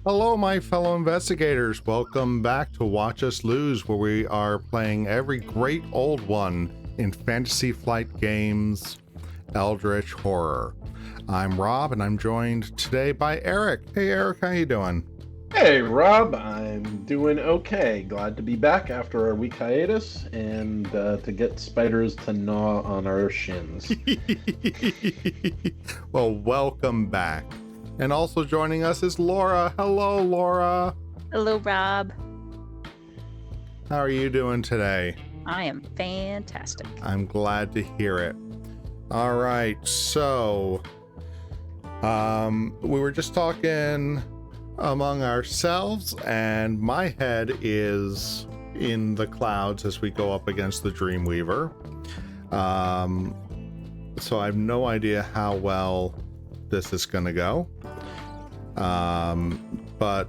Hello, my fellow investigators. Welcome back to Watch Us Lose, where we are playing every great old one in Fantasy Flight Games, Eldritch Horror. I'm Rob, and I'm joined today by Eric. Hey, Eric, how you doing? Hey, Rob. I'm doing okay. Glad to be back after our week hiatus and to get spiders to gnaw on our shins. Well, welcome back. And also joining us is Laura. Hello, Laura. Hello, Rob. How are you doing today? I am fantastic. I'm glad to hear it. All right, so we were just talking among ourselves, and my head is in the clouds as we go up against the Dreamweaver. So I have no idea how well this is going to go. But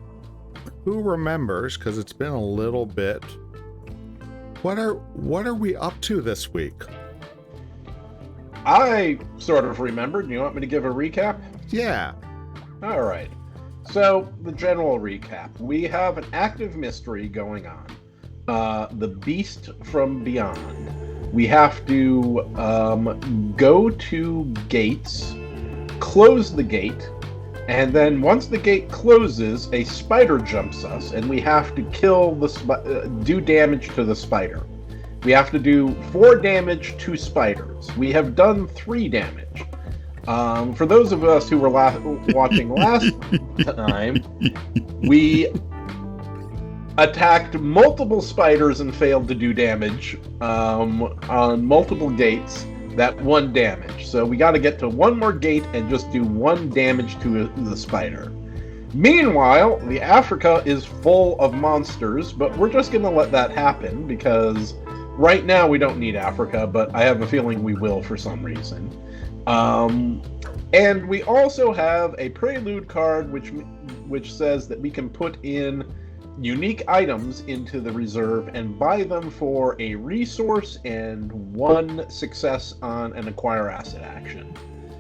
who remembers, because it's been a little bit, what are we up to this week? I sort of remembered. You want me to give a recap? Yeah. All right. So, the general recap. We have an active mystery going on. The Beast from Beyond. We have to go to gates, close the gate, and then once the gate closes, a spider jumps us, and we have to kill do damage to the spider. We have to do 4 damage to spiders. We have done 3 damage. For those of us who were watching last time, we attacked multiple spiders and failed to do damage on multiple gates. That 1 damage. So we got to get to 1 more gate and just do 1 damage to the spider. Meanwhile, the Africa is full of monsters, but we're just going to let that happen because right now we don't need Africa, but I have a feeling we will for some reason. And we also have a prelude card which says that we can put in unique items into the reserve and buy them for a resource and 1 success on an acquire asset action.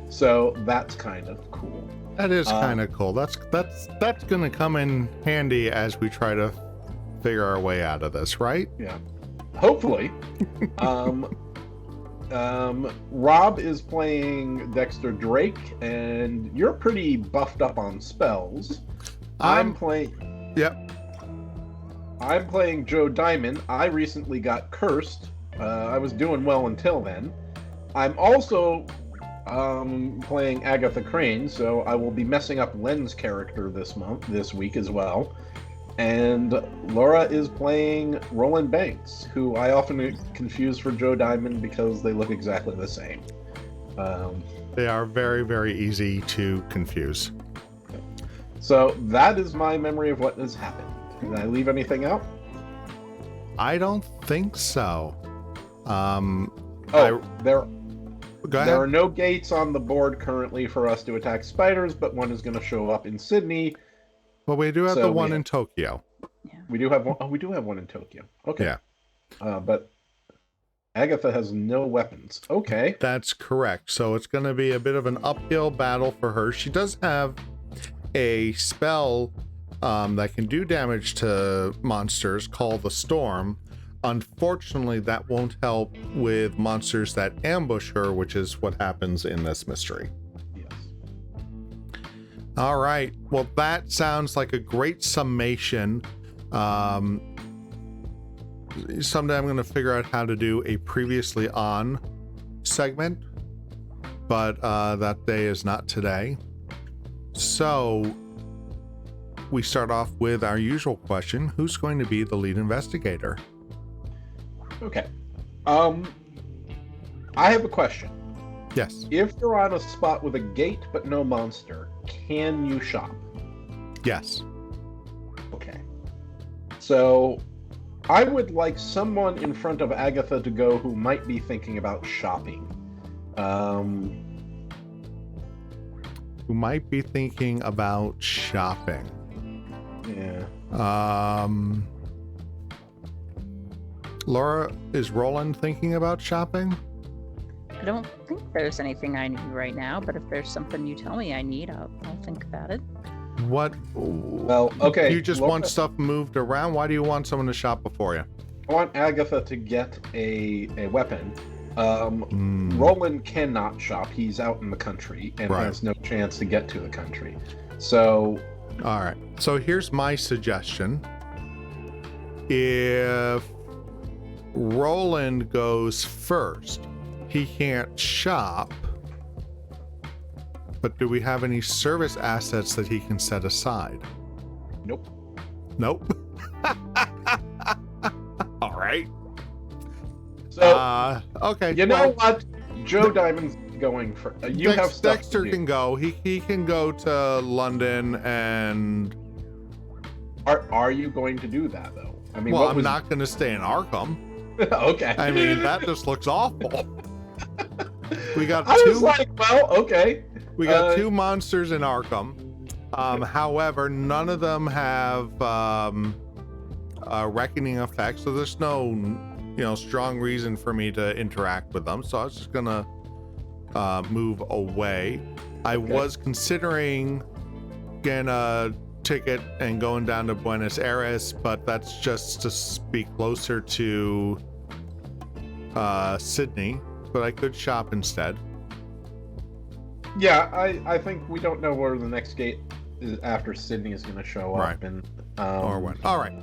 So that's kind of cool. That is kind of cool. That's going to come in handy as we try to figure our way out of this, right? Yeah. Hopefully. Rob is playing Dexter Drake, and you're pretty buffed up on spells. I'm playing... Yep. I'm playing Joe Diamond. I recently got cursed. I was doing well until then. I'm also playing Agatha Crane, so I will be messing up Len's character this week as well. And Laura is playing Roland Banks, who I often confuse for Joe Diamond because they look exactly the same. They are very, very easy to confuse. So that is my memory of what has happened. Did I leave anything out? I don't think so. There are no gates on the board currently for us to attack spiders, but one is going to show up in Sydney. Well, we do have the one in Tokyo. Yeah. We do have one. Oh, we do have one in Tokyo. Okay. Yeah. But Agatha has no weapons. Okay. That's correct. So it's going to be a bit of an uphill battle for her. She does have a spell that can do damage to monsters called the Storm. Unfortunately, that won't help with monsters that ambush her, which is what happens in this mystery. Yes. All right. Well, that sounds like a great summation. Someday I'm going to figure out how to do a previously on segment, but that day is not today. So we start off with our usual question. Who's going to be the lead investigator? Okay. I have a question. Yes. If you're on a spot with a gate but no monster, can you shop? Yes. Okay. So I would like someone in front of Agatha to go who might be thinking about shopping. Who might be thinking about shopping. Yeah. Laura, is Roland thinking about shopping? I don't think there's anything I need right now, but if there's something you tell me I need, I'll think about it. What? Well, okay. You just want stuff moved around? Why do you want someone to shop before you? I want Agatha to get a weapon. Roland cannot shop. He's out in the country and has no chance to get to the country. So... All right. So here's my suggestion. If Roland goes first, he can't shop. But do we have any service assets that he can set aside? Nope. Nope. All right. So, okay. You know what? Joe Diamond's going for. You have stuff Dexter to do. can go. He can go to London and. Are you going to do that though? I mean, well, I'm not going to stay in Arkham. Okay. I mean, that just looks awful. We got I two. was like, well, okay. We got two monsters in Arkham. However, none of them have reckoning effects, so there's no, strong reason for me to interact with them. So I was just gonna move away. I was considering getting a ticket and going down to Buenos Aires, but that's just to be closer to Sydney. But I could shop instead. Yeah, I think we don't know where the next gate is after Sydney is going to show up, and or when. All right.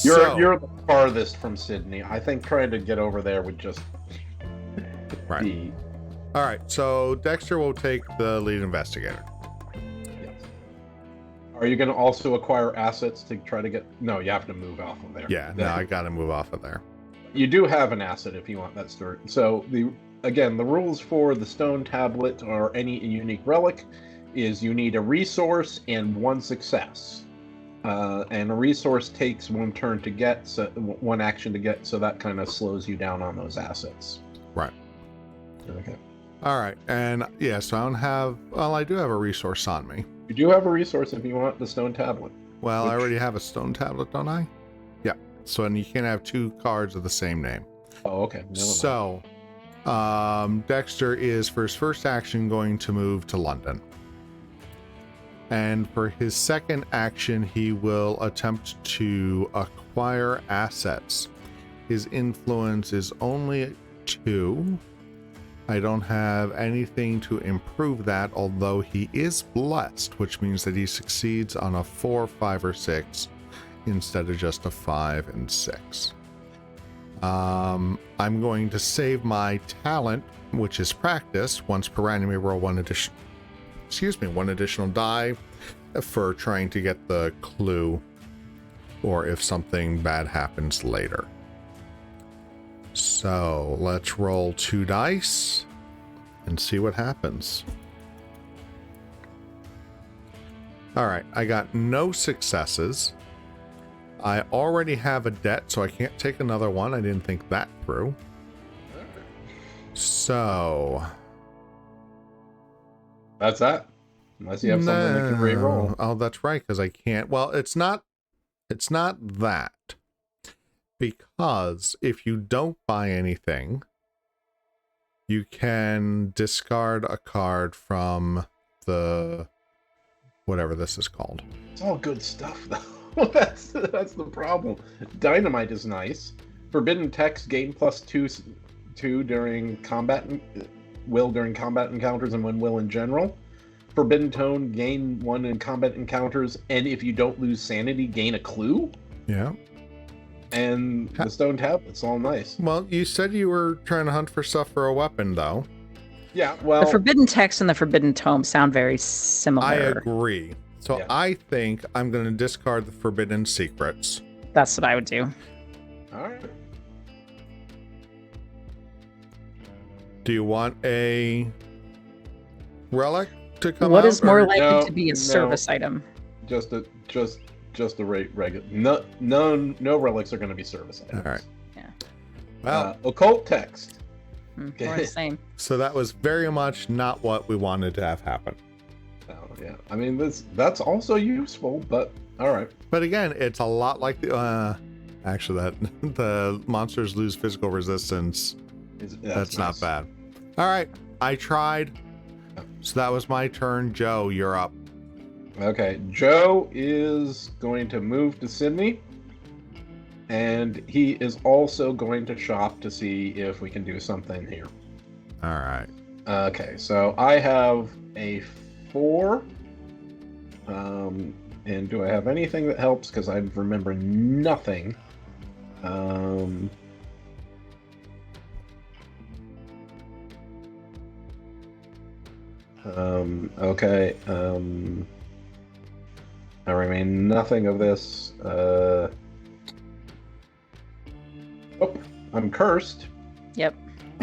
You're the farthest from Sydney. I think trying to get over there would just be. All right. So Dexter will take the lead investigator. Yes. Are you going to also acquire assets to try to get? No, you have to move off of there. Yeah. No, I got to move off of there. You do have an asset if you want that story. So the rules for the stone tablet or any unique relic is you need a resource and one success. And a resource takes one turn to get, so one action to get, so that kind of slows you down on those assets. Right. Okay. All right. And yeah, so I don't have, well, I do have a resource on me. You do have a resource if you want the stone tablet. Well, I already have a stone tablet, don't I? Yeah. So, and you can't have two cards of the same name. Oh, okay. So, Dexter is, for his first action, going to move to London. And for his second action, he will attempt to acquire assets. His influence is only 2. I don't have anything to improve that, although he is blessed, which means that he succeeds on a 4, 5, or 6 instead of just a 5 and 6. I'm going to save my talent, which is practice, once per round. You may roll one additional die for trying to get the clue, or if something bad happens later. So let's roll 2 dice and see what happens. All right, I got no successes. I already have a debt, so I can't take another one. I didn't think that through. So that's that. Unless you have something that can re-roll. Oh, that's right, because I can't. Well, it's not that. Because if you don't buy anything, you can discard a card from the whatever this is called. It's all good stuff, though. that's the problem. Dynamite is nice. Forbidden text gain +2 during combat, will during combat encounters, and when will in general. Forbidden tone gain 1 in combat encounters, and if you don't lose sanity, gain a clue. Yeah. And the stone tablet's all nice. Well, you said you were trying to hunt for stuff for a weapon, though. Yeah, well, the forbidden text and the forbidden tome sound very similar. I agree. So yeah. I think I'm going to discard the forbidden secrets. That's what I would do. All right. Do you want a relic to come out? What is more or- likely to be a service item? Just a regular. No relics are going to be service items. All right. Yeah. Well, Occult text. More the same. so that was very much not what we wanted to have happen. Oh, yeah. I mean, that's also useful, but all right. But again, it's a lot like the actually that the monsters lose physical resistance. That's not nice. bad. All right, I tried. So that was my turn. Joe, you're up. Okay, Joe is going to move to Sydney, and he is also going to shop to see if we can do something here. All right. Okay, so I have a 4. And do I have anything that helps? Because I remember nothing. Okay. I remain nothing of this. Oh, I'm cursed. Yep.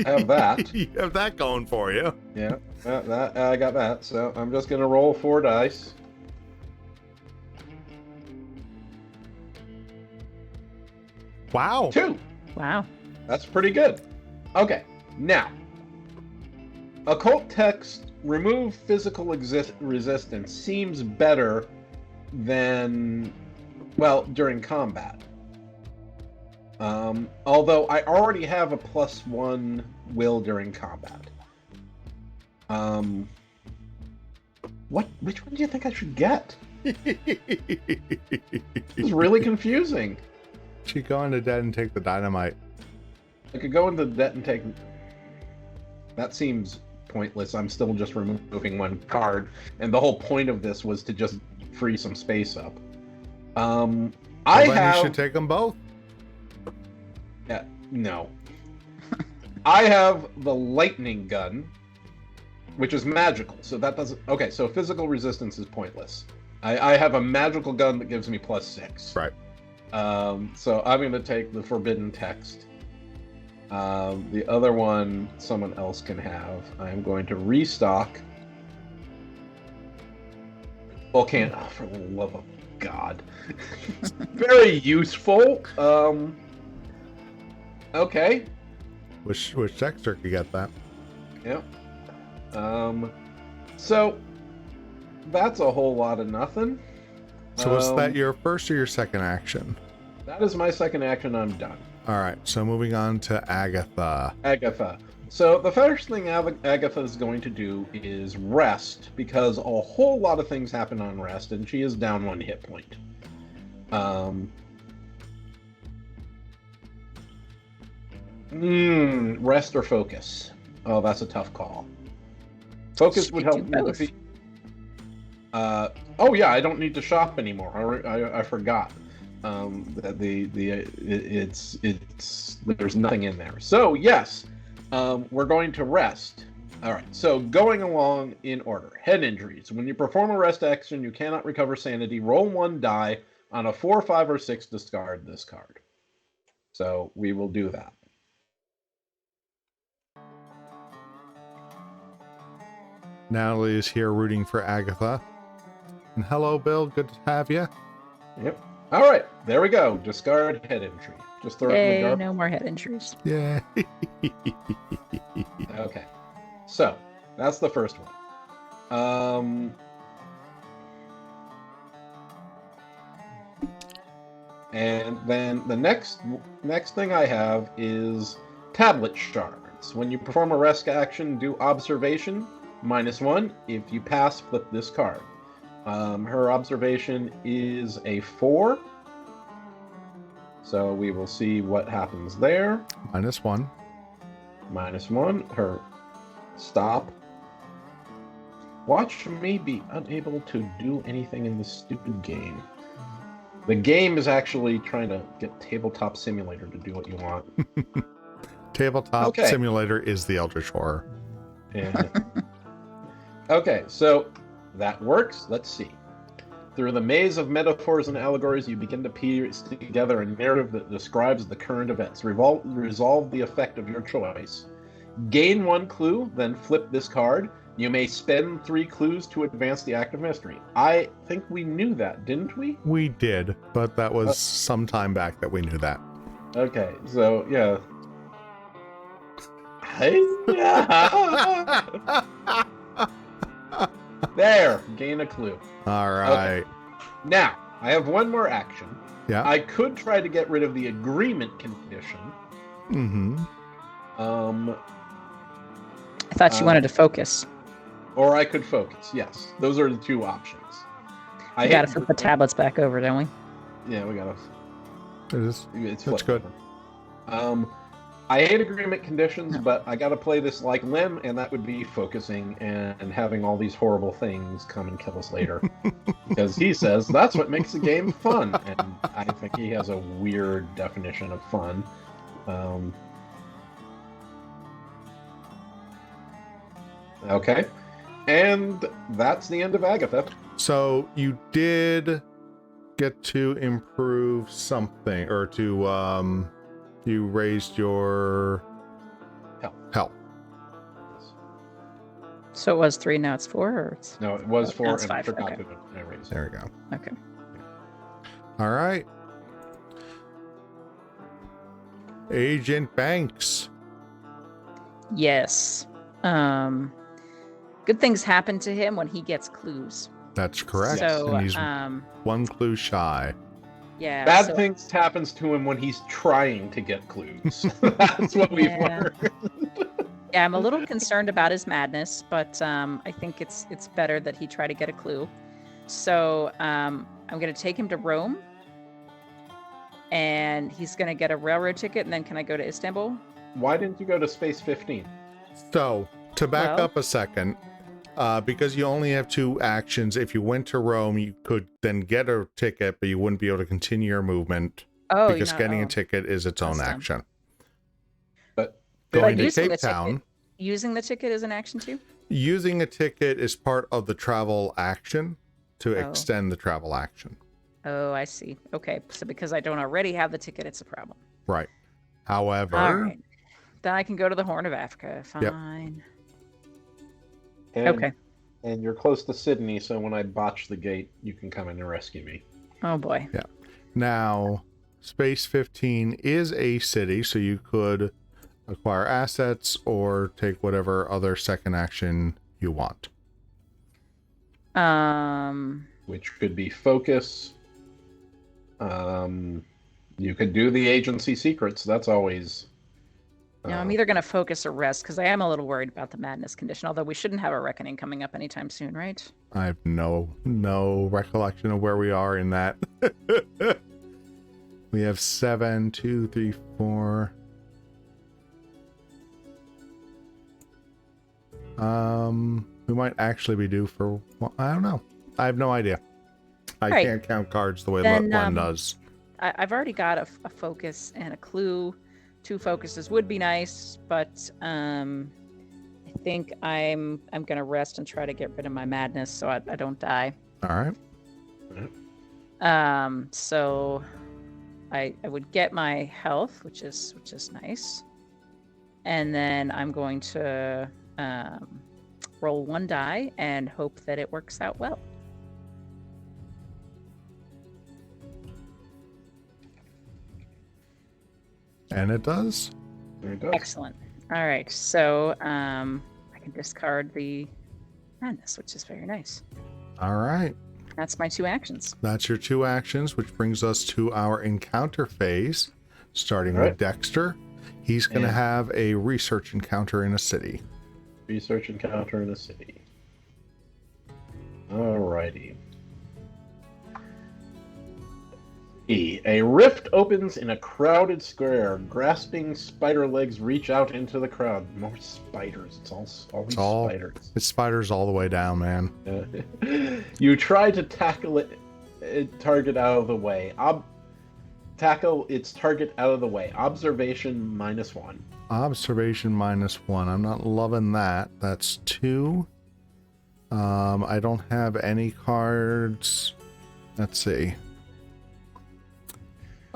I have that. You have that going for you. Yeah, that I got that. So I'm just gonna roll 4 dice. Wow. 2. Wow. That's pretty good. Okay, now occult text remove physical resistance seems better than, well, during combat. Although I already have a +1 will during combat. Which one do you think I should get? It's really confusing. Should go into debt and take the dynamite. I could go into debt and take. That seems pointless. I'm still just removing 1 card, and the whole point of this was to just free some space up. Well, then you should take them both. Yeah, no. I have the lightning gun, which is magical, so that doesn't. Okay, so physical resistance is pointless. I have a magical gun that gives me +6. Right. So I'm going to take the forbidden text. The other one someone else can have. I'm going to restock. Well, can't. Oh, for the love of God. Very useful. Okay. Wish Dexter could get that. Yeah. So that's a whole lot of nothing. So was that your first or your second action? That is my second action. I'm done. All right. So moving on to Agatha. Agatha. So the first thing Agatha is going to do is rest, because a whole lot of things happen on rest, and she is down 1 hit point. Rest or focus? Oh, that's a tough call. Focus would help me defeat. Oh yeah, I don't need to shop anymore. I forgot that there's nothing in there. So yes, we're going to rest. All right. So going along in order. Head injuries. When you perform a rest action, you cannot recover sanity. Roll 1 die. On a 4, 5, or 6, discard this card. So we will do that. Natalie is here rooting for Agatha. And hello, Bill. Good to have you. Yep. All right. There we go. Discard head injury. Just throw it in the garbage. No more head injuries. Yeah. Okay. So that's the first one. And then the next thing I have is tablet shards. When you perform a rest action, do observation -1. If you pass, flip this card. Her observation is a 4. So we will see what happens there. -1. -1. Her stop. Watch me be unable to do anything in this stupid game. The game is actually trying to get Tabletop Simulator to do what you want. Tabletop Simulator is the Eldritch Horror. Yeah. Okay, so that works. Let's see. Through the maze of metaphors and allegories, you begin to piece together a narrative that describes the current events. Resolve the effect of your choice. Gain 1 clue, then flip this card. You may spend 3 clues to advance the active mystery. I think we knew that, didn't we? We did, but that was some time back that we knew that. Okay, so yeah. There, gain a clue. All right. Okay. Now, I have 1 more action. Yeah. I could try to get rid of the agreement condition. Mm-hmm. I thought you wanted to focus. Or I could focus, yes. Those are the 2 options. I We gotta flip the tablets back over, don't we? Yeah, we gotta. That's Flipped. good. I hate agreement conditions, but I gotta play this like Lem, and that would be focusing and having all these horrible things come and kill us later. Because he says that's what makes the game fun, and I think he has a weird definition of fun. Okay, and that's the end of Agatha. So you did get to improve something, or to you raised your health. So it was 3, now it's 4, or it's... No, it was 4, now it's and I 5. forgot Okay. to raise. There we go. Okay. All right. Agent Banks. Yes. Good things happen to him when he gets clues. That's correct. So, And he's one clue shy. yeah. Bad so- things happens to him when he's trying to get clues. That's what we've Yeah. learned. Yeah, I'm a little concerned about his madness, but I think it's better that he try to get a clue. So I'm going to take him to Rome, and he's going to get a railroad ticket, and then can I go to Istanbul? Why didn't you go to Space 15? So, to back Well- up a second, because you only have 2 actions, if you went to Rome, you could then get a ticket, but you wouldn't be able to continue your movement Oh, because getting a ticket is its own That's dumb. action. But Going to using Cape the ticket- Town, Using the ticket is an action too? using a ticket is part of the travel action to Oh. extend the travel action. Oh, I see. Okay, so because I don't already have the ticket, it's a problem. Right. However, All right. Then I can go to the Horn of Africa. Fine. and, Okay. And you're close to Sydney, so when I botch the gate, you can come in and rescue me. Oh boy. now, Space 15 is a city, so you could acquire assets or take whatever other second action you want. Which could be focus. You could do the agency secrets. That's always. No, I'm either going to focus or rest because I am a little worried about the madness condition. Although we shouldn't have a reckoning coming up anytime soon, right? I have no recollection of where we are in that. We have 7, 2, 3, 4. We might actually be due for. Well, I don't know. I have no idea. I Right. can't count cards the way Then, one does. I've already got a focus and a clue. 2 focuses would be nice, but I think I'm going to rest and try to get rid of my madness so I don't die. All right. So I would get my health, which is nice, and then I'm going to roll 1 die and hope that it works out well. And it does. There it goes. Excellent. All right, so I can discard the madness, which is very nice. All right. That's my 2 actions. That's your 2 actions, which brings us to our encounter phase, starting All with right. Dexter. He's going to And- have a research encounter in a city. Research encounter in a city. Alrighty. A rift opens in a crowded square. Grasping spider legs reach out into the crowd. More spiders. It's always all- spiders. It's spiders all the way down, man. You try to tackle it target out of the way. Tackle its target out of the way. Observation -1. Observation -1. I'm not loving that. That's 2. I don't have any cards. Let's see.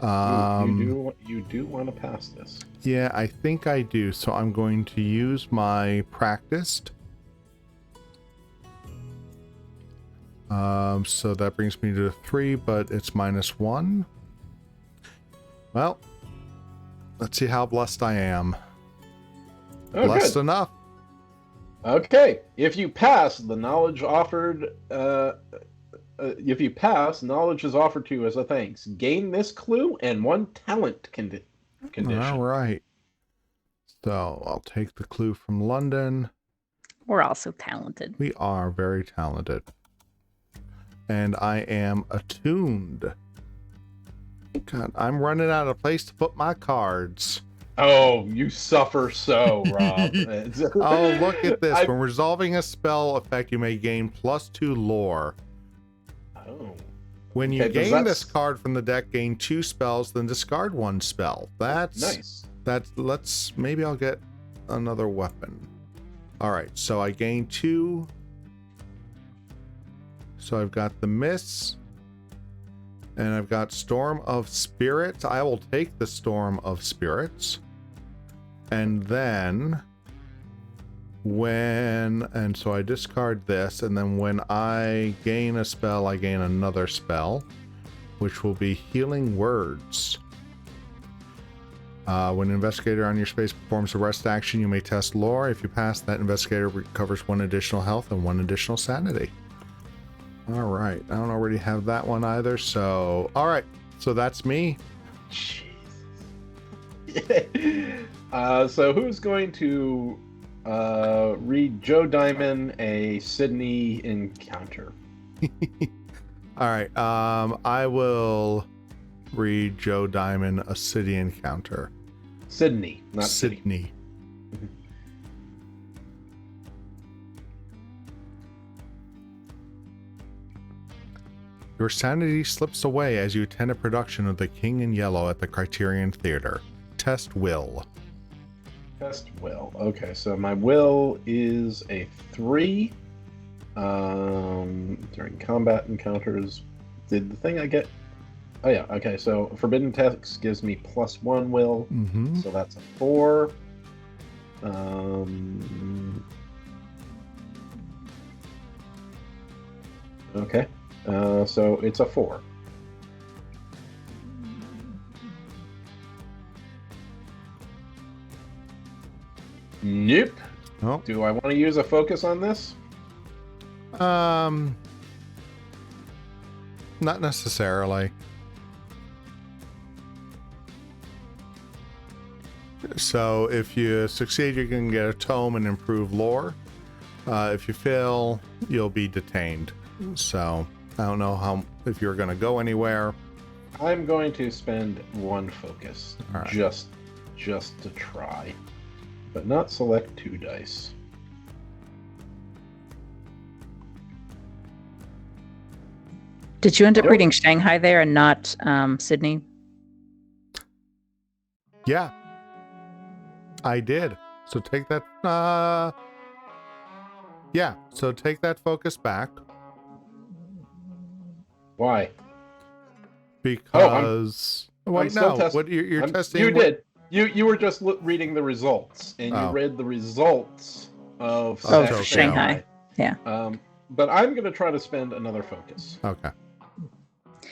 You do want to pass this. Yeah, I think I do. So I'm going to use my practiced. So that brings me to 3, but it's -1. Well, let's see how blessed I am. Oh, Blessed good. enough. Okay, if you pass, the knowledge offered. If you pass, knowledge is offered to you as a thanks. Gain this clue and 1 talent condition. All right. So I'll take the clue from London. We're also talented. We are very talented. And I am attuned. God, I'm running out of place to put my cards. Oh, you suffer so, Rob. Oh, look at this. When resolving a spell effect, you may gain +2 lore. Oh. When you Okay, gain this card from the deck, gain 2 spells, then discard 1 spell. That's nice. Maybe I'll get another weapon. All right, so I gain 2. So I've got the Miss, and I've got Storm of Spirits. I will take the Storm of Spirits. And then so I discard this, and then when I gain a spell, I gain another spell, which will be Healing Words. When an investigator on your space performs a rest action, you may test lore. If you pass, that investigator recovers 1 additional health and 1 additional sanity. All right, I don't already have that one either, so all right, so that's me. Jesus. So who's going to read Joe Diamond a Sydney encounter? All right, I will read Joe Diamond a city encounter. Sydney, not Sydney. Your sanity slips away as you attend a production of The King in Yellow at the Criterion Theater. Test will. Test will. Okay, so my will is a 3. During combat encounters, did the thing I get? Oh yeah. Okay, so forbidden text gives me +1 will, so that's a 4. Okay. So it's a 4. Nope. Oh. Do I want to use a focus on this? Not necessarily. So if you succeed, you can get a tome and improve lore. If you fail, you'll be detained. So I don't know if you're going to go anywhere. I'm going to spend 1 focus, right. just to try, but not select 2 dice. Did you end up reading Shanghai there and not Sydney? Yeah, I did. So take that. Yeah. So take that focus back. Why? Because wait, no. What you're testing? You did. You were just reading the results, and you read the results of Shanghai. Yeah. But I'm going to try to spend another focus. Okay.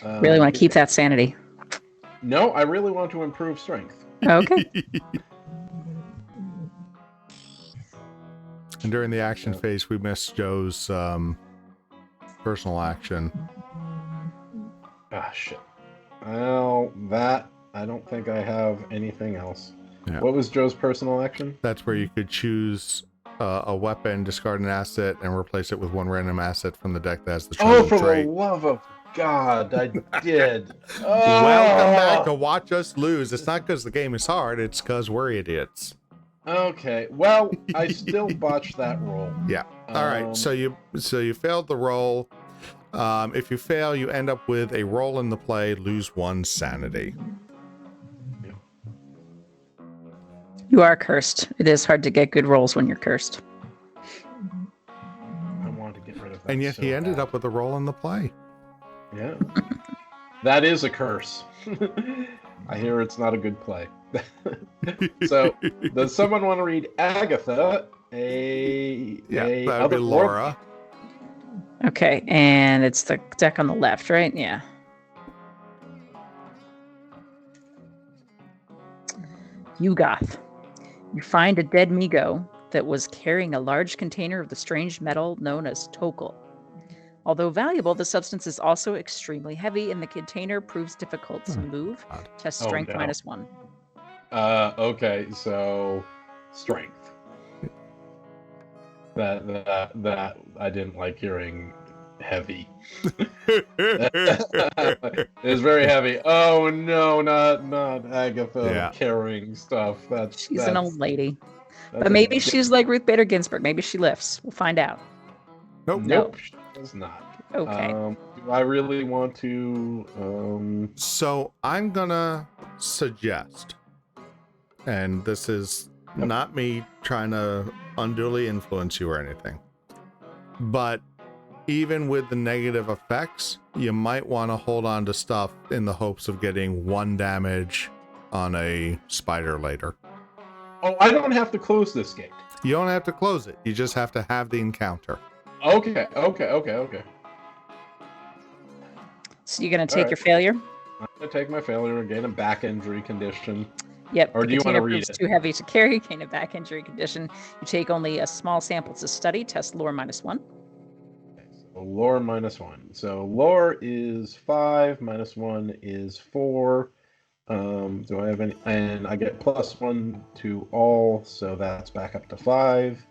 Really want to keep that sanity? No, I really want to improve strength. Okay. And during the action phase, we missed Joe's personal action. Ah, shit. Well, that, I don't think I have anything else. Yeah. What was Joe's personal action? That's where you could choose a weapon, discard an asset, and replace it with 1 random asset from the deck that has the chosen for trait. the love of God, I did. Welcome back to watch us lose. It's not because the game is hard, it's because we're idiots. Okay, well, I still botched that roll. Yeah. All right. So you failed the roll. If you fail, you end up with a roll in the play, lose 1 sanity. You are cursed. It is hard to get good rolls when you're cursed. I wanted to get rid of that. And yet so he ended bad. up with a roll in the play. Yeah. That is a curse. I hear it's not a good play. So, does someone want to read Agatha? That would be Laura. Okay, and it's the deck on the left, right? Yeah. Yugoth. You find a dead Migo that was carrying a large container of the strange metal known as Tokal. Although valuable, the substance is also extremely heavy, and the container proves difficult to move. Test strength -1. Okay, so strength. That I didn't like hearing heavy. It's very heavy. Oh no, not Agatha Yeah. carrying stuff. She's an old lady. that's But a maybe big- she's like Ruth Bader Ginsburg. Maybe she lifts. We'll find out. Nope. Nope, she does not. Okay. Do I really want to? So I'm gonna suggest, and this is not me trying to unduly influence you or anything, but even with the negative effects, you might want to hold on to stuff in the hopes of getting 1 damage on a spider later. Oh, I don't have to close this gate. You don't have to close it. You just have to have the encounter. Okay. So you're going to take Alright. your failure? I'm gonna take my failure and gain a back injury condition. Yep. Or the do you wanna container read proves it? too heavy to carry. Gain a back injury condition. You take only a small sample to study. Test lore -1. So lore -1. So lore is 5, -1 is 4. Do I have any? And I get +1 to all, so that's back up to 5.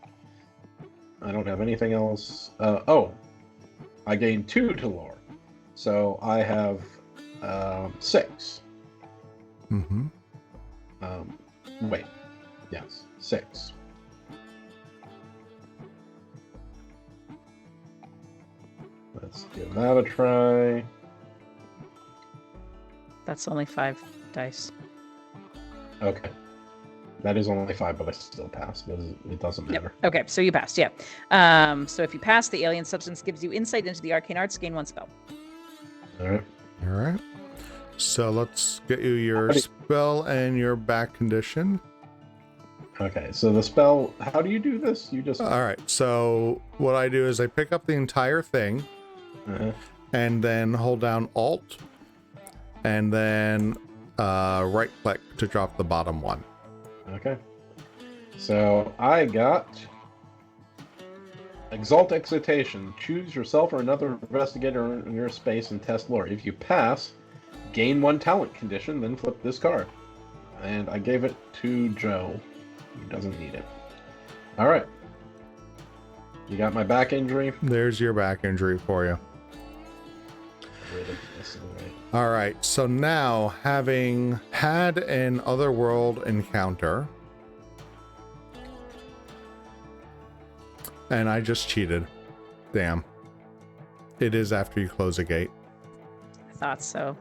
I don't have anything else. I gain 2 to lore, so I have 6. Mm-hmm. Wait, yes, 6. Let's give that a try. That's only 5 dice. Okay. That is only 5, but I still pass. It doesn't matter. Yep. Okay, so you passed, yeah. So if you pass, the alien substance gives you insight into the arcane arts, gain 1 spell. All right. All right. So let's get you your spell and your back condition. Okay, so the spell, how do you do this? You just... All right. So what I do is I pick up the entire thing and then hold down Alt and then right click to drop the bottom one. Okay. So I got Exalt Excitation. Choose yourself or another investigator in your space and test lore. If you pass, gain 1 talent condition, then flip this card. And I gave it to Joe. He doesn't need it. All right. You got my back injury? There's your back injury for you. All right. So now, having had an otherworld encounter, and I just cheated. Damn. It is after you close a gate. I thought so.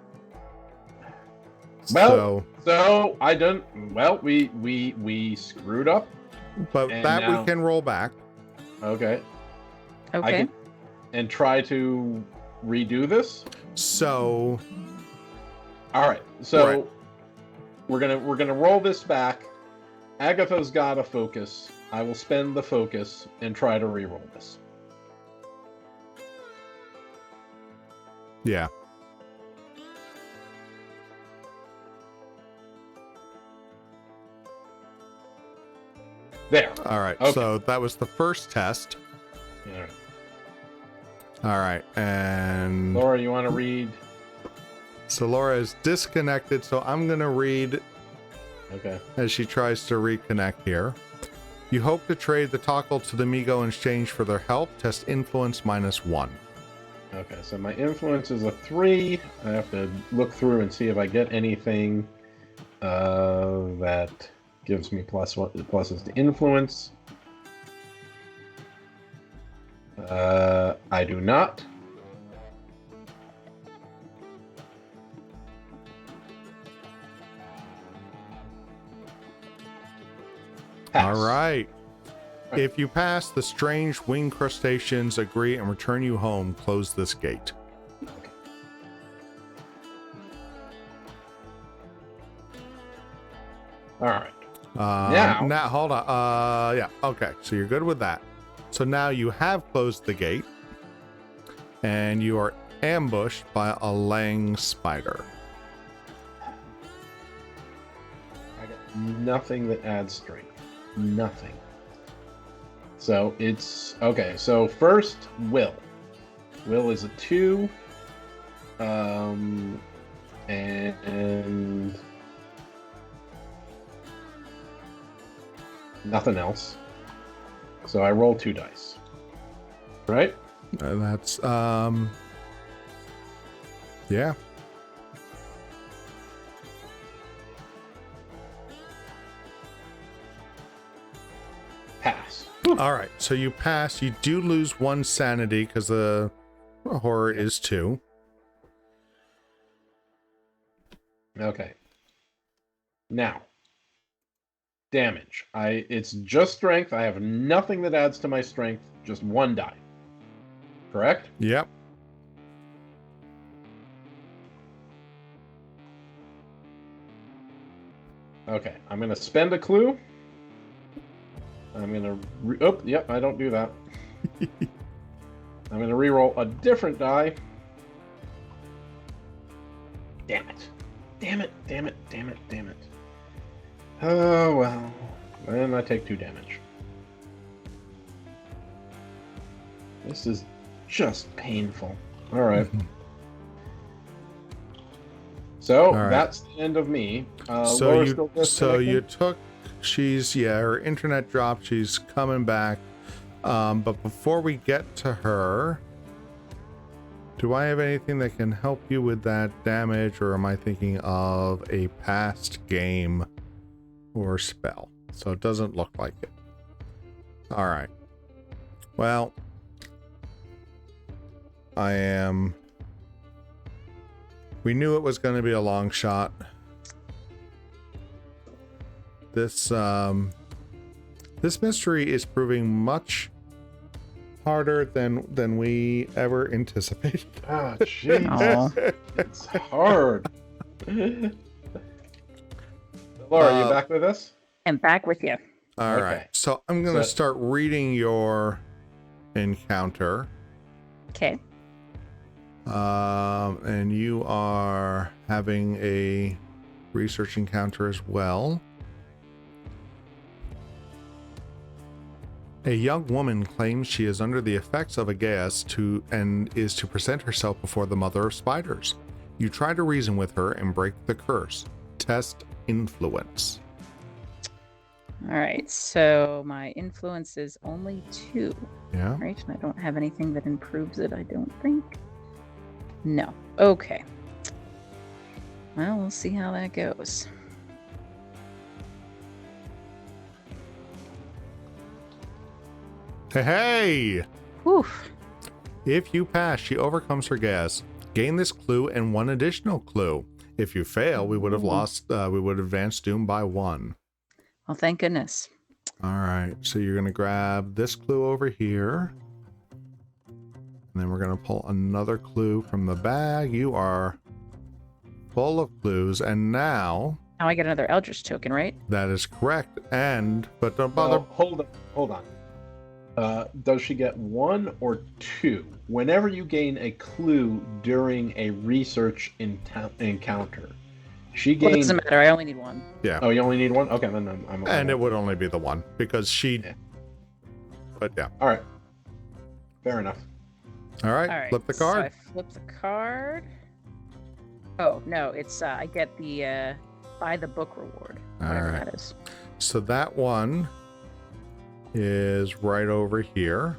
Well, so I don't. Well, we screwed up. But and that now- we can roll back. Okay. I Okay. can, and try to redo this. So All right. So Right. we're gonna roll this back. Agatha's got a focus. I will spend the focus and try to re-roll this. yeah. There. All right. Okay. So that was the first test. All right. All right. And Laura, you want to read? so Laura is disconnected. So I'm going to read Okay. as she tries to reconnect here. You hope to trade the toggle to the Migo in exchange for their help. Test influence -1. Okay. So my influence is a 3. I have to look through and see if I get anything that gives me pluses to influence. I do not. Pass. All right. If you pass, the strange wing crustaceans agree and return you home. Close this gate. All right. Now, hold on. Yeah. Okay. So you're good with that. So now you have closed the gate, and you are ambushed by a Leng Spider. I got nothing that adds strength. Nothing. So it's okay. So first, Will. Will is a 2. And nothing else. So I roll 2 dice. Right? That's yeah. Pass. All right, so you pass. You do lose 1 sanity because the horror is 2. Okay. Now, damage. It's just strength. I have nothing that adds to my strength. Just 1 die. Correct? Yep. Okay. I'm gonna spend a clue. I'm gonna. Oh, yep. I don't do that. I'm gonna re-roll a different die. Damn it. Damn it. Damn it. Damn it. Damn it. Oh well. Then I take 2 damage. This is just painful. All right. So All right. that's the end of me. So Laura's you still so disconnected? you took. She's her internet dropped. She's coming back. But before we get to her, do I have anything that can help you with that damage, or am I thinking of a past game or spell? So it doesn't look like it. All right. Well, we knew it was going to be a long shot. This mystery is proving much harder than we ever anticipated. Ah, jeez. Aw. It's hard. Laura, are you back with us? I'm back with you. All Okay. right. So I'm going to So- start reading your encounter. Okay. And you are having a research encounter as well. A young woman claims she is under the effects of a gas and is to present herself before the mother of spiders. You try to reason with her and break the curse. Test influence. All right. So my influence is only 2, Yeah. right? And I don't have anything that improves it, I don't think. No. Okay. Well, we'll see how that goes. Hey! Whew. If you pass, she overcomes her gas. Gain this clue and 1 additional clue. If you fail, we would have lost. We would advance doom by 1. Well, thank goodness. All right, so you're gonna grab this clue over here, and then we're gonna pull another clue from the bag. You are full of clues, and now Now I get another Eldritch token, right? that is correct. But don't bother. Well, hold on. Does she get 1 or 2? Whenever you gain a clue during a research encounter, she Well, it gains. doesn't matter. I only need 1. Yeah, Oh, you only need 1? Okay, then I'm and it would only be the 1 because she. Yeah. But yeah. All right. Fair enough. All right. All right. Flip the So card. I flip the card. Oh no, it's I get the buy the book reward. Whatever right. that is. So that one is right over here.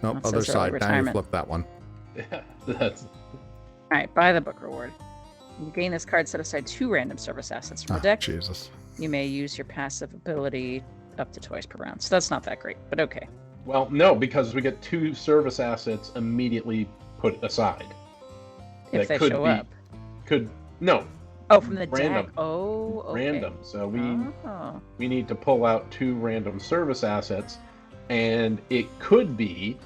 Nope, That other says early side. Now you retirement. flip that one. Yeah, that's. All right, buy the book reward. You gain this card, set aside 2 random service assets from the deck. Jesus. You may use your passive ability up to twice per round. So that's not that great, but okay. Well, no, because we get 2 service assets immediately put aside. If That they could show be- up. No, Oh, from the random. deck. Oh, okay. random. So Oh. we need to pull out 2 random service assets, and it could be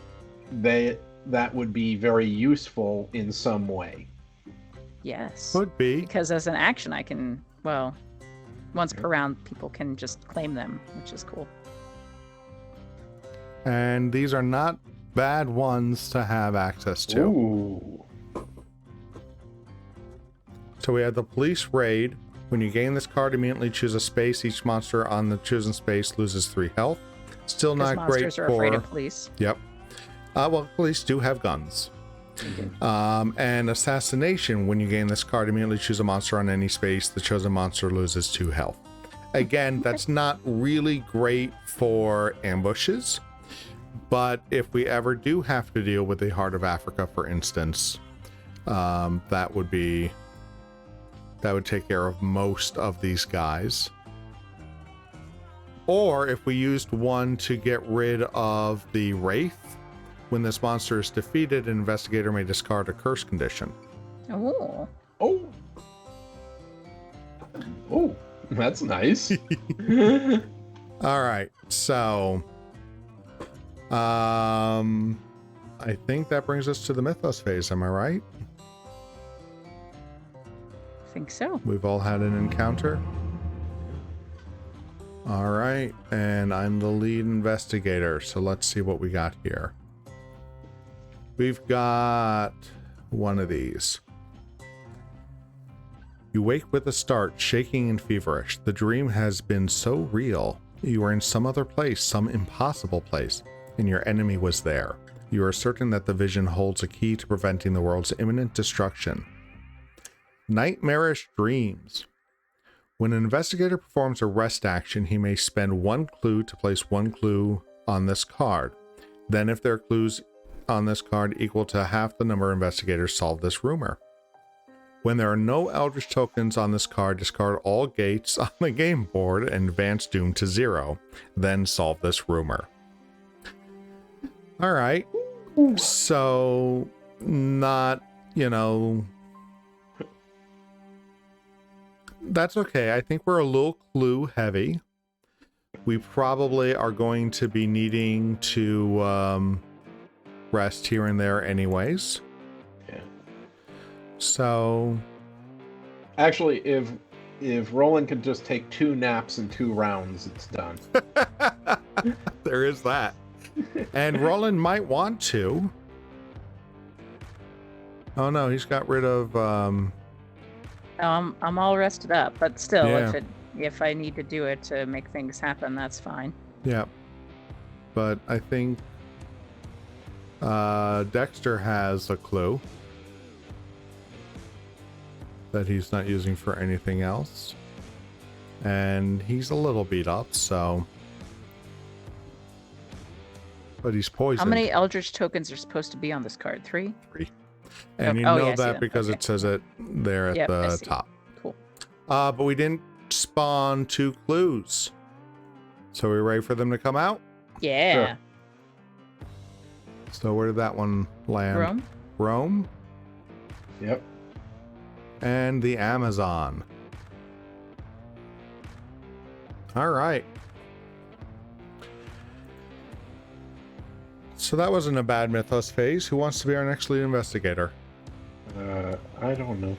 that would be very useful in some way. Yes. Could be. Because as an action, I can, well, once per round, people can just claim them, which is cool. And these are not bad ones to have access to. Ooh. So we have the police raid. When you gain this card, immediately choose a space. Each monster on the chosen space loses 3 health. Still Because not great monsters are for. afraid of police. Yep. Well, police do have guns. And assassination. When you gain this card, immediately choose a monster on any space. The chosen monster loses 2 health. Again, that's not really great for ambushes, But if we ever do have to deal with the Heart of Africa, for instance, that would take care of most of these guys. Or if we used one to get rid of the Wraith, when this monster is defeated, an investigator may discard a curse condition. Oh. Oh. Oh, that's nice. All right, so I think that brings us to the Mythos phase. Am I right? I think so. We've all had an encounter. All right, and I'm the lead investigator, so let's see what we got here. We've got one of these. You wake with a start, shaking and feverish. The dream has been so real. You are in some other place, some impossible place, and your enemy was there. You are certain that the vision holds a key to preventing the world's imminent destruction. Nightmarish dreams. When an investigator performs a rest action, he may spend one clue to place one clue on this card. Then, if there are clues on this card equal to half the number of investigators, solve this rumor. When there are no Eldritch tokens on this card, discard all gates on the game board and advance doom to 0. Then solve this rumor. All right. So, not, that's okay. I think we're a little clue heavy. We probably are going to be needing to rest here and there anyways. Yeah. So, actually, if Roland could just take 2 naps in 2 rounds, it's done. there is that. And Roland might want to. Oh no, he's got rid of I'm all rested up, but still, yeah. if I need to do it to make things happen, that's fine. Yeah. But I think Dexter has a clue that he's not using for anything else. And he's a little beat up, so... But he's poisoned. How many Eldritch tokens are supposed to be on this card? 3? 3. And that because it says it there at the top. Cool. But we didn't spawn 2 clues. So we ready for them to come out? Yeah. Sure. So where did that one land? Rome? Yep. And the Amazon. All right. So that wasn't a bad Mythos phase. Who wants to be our next lead investigator? I don't know.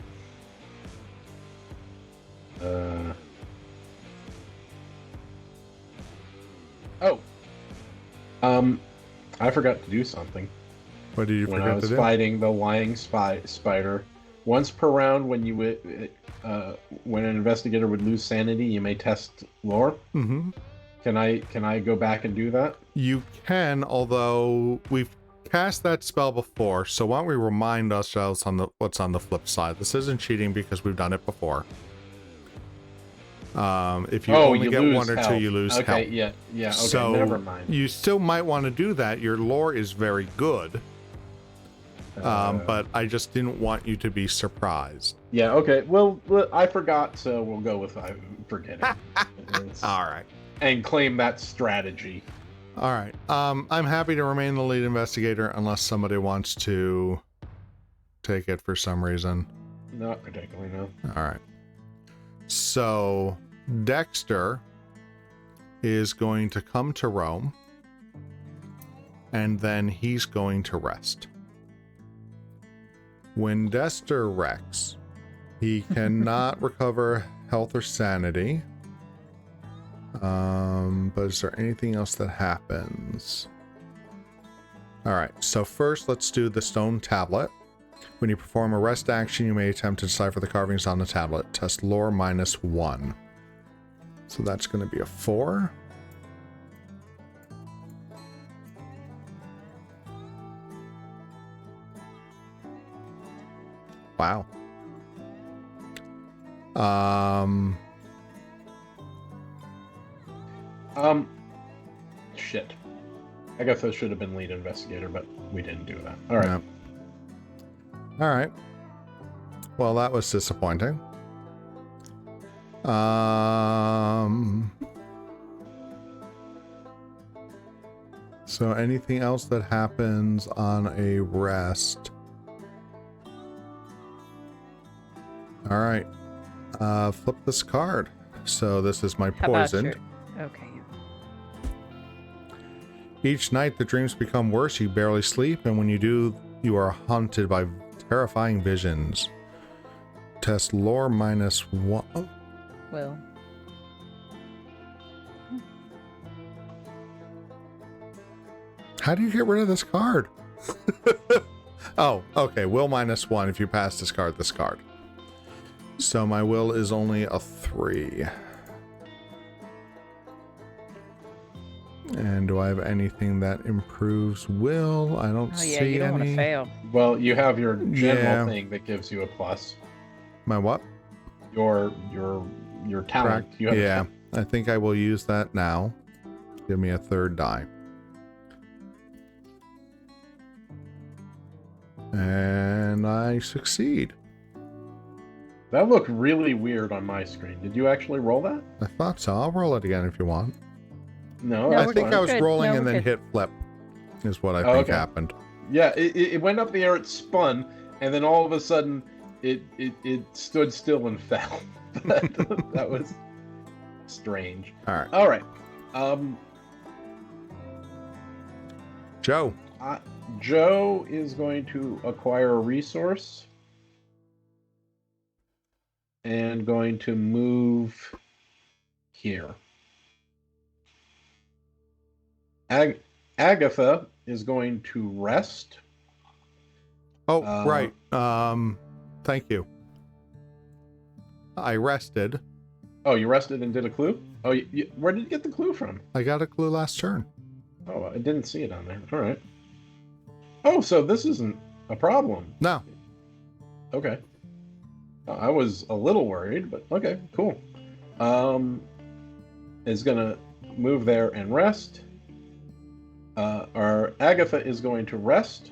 I forgot to do something. What did you when forget I was to do? fighting the Leng Spider. Once per round, when when an investigator would lose sanity, you may test lore. Mm-hmm. Can I go back and do that? You can, although we've cast that spell before, so why don't we remind ourselves on what's on the flip side. This isn't cheating because we've done it before. If you only get 1 or 2, you lose health. Okay, yeah, okay, so never mind. You still might want to do that. Your lore is very good. But I just didn't want you to be surprised. Yeah, okay. Well, I forgot, so we'll go with forgetting. All right. And claim that strategy. All right. I'm happy to remain the lead investigator unless somebody wants to take it for some reason. Not particularly, no. All right. So Dexter is going to come to Rome, and then he's going to rest. When Dexter wrecks, he cannot recover health or sanity. But is there anything else that happens? All right, so first let's do the stone tablet. When you perform a rest action, you may attempt to decipher the carvings on the tablet. Test lore -1. So that's going to be a 4. Wow. Shit. Agatha should have been lead investigator, but we didn't do that. All right. Yeah. All right. Well, that was disappointing. So anything else that happens on a rest? All right. Flip this card. So this is my How about poisoned. Okay. Each night the dreams become worse. You barely sleep, and when you do, you are haunted by terrifying visions. Test lore -1. Will. How do you get rid of this card? Oh, okay. Will -1. If you pass this card. So my will is only a 3. And do I have anything that improves will? I don't Oh see yeah, you don't want any. to fail. Well, you have your general Yeah. thing that gives you a plus. My what? Your talent. You have Yeah, I think I will use that now. Give me a 3rd die. And I succeed. That looked really weird on my screen. Did you actually roll that? I thought so. I'll roll it again if you want. No, No, I that's think fine. I was Good. rolling No, and we're then good. hit flip, is what I Oh, think okay. happened. Yeah, it went up in the air, it spun, and then all of a sudden it stood still and fell. That was strange. All right. All right. Joe. Joe is going to acquire a resource and going to move here. Agatha is going to rest. Oh, Uh, right. Thank you. I rested. Oh, you rested and did a clue? Oh, where did you get the clue from? I got a clue last turn. Oh, I didn't see it on there. All right. Oh, so this isn't a problem. No. Okay. I was a little worried, but okay, cool. Is gonna move there and rest. Our Agatha is going to rest.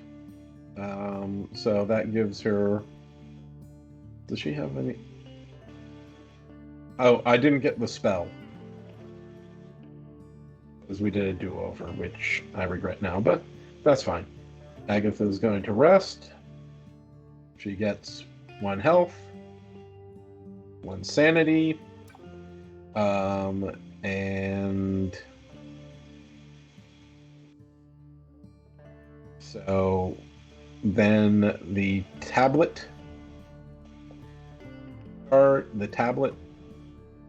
So that gives her. Does she have any? Oh, I didn't get the spell. Because we did a do-over, which I regret now, but that's fine. Agatha is going to rest. She gets 1 health, 1 sanity, and so then the tablet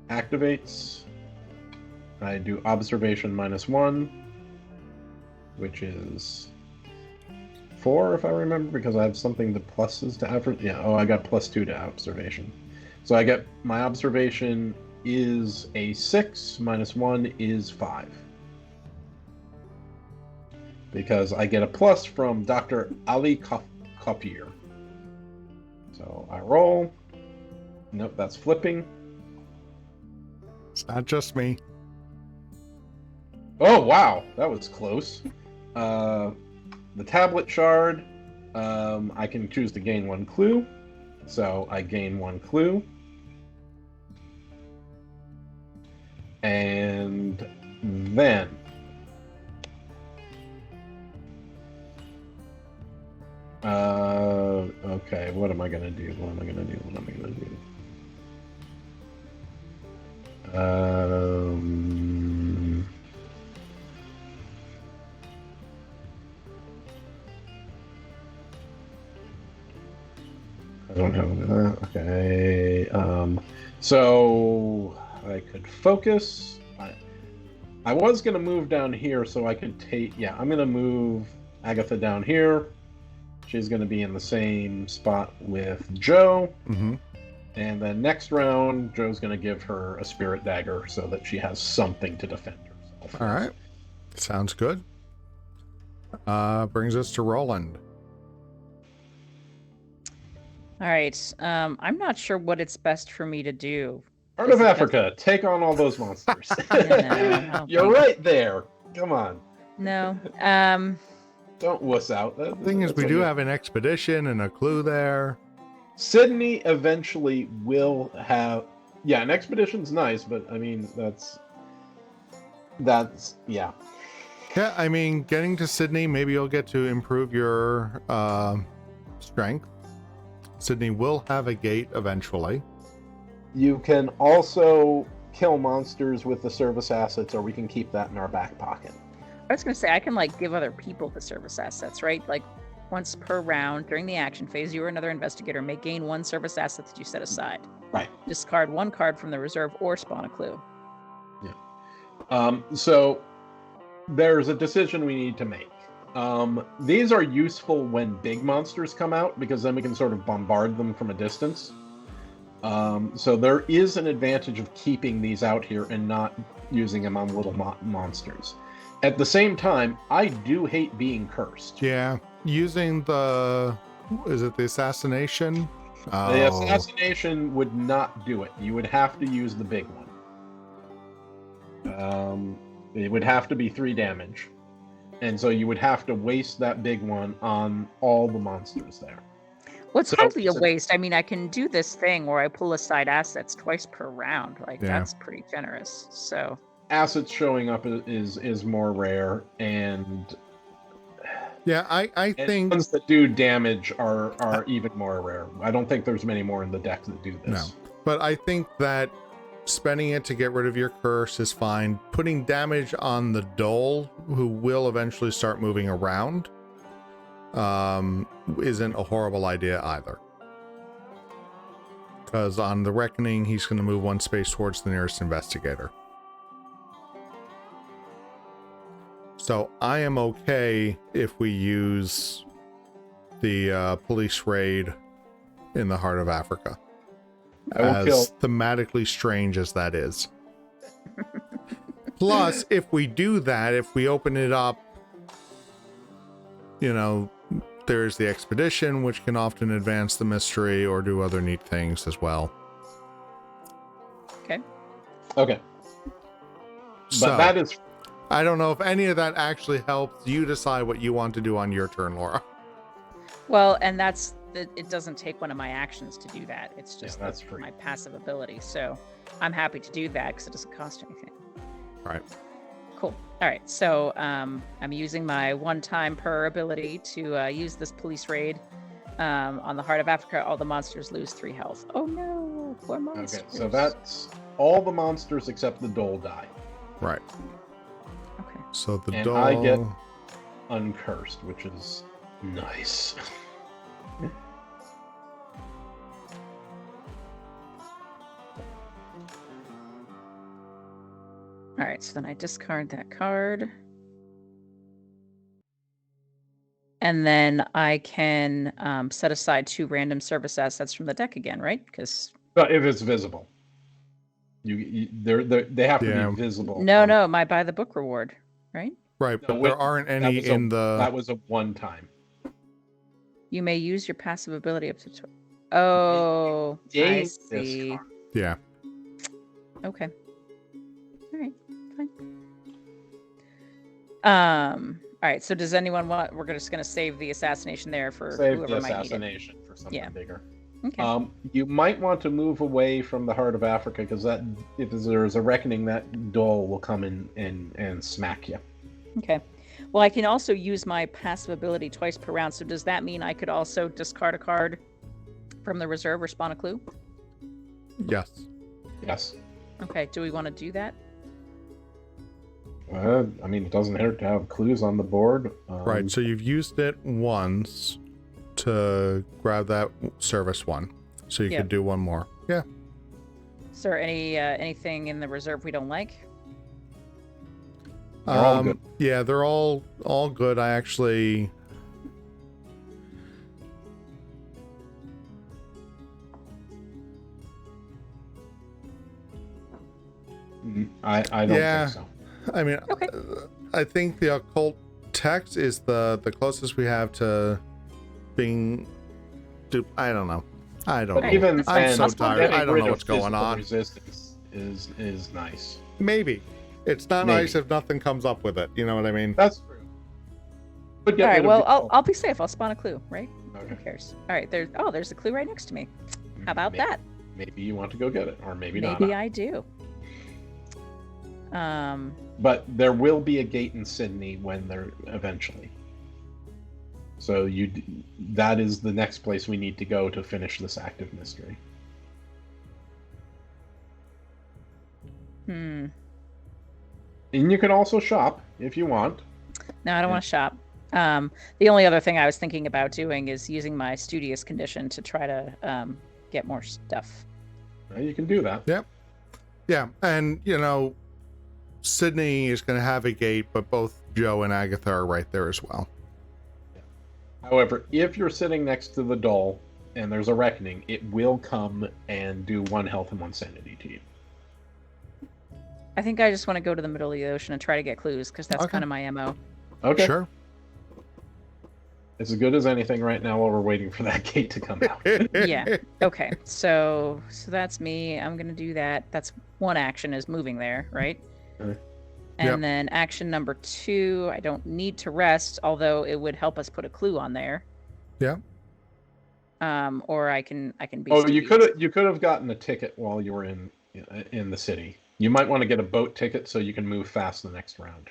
activates. I do observation -1, which is 4 if I remember, because I have something to pluses to effort. Yeah, oh, I got +2 to observation. So I get my observation is a 6, -1 is 5. Because I get a plus from Dr. Ali Copier. So I roll. Nope, that's flipping. It's not just me. Oh, wow, that was close. The tablet shard, I can choose to gain 1 clue. So I gain 1 clue. And then okay, what am I gonna do? I don't have that. Okay. So I could focus. I was gonna move down here so I could take. Yeah, I'm gonna move Agatha down here. She's gonna be in the same spot with Joe. Mm-hmm. And then next round, Joe's gonna give her a spirit dagger so that she has something to defend herself. All right. Sounds good. Brings us to Roland. All right. I'm not sure what it's best for me to do. Heart of Africa, take on all those monsters. No, You're right there. Come on. No. Don't wuss out. The thing is, we do have an expedition and a clue there. Sydney eventually will have. Yeah, an expedition's nice, but I mean that's yeah. Yeah, I mean, getting to Sydney, maybe you'll get to improve your strength. Sydney will have a gate eventually. You can also kill monsters with the service assets, or we can keep that in our back pocket. I was gonna say I can like give other people the service assets, right? Like once per round during the action phase, you or another investigator may gain one service asset that you set aside. Right. Discard one card from the reserve or spawn a clue. Yeah. So there's a decision we need to make. These are useful when big monsters come out, because then we can sort of bombard them from a distance. So there is an advantage of keeping these out here and not using them on little monsters. At the same time, I do hate being cursed. Yeah, using the assassination? Oh. The assassination would not do it. You would have to use the big one. It would have to be 3 damage. And so you would have to waste that big one on all the monsters there. Well, it's hardly a waste. I mean, I can do this thing where I pull aside assets twice per round. Like, that's pretty generous. So assets showing up is more rare, and I think ones that do damage are even more rare. I don't think there's many more in the deck that do this. No, but I think that spending it to get rid of your curse is fine. Putting damage on the Dole, who will eventually start moving around, isn't a horrible idea either. Because on the Reckoning, he's going to move 1 space towards the nearest investigator. So I am okay if we use the police raid in the heart of Africa. As thematically strange as that is. Plus, if we do that, if we open it up, there's the expedition, which can often advance the mystery or do other neat things as well. Okay. So, but that is... I don't know if any of that actually helps you decide what you want to do on your turn, Laura. Well, and it doesn't take one of my actions to do that. It's just that's free. My passive ability. So I'm happy to do that because it doesn't cost anything. Right. Cool. All right. So I'm using my 1 time per ability to use this police raid. On the Heart of Africa, all the monsters lose 3 health. Oh no, poor monsters. Okay, so that's all the monsters except the Dole die. Right. Okay. So the and Dole... I get uncursed, which is nice. All right, so then I discard that card. And then I can set aside 2 random service assets from the deck again, right? Because if it's visible. They have to be visible. No, my buy the book reward, right? Right, but there aren't any in the... That was a 1 time. You may use your passive ability up to... Oh, I see. Yeah. Okay. All right, fine. All right, so does anyone want... We're just going to save the assassination there for whoever might need it. For something bigger. Okay. You might want to move away from the Heart of Africa, because if there's a reckoning, that Dole will come in and smack you. Okay. Well, I can also use my passive ability twice per round, so does that mean I could also discard a card from the reserve or spawn a clue? Yes. Yes. Okay, do we want to do that? I mean, it doesn't hurt to have clues on the board. Right, so you've used it once to grab that service one, so you could do 1 more. Yeah. Is there anything in the reserve we don't like? They're all good. Yeah, they're all good. I actually... I don't think so. I mean, I think the occult text is the closest we have to being... I don't know. Even I'm so tired. I don't know what's going on. Resistance is nice. Maybe. It's not Maybe. nice if nothing comes up with it. You know what I mean? That's true. But All right. Well, I'll be safe. I'll spawn a clue, right? Okay. Who cares? All right. There's a clue right next to me. How about that? Maybe you want to go get it, or maybe not. Maybe I do. But there will be a gate in Sydney when there eventually. So that is the next place we need to go to finish this active mystery. Hmm. And you can also shop if you want. No, I don't want to shop. The only other thing I was thinking about doing is using my studious condition to try to get more stuff. You can do that. Yep. Yeah, and Sydney is going to have a gate, but both Joe and Agatha are right there as well. However, if you're sitting next to the doll and there's a reckoning, it will come and do 1 health and 1 sanity to you. I think I just want to go to the middle of the ocean and try to get clues, because that's kind of my MO. Okay. Sure. It's as good as anything right now while we're waiting for that gate to come out. Yeah. Okay. So that's me. I'm gonna do that. That's one action, is moving there, right? Okay. And then action number 2, I don't need to rest, although it would help us put a clue on there. Yeah. Or I can be. Oh, studious. you could have gotten a ticket while you were in the city. You might want to get a boat ticket so you can move fast the next round.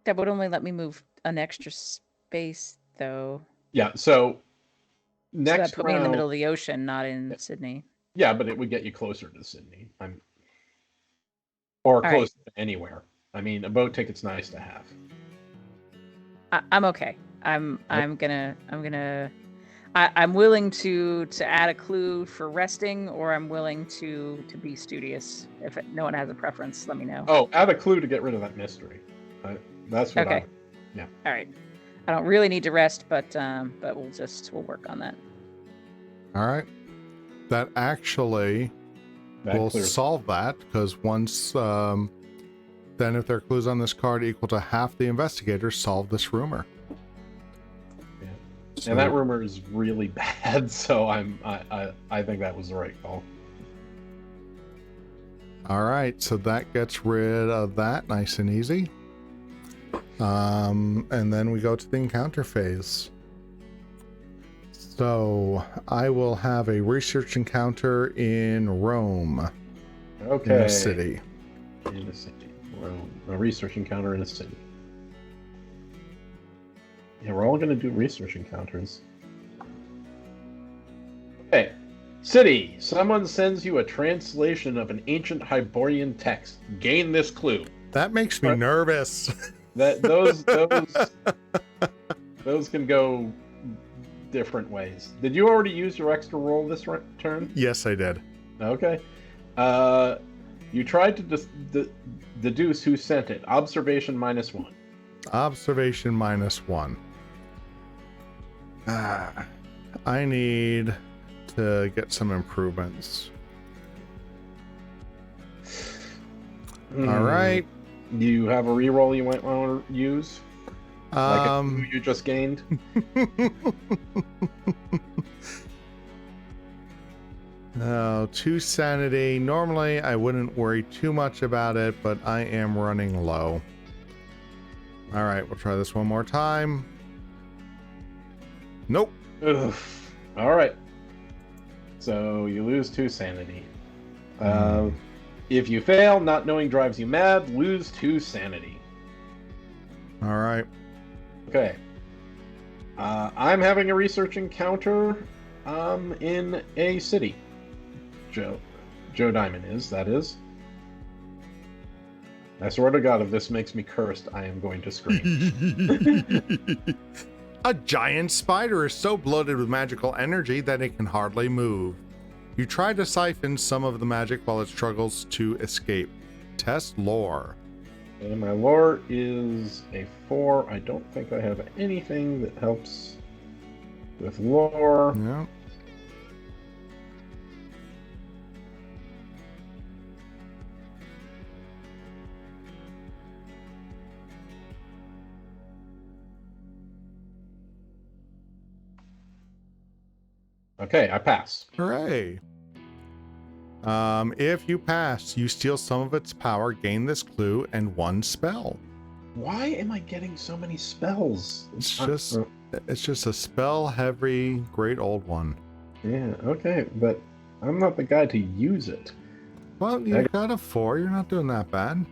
That would only let me move an extra space, though. Yeah. So So next that put round, me in the middle of the ocean, not in Sydney. Yeah, but it would get you closer to Sydney. Or All close to anywhere. I mean, a boat ticket's nice to have. I'm okay. I'm willing to add a clue for resting, or I'm willing to be studious. If no one has a preference, let me know. Oh, add a clue to get rid of that mystery. That's what Okay. All right. I don't really need to rest, but we'll work on that. All right. That actually will solve that, because once then if there are clues on this card equal to half the investigators solve this rumor. Yeah. So, And that rumor is really bad, so I think that was the right call. all right, so that gets rid of that nice and easy. And then we go to the encounter phase. So I will have a research encounter in Rome. Okay. In a city. In a city. Well, a research encounter in a city. Yeah, we're all going to do research encounters. Okay. City. Someone sends you a translation of an ancient Hyborian text. Gain this clue. That makes me nervous. Those can go different ways. Did you already use your extra roll this turn? Yes, I did. Okay. You tried to deduce who sent it. Observation -1. Observation -1. I need to get some improvements. All right. You have a reroll you might want to use? Like a clue you just gained? Oh, 2 sanity. Normally, I wouldn't worry too much about it, but I am running low. All right, we'll try this one more time. Nope. Ugh. All right. So you lose 2 sanity. If you fail, not knowing drives you mad, lose 2 sanity. All right. Okay. I'm having a research encounter in a city. Joe Diamond is, that is. I swear to God, if this makes me cursed, I am going to scream. A giant spider is so bloated with magical energy that it can hardly move. You try to siphon some of the magic while it struggles to escape. Test lore. And my lore is a 4. I don't think I have anything that helps with lore. Yeah. Okay, I pass. Hooray. If you pass, you steal some of its power, gain this clue, and 1 spell. Why am I getting so many spells? It's just a spell-heavy, great old one. Yeah, okay, but I'm not the guy to use it. Well, you got a 4. You're not doing that bad.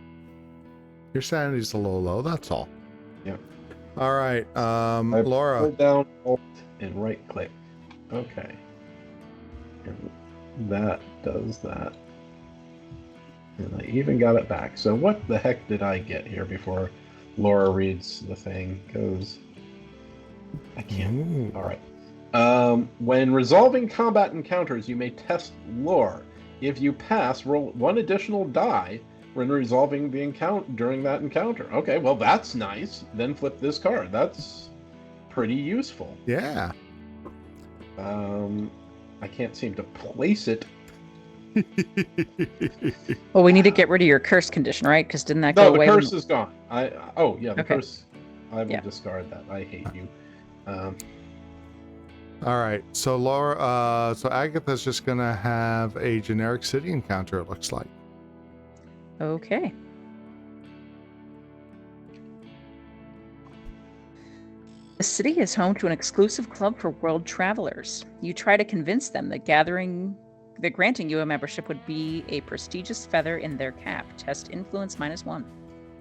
Your sanity's a little low, that's all. Yeah. All right, I Laura. Hold down Alt and right click. Okay. And that does that. And I even got it back. So what the heck did I get here before Laura reads the thing? Because I can't. All right. When resolving combat encounters, you may test lore. If you pass, roll 1 additional die when resolving the encounter during that encounter. Okay, well that's nice. Then flip this card. That's pretty useful. Yeah. I can't seem to place it. Well, we need to get rid of your curse condition, right? Because didn't that go away? No, the curse is gone. The Okay. curse. I will discard that. I hate you. All right, so Laura, so Agatha's just gonna have a generic city encounter, it looks like. Okay. The city is home to an exclusive club for world travelers. You try to convince them that granting you a membership would be a prestigious feather in their cap. Test influence -1.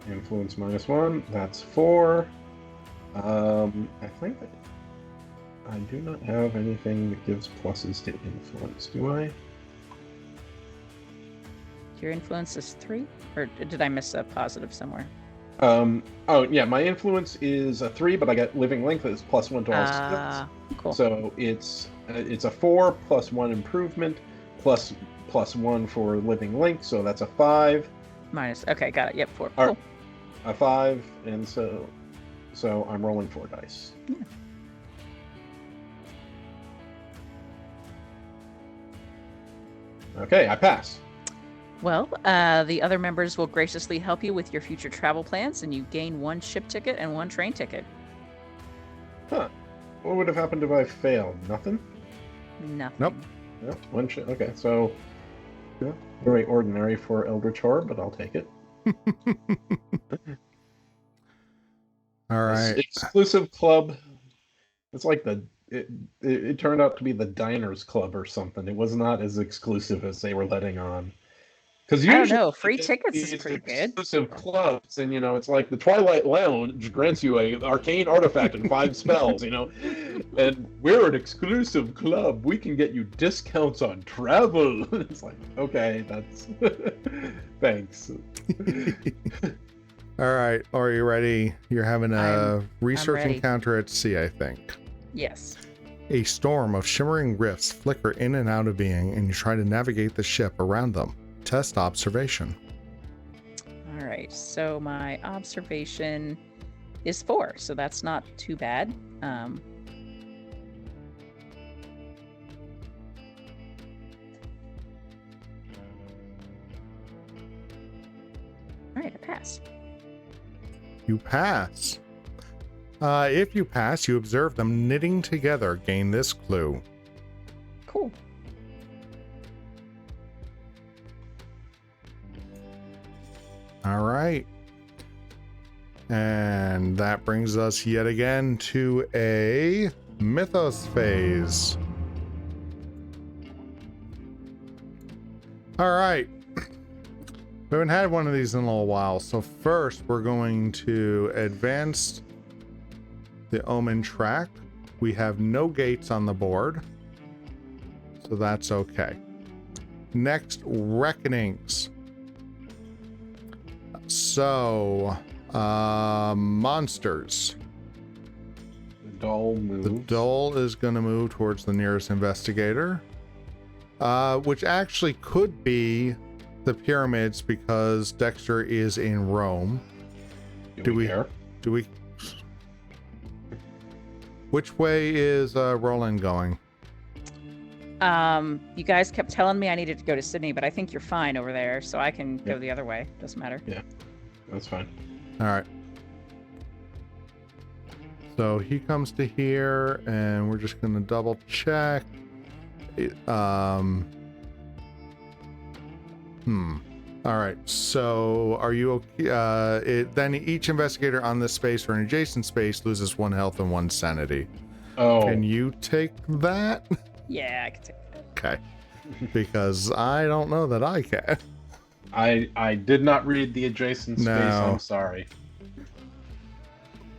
Influence -1. That's 4. I think that I do not have anything that gives pluses to influence, do I? Your influence is 3? Or did I miss a positive somewhere? Oh yeah, my influence is a 3, but I got living length is +1 to all skills. Cool. So it's a 4 +1 improvement +1 for living length, so that's a 5. Okay, got it. Yep, 4. All Cool. right, a 5, and so I'm rolling 4 dice. Yeah. Okay, I pass. Well, the other members will graciously help you with your future travel plans, and you gain 1 ship ticket and 1 train ticket. Huh. What would have happened if I failed? Nothing? Nothing. Nope. Yeah, 1 ship. Okay, so yeah, very ordinary for Eldritch Horror, but I'll take it. All right. Exclusive club. It's like it turned out to be the Diners Club or something. It was not as exclusive as they were letting on. Because I don't know. Free tickets is pretty good. Exclusive clubs, and it's like the Twilight Lounge grants you a arcane artifact and 5 spells, and we're an exclusive club. We can get you discounts on travel. It's like, okay, that's thanks. All right, are you ready? You're having a research ready. encounter at sea, I think. Yes. A storm of shimmering rifts flicker in and out of being, and you try to navigate the ship around them. Test observation. All right. So my observation is 4, so that's not too bad. All right, I pass. You pass. If you pass, you observe them knitting together. Gain this clue. Cool. All right. And that brings us yet again to a Mythos phase. All right. We haven't had one of these in a little while. So first, we're going to advance the Omen track. We have no gates on the board, so that's okay. Next, Reckonings. So, monsters. The doll moves. The doll is going to move towards the nearest investigator, which actually could be the pyramids because Dexter is in Rome. Do we care? Do we? Which way is Roland going? You guys kept telling me I needed to go to Sydney, but I think you're fine over there, so I can go the other way. Doesn't matter. Yeah, that's fine. All right. So he comes to here, and we're just going to double check. All right. So are you okay? Then each investigator on this space or an adjacent space loses 1 health and 1 sanity. Oh. Can you take that? Yeah, I can take that. Okay. Because I don't know that I can. I did not read the adjacent space. No. I'm sorry.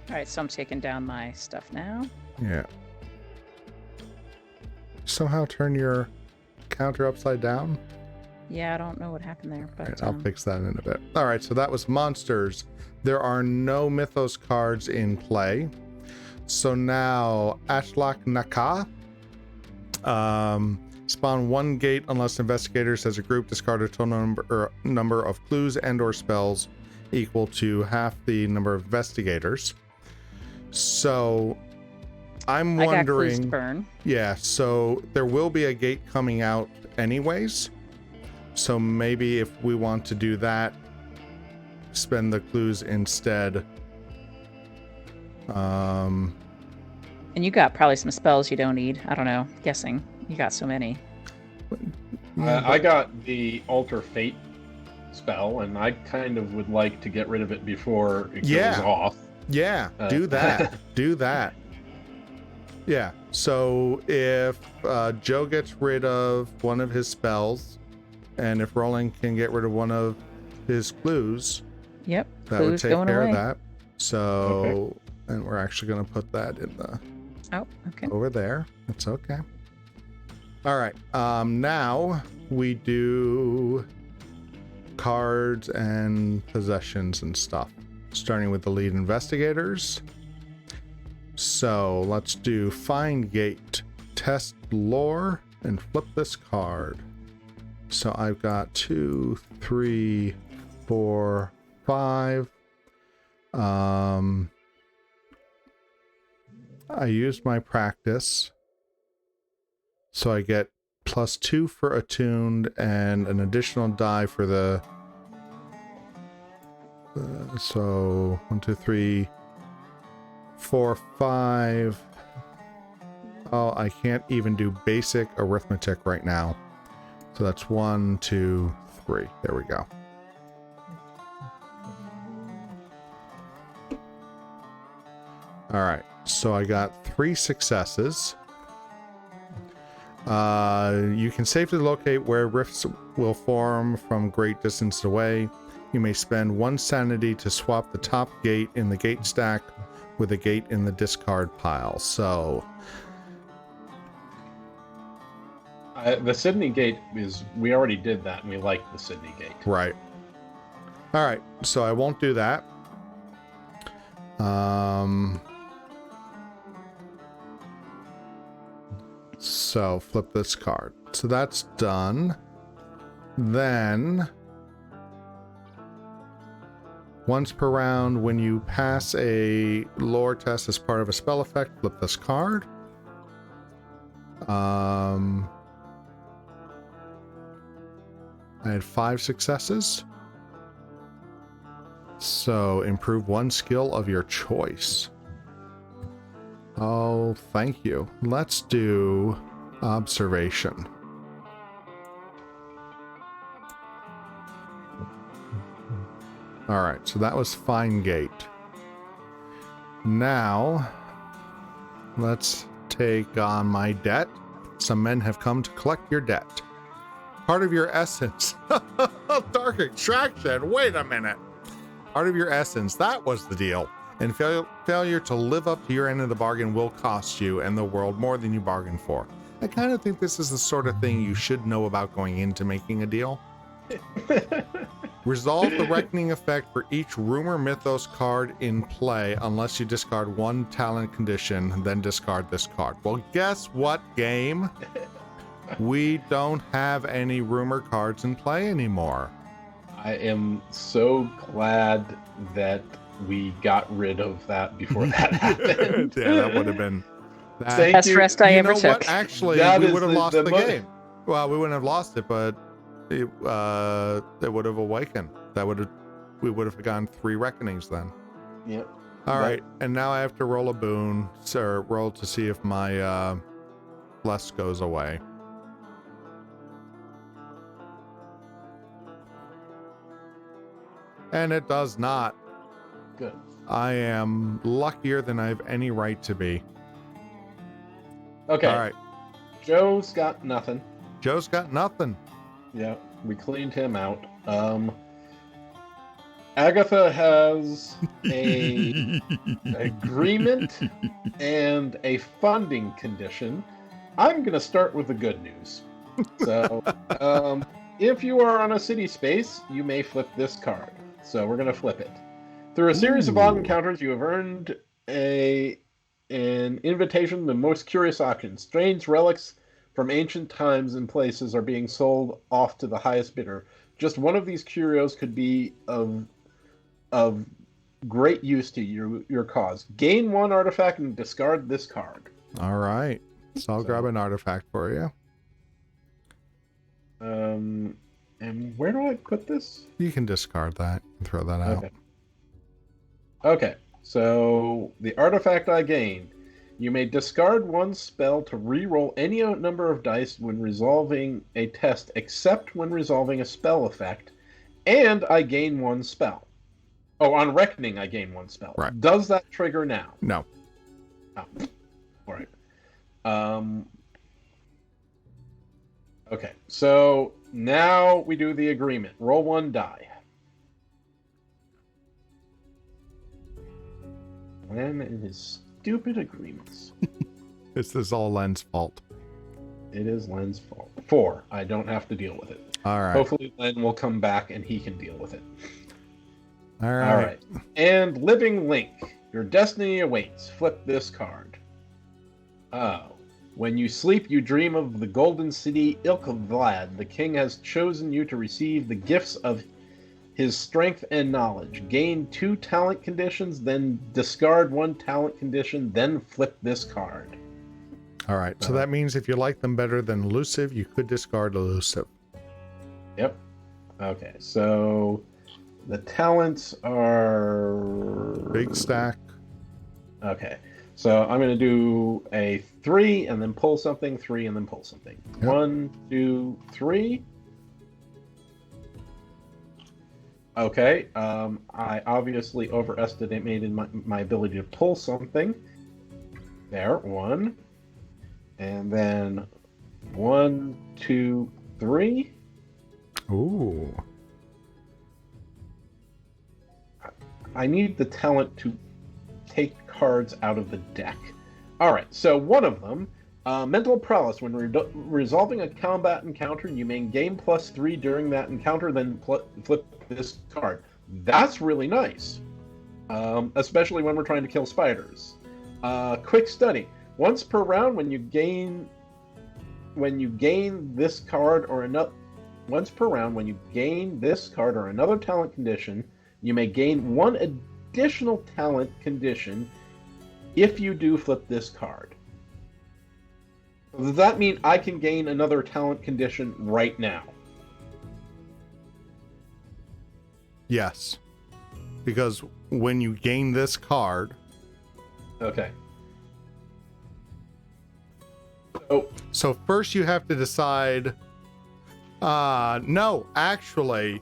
All right, so I'm taking down my stuff now. Yeah. Somehow turn your counter upside down. Yeah, I don't know what happened there, but Right, I'll fix that in a bit. All right, so that was monsters. There are no Mythos cards in play. So now Atlach-Nacha. Spawn 1 gate unless investigators as a group discard a total number of clues and or spells equal to half the number of investigators. So I'm I got clues to wondering, burn. yeah, so there will be a gate coming out anyways. So maybe if we want to do that, spend the clues instead. And you got probably some spells you don't need. I don't know. Guessing. You got so many. I got the Alter Fate spell, and I kind of would like to get rid of it before it goes off. Yeah, do that. Do that. Yeah, so if Joe gets rid of one of his spells, and if Roland can get rid of one of his clues, Yep. that clues would take going care away. of that. So, and we're actually going to put that in the Okay. over there. That's okay. All right. Now we do cards and possessions and stuff, starting with the lead investigators. So let's do find gate, test lore, and flip this card. So I've got 2, 3, 4, 5. I used my practice, so I get +2 for attuned and an additional die for the so 1, 2, 3, 4, 5. Oh, I can't even do basic arithmetic right now. So that's 1, 2, 3. There we go. All right, so I got 3 successes. You can safely locate where rifts will form from great distance away. You may spend 1 sanity to swap the top gate in the gate stack with a gate in the discard pile. So the Sydney gate is, we already did that, and we like the Sydney gate. right. All right, so I won't do that. So flip this card. So that's done. Then once per round, when you pass a lore test as part of a spell effect, flip this card. I had 5 successes. So improve 1 skill of your choice. Oh, thank you. Let's do observation. All right, so that was fine gate. Now, let's take on my debt. Some men have come to collect your debt. Part of your essence. Dark extraction. Wait a minute. Part of your essence. That was the deal. And failure to live up to your end of the bargain will cost you and the world more than you bargained for. I kind of think this is the sort of thing you should know about going into making a deal. Resolve the reckoning effect for each rumor mythos card in play unless you discard 1 talent condition, then discard this card. Well, guess what, game? We don't have any rumor cards in play anymore. I am so glad that we got rid of that before that happened. Yeah, that would have been that. Best rest I ever took. What? Actually, That we is would have lost the moment. game. Well, we wouldn't have lost it, but it would have awakened. We would have gotten 3 reckonings then. Yep. All right, and now I have to roll a boon, or roll to see if my bless goes away. And it does not. Good. I am luckier than I have any right to be. Okay. All right. Joe's got nothing. Joe's got nothing. Yeah, we cleaned him out. Agatha has a agreement and a funding condition. I'm going to start with the good news. So, if you are on a city space, you may flip this card. So we're going to flip it. Through a series of odd encounters, you have earned an invitation to the most curious auctions. Strange relics from ancient times and places are being sold off to the highest bidder. Just one of these curios could be of great use to your cause. Gain one artifact and discard this card. All right. So I'll grab an artifact for you. And where do I put this? You can discard that and throw that out. Okay. So the artifact I gained. You may discard one spell to re-roll any number of dice when resolving a test, except when resolving a spell effect. And I gain one spell. Oh, on Reckoning, I gain one spell. Right. Does that trigger now? No. Oh. All right. Okay, so now we do the agreement. Roll one die. Len and his stupid agreements. This is all Len's fault. It is Len's fault. 4. I don't have to deal with it. All right. Hopefully Len will come back and he can deal with it. All right. All right. And Living Link. Your destiny awaits. Flip this card. Oh. When you sleep, you dream of the golden city Ilkavlad. The king has chosen you to receive the gifts of his strength and knowledge. Gain 2 talent conditions, then discard 1 talent condition, then flip this card. All right. So that means if you like them better than elusive, you could discard elusive. Yep. Okay. So the talents are Big stack. Okay. So I'm going to do a 3 and then pull something, 3 and then pull something. Yep. 1, 2, 3. Okay. I obviously overestimated my ability to pull something. There, 1. And then 1, 2, 3. Ooh. I need the talent to take cards out of the deck. All right, so one of them, mental prowess. When resolving a combat encounter, you may gain +3 during that encounter, then flip this card. That's really nice, especially when we're trying to kill spiders. Quick study. Once per round, when you gain this card or another. Once per round, when you gain this card or another talent condition, you may gain 1 additional talent condition if you do flip this card. Does that mean I can gain another talent condition right now? Yes. Because when you gain this card... Okay. So first you have to decide... no, actually...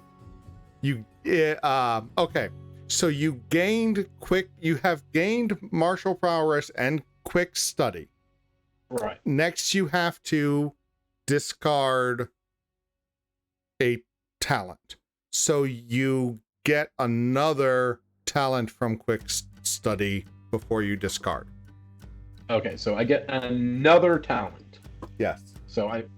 Okay. So you have gained martial prowess and quick study. Right. Next, you have to discard a talent. So you get another talent from quick study before you discard. Okay, so I get another talent. Yes. So I'm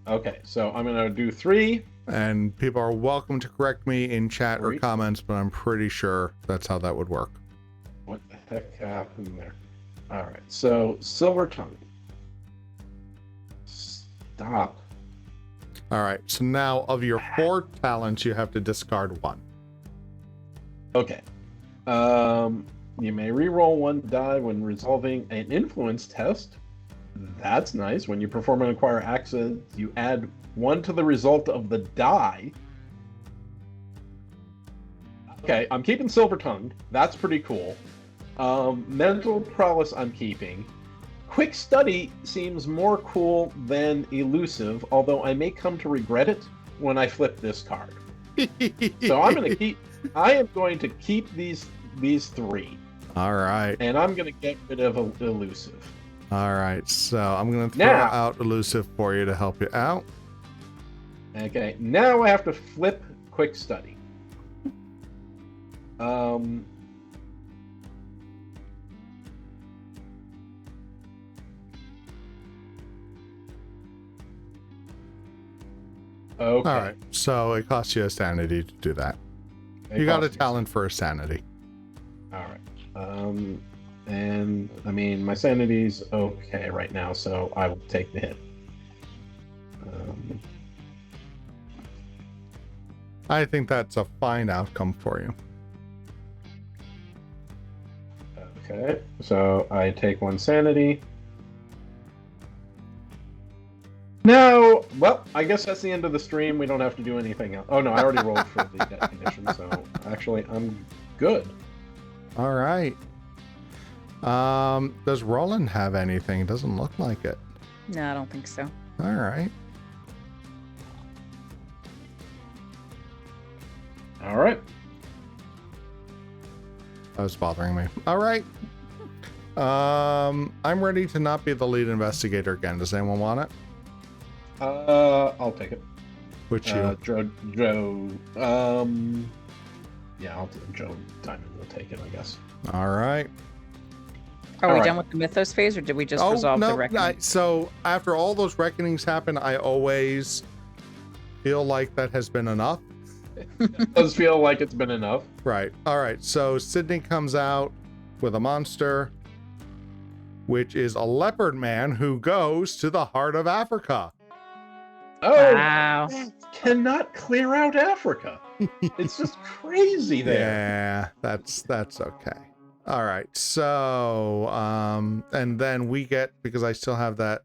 gonna do 3. And people are welcome to correct me in chat or 3. comments, but I'm pretty sure that's how that would work. What the heck happened there? All right, so Silver Tongue. Stop. All right, so now of your 4 talents, you have to discard 1. Okay. You may re-roll 1 die when resolving an influence test. That's nice. When you perform an acquire access, you add 1 to the result of the die. Okay, I'm keeping Silver Tongued. That's pretty cool. Mental prowess I'm keeping. Quick study seems more cool than elusive, although I may come to regret it when I flip this card. So I'm gonna keep I am going to keep these three, All right. and I'm going to get rid of elusive. All right. So I'm going to throw Now- out elusive for you to help you out. Okay, now I have to flip quick study. Okay. All right. So it costs you a sanity to do that. You got a talent for a sanity. All right. And I mean, my sanity's okay right now, so I will take the hit. I think that's a fine outcome for you. Okay, so I take 1 sanity. No, well, I guess that's the end of the stream. We don't have to do anything else. Oh no, I already rolled for the death condition, so actually I'm good. All right. Does Roland have anything? It doesn't look like it. No, I don't think so. All right. All right. That was bothering me. All right. I'm ready to not be the lead investigator again. Does anyone want it? I'll take it. Which you? Joe. Yeah, Joe Diamond will take it, I guess. All right. Are All we right. done with the mythos phase, or did we just resolve the reckoning? So after all those reckonings happen, I always feel like that has been enough. It does feel like it's been enough. Right. All right. So Sydney comes out with a monster, which is a leopard man who goes to the heart of Africa. Oh, Wow. cannot clear out Africa. It's just crazy there. Yeah, that's okay. All right. So, and then we get, because I still have that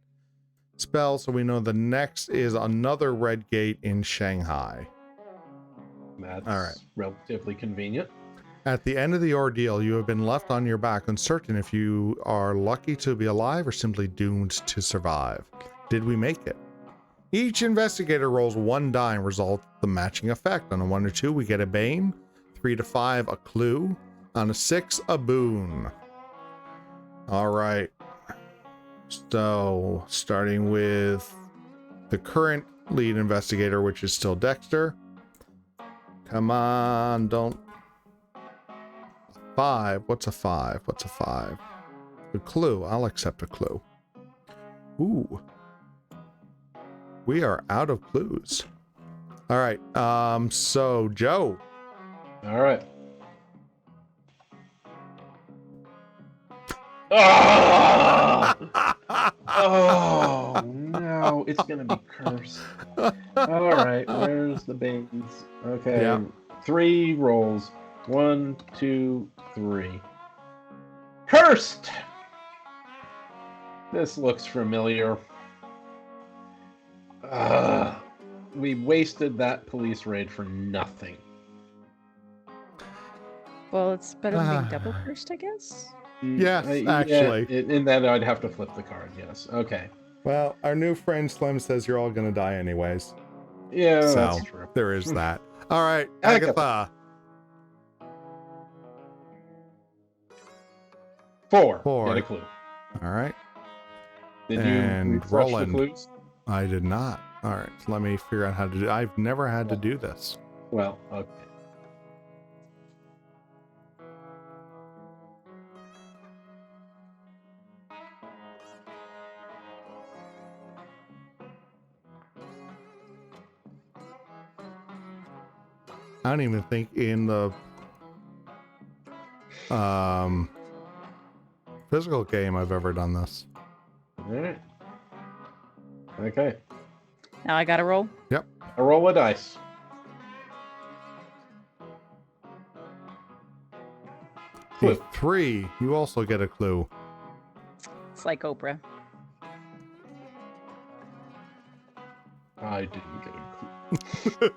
spell, so we know the next is another red gate in Shanghai. That's All right. relatively convenient. At the end of the ordeal, you have been left on your back, uncertain if you are lucky to be alive or simply doomed to survive. Did we make it? Each investigator rolls 1 die and resolves the matching effect. On a 1 or 2, we get a bane. 3 to 5, a clue. On a 6, a boon. All right. So, starting with the current lead investigator, which is still Dexter. Come on, don't. 5. What's a 5? What's a 5? A clue. I'll accept a clue. Ooh. We are out of clues. All right. So Joe. All right. Oh no, it's gonna be cursed. All right, where's the banes? Okay, Yeah. 3 rolls. 1, 2, 3. Cursed. This looks familiar. We wasted that police raid for nothing. Well, it's better than being double cursed, I guess. Yes, actually. In that I'd have to flip the card. Yes. Okay. Well, our new friend Slim says you're all gonna die anyways. Yeah, So that's true. there is that. All right, Agatha. Agatha. 4. 4. Get a clue. All right. Did And you refresh Roland. the clues? I did not. All right. So let me figure out how to do. I've never had to do this. Well, okay. I don't even think in the physical game I've ever done this. All right. Okay. Now I gotta roll. A roll of dice. With Clue. 3, you also get a clue. It's like Oprah. I didn't get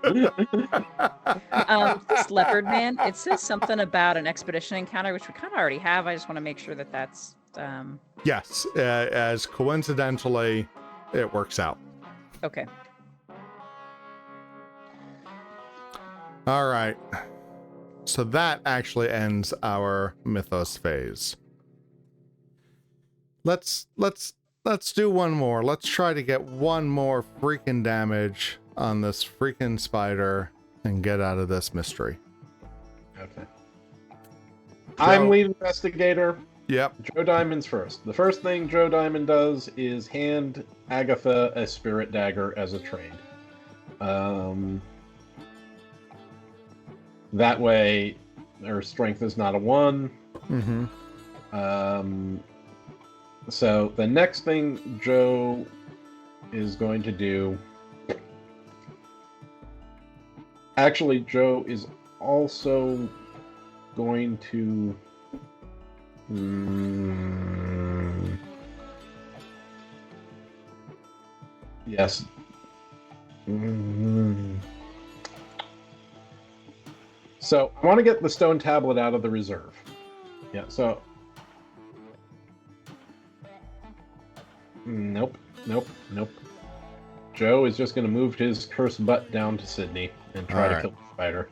a clue. This leopard man, it says something about an expedition encounter, which we kind of already have. I just want to make sure that that's Yes, as coincidentally, it works out. okay. All right. So that actually ends our Mythos phase. Let's do one more. Let's try to get one more freaking damage on this freaking spider and get out of this mystery. Okay. I'm lead investigator. Yep. Joe Diamond's first. The first thing Joe Diamond does is hand Agatha a spirit dagger as a trade. That way, her strength is not a 1. Mm-hmm. So the next thing Joe is going to do... Actually, Joe is also going to... Yes. So I want to get the stone tablet out of the reserve. Yeah, so... Nope. Joe is just going to move his cursed butt down to Sydney and try to kill the spider.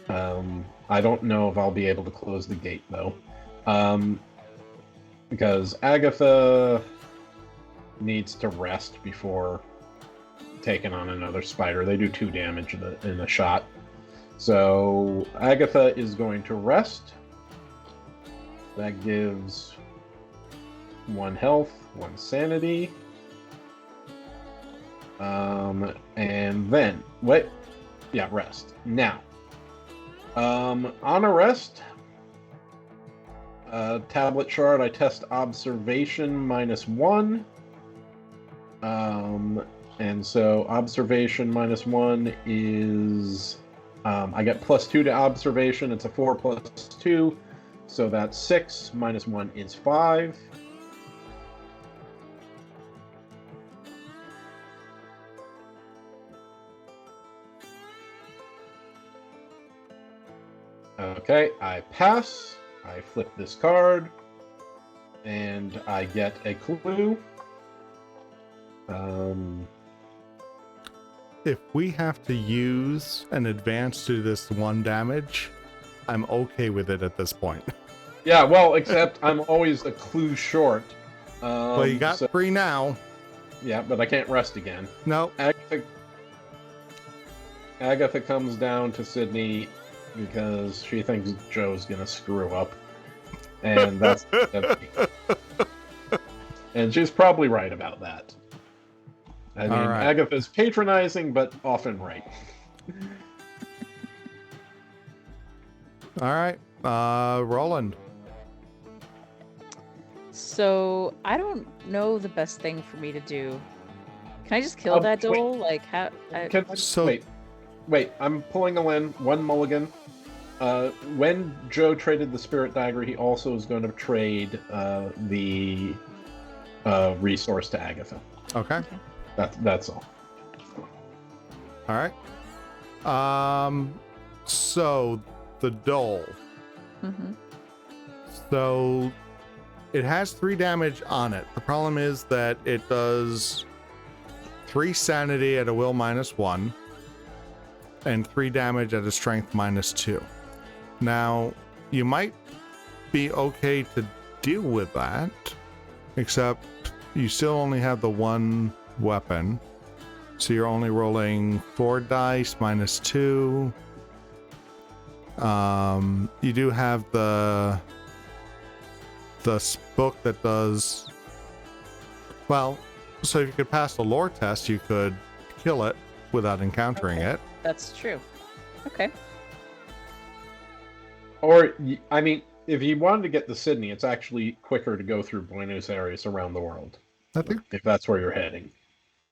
I don't know if I'll be able to close the gate, though. Because Agatha needs to rest before taking on another spider. They do 2 damage in a shot. So Agatha is going to rest. That gives 1 health, 1 sanity. And then, rest. Now, on a rest, tablet shard, I test observation -1. And so observation -1 is, I get +2 to observation. It's a 4 + 2. So that's 6. -1 is 5. Okay, I pass. I flip this card, and I get a clue. If we have to use an advance to this 1 damage, I'm okay with it at this point. Yeah, well, except I'm always a clue short. Well, you got 3 now. Yeah, but I can't rest again. No. Agatha comes down to Sydney because she thinks Joe's gonna screw up. And that's and she's probably right about that. I mean, Agatha's patronizing, but often right. All right, Roland. So I don't know the best thing for me to do. Can I just kill that doll? Like how? Wait. I'm pulling a Leng, 1 mulligan. When Joe traded the spirit dagger, he also is going to trade the resource to Agatha. Okay. That's all. All right. So the doll. Mm-hmm. So it has 3 damage on it. The problem is that it does 3 sanity at a will -1 and 3 damage at a strength -2. Now, you might be okay to deal with that, except you still only have the 1 weapon. So you're only rolling 4 dice -2. You do have the book that does, well, so if you could pass the lore test, you could kill it without encountering it. That's true. Okay. Or, I mean, if you wanted to get to Sydney, it's actually quicker to go through Buenos Aires around the world. I think if that's where you're heading.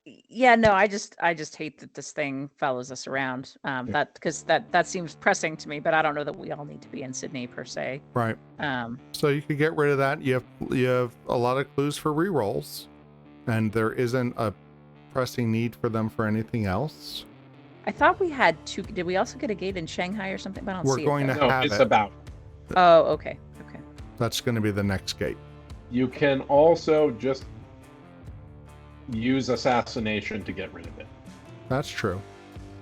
Yeah, no, I just hate that this thing follows us around. That seems pressing to me, but I don't know that we all need to be in Sydney per se. Right. So you could get rid of that. You have a lot of clues for rerolls, and there isn't a pressing need for them for anything else. I thought we had 2. Did we also get a gate in Shanghai or something? But I don't see We're going it, to though. have it's it. about. Oh, okay. That's going to be the next gate. You can also just use assassination to get rid of it. That's true.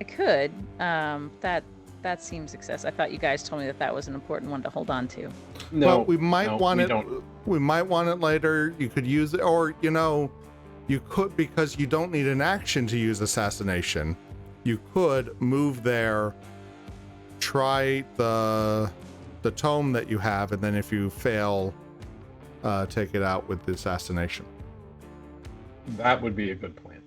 I could. That that seems excessive. I thought you guys told me that was an important one to hold on to. No, Well, we might want we it. don't. We might want it later. You could use it, or you could, because you don't need an action to use assassination. You could move there, try the tome that you have, and then if you fail, take it out with the assassination. That would be a good plan.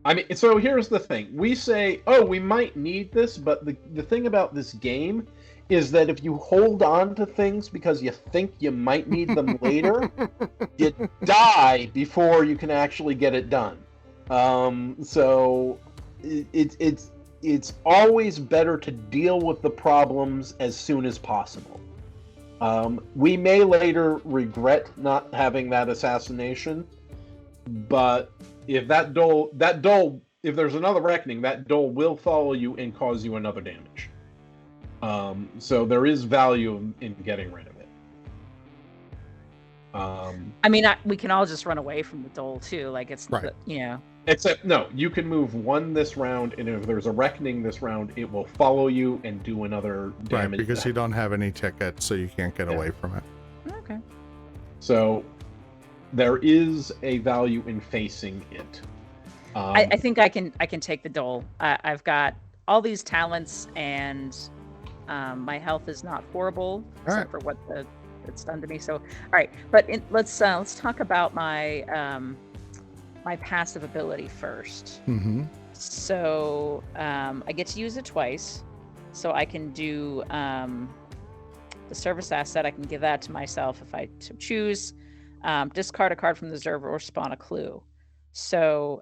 I mean, so here's the thing. We say, oh, we might need this, but the thing about this game is that if you hold on to things because you think you might need them later, you die before you can actually get it done. So it's always better to deal with the problems as soon as possible. We may later regret not having that assassination, but if if there's another reckoning, that dole will follow you and cause you another damage. So there is value in getting rid of it. I mean, we can all just run away from the dole too. Like it's, right. Except, no, you can move one this round, and if there's a reckoning this round, it will follow you and do another damage. Right, because you don't have any tickets, so you can't get away from it. Okay. So there is a value in facing it. I think I can take the dole. I've got all these talents, and my health is not horrible, except for what it's done to me. So, all right, but let's talk about my my passive ability first. Mm-hmm. So I get to use it twice. So I can do the service asset. I can give that to myself if I so choose. Discard a card from the reserve or spawn a clue. So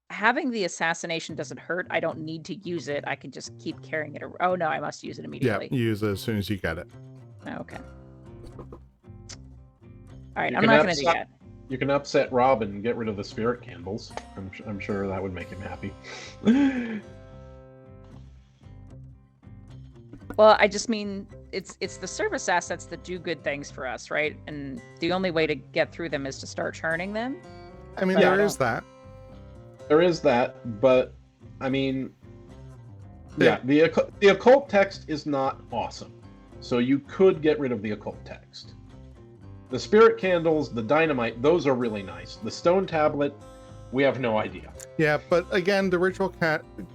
having the assassination doesn't hurt. I don't need to use it. I can just keep carrying it. Oh no, I must use it immediately. Yeah, use it as soon as you get it. Okay. All right, I'm not going to do that. You can upset Rob and get rid of the spirit candles. I'm sure that would make him happy. Well, I just mean it's the service assets that do good things for us, right? And the only way to get through them is to start churning them. I mean, But there is that. There is that, but I mean, yeah, the occult text is not awesome. So you could get rid of the occult text. The spirit candles, the dynamite, those are really nice. The stone tablet, we have no idea. Yeah, but again, the ritual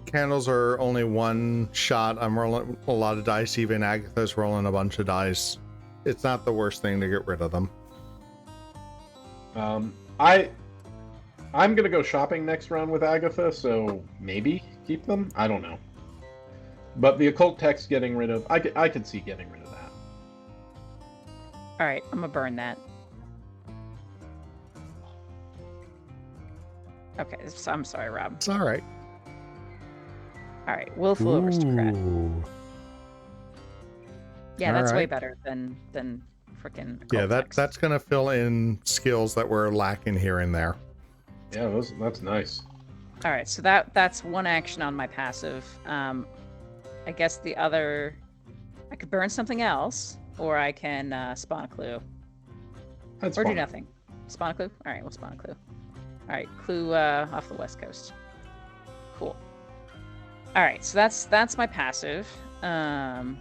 candles are only one shot. I'm rolling a lot of dice. Even Agatha's rolling a bunch of dice. It's not the worst thing to get rid of them. I'm gonna go shopping next round with Agatha, so maybe keep them. I don't know. But the occult text getting rid of, I could see getting rid of that. All right, I'm gonna burn that. Okay, so I'm sorry, Rob. It's all right. All right, willful aristocrat. Ooh. Yeah, All that's way right. better than freaking. Yeah, that's gonna fill in skills that we're lacking here and there. Yeah, that's nice. All right, so that's one action on my passive. I guess the other, I could burn something else, or I can spawn a clue, That's or fine. do nothing. Spawn a clue. All right, we'll spawn a clue. All right, clue off the west coast. Cool. All right, so that's my passive. And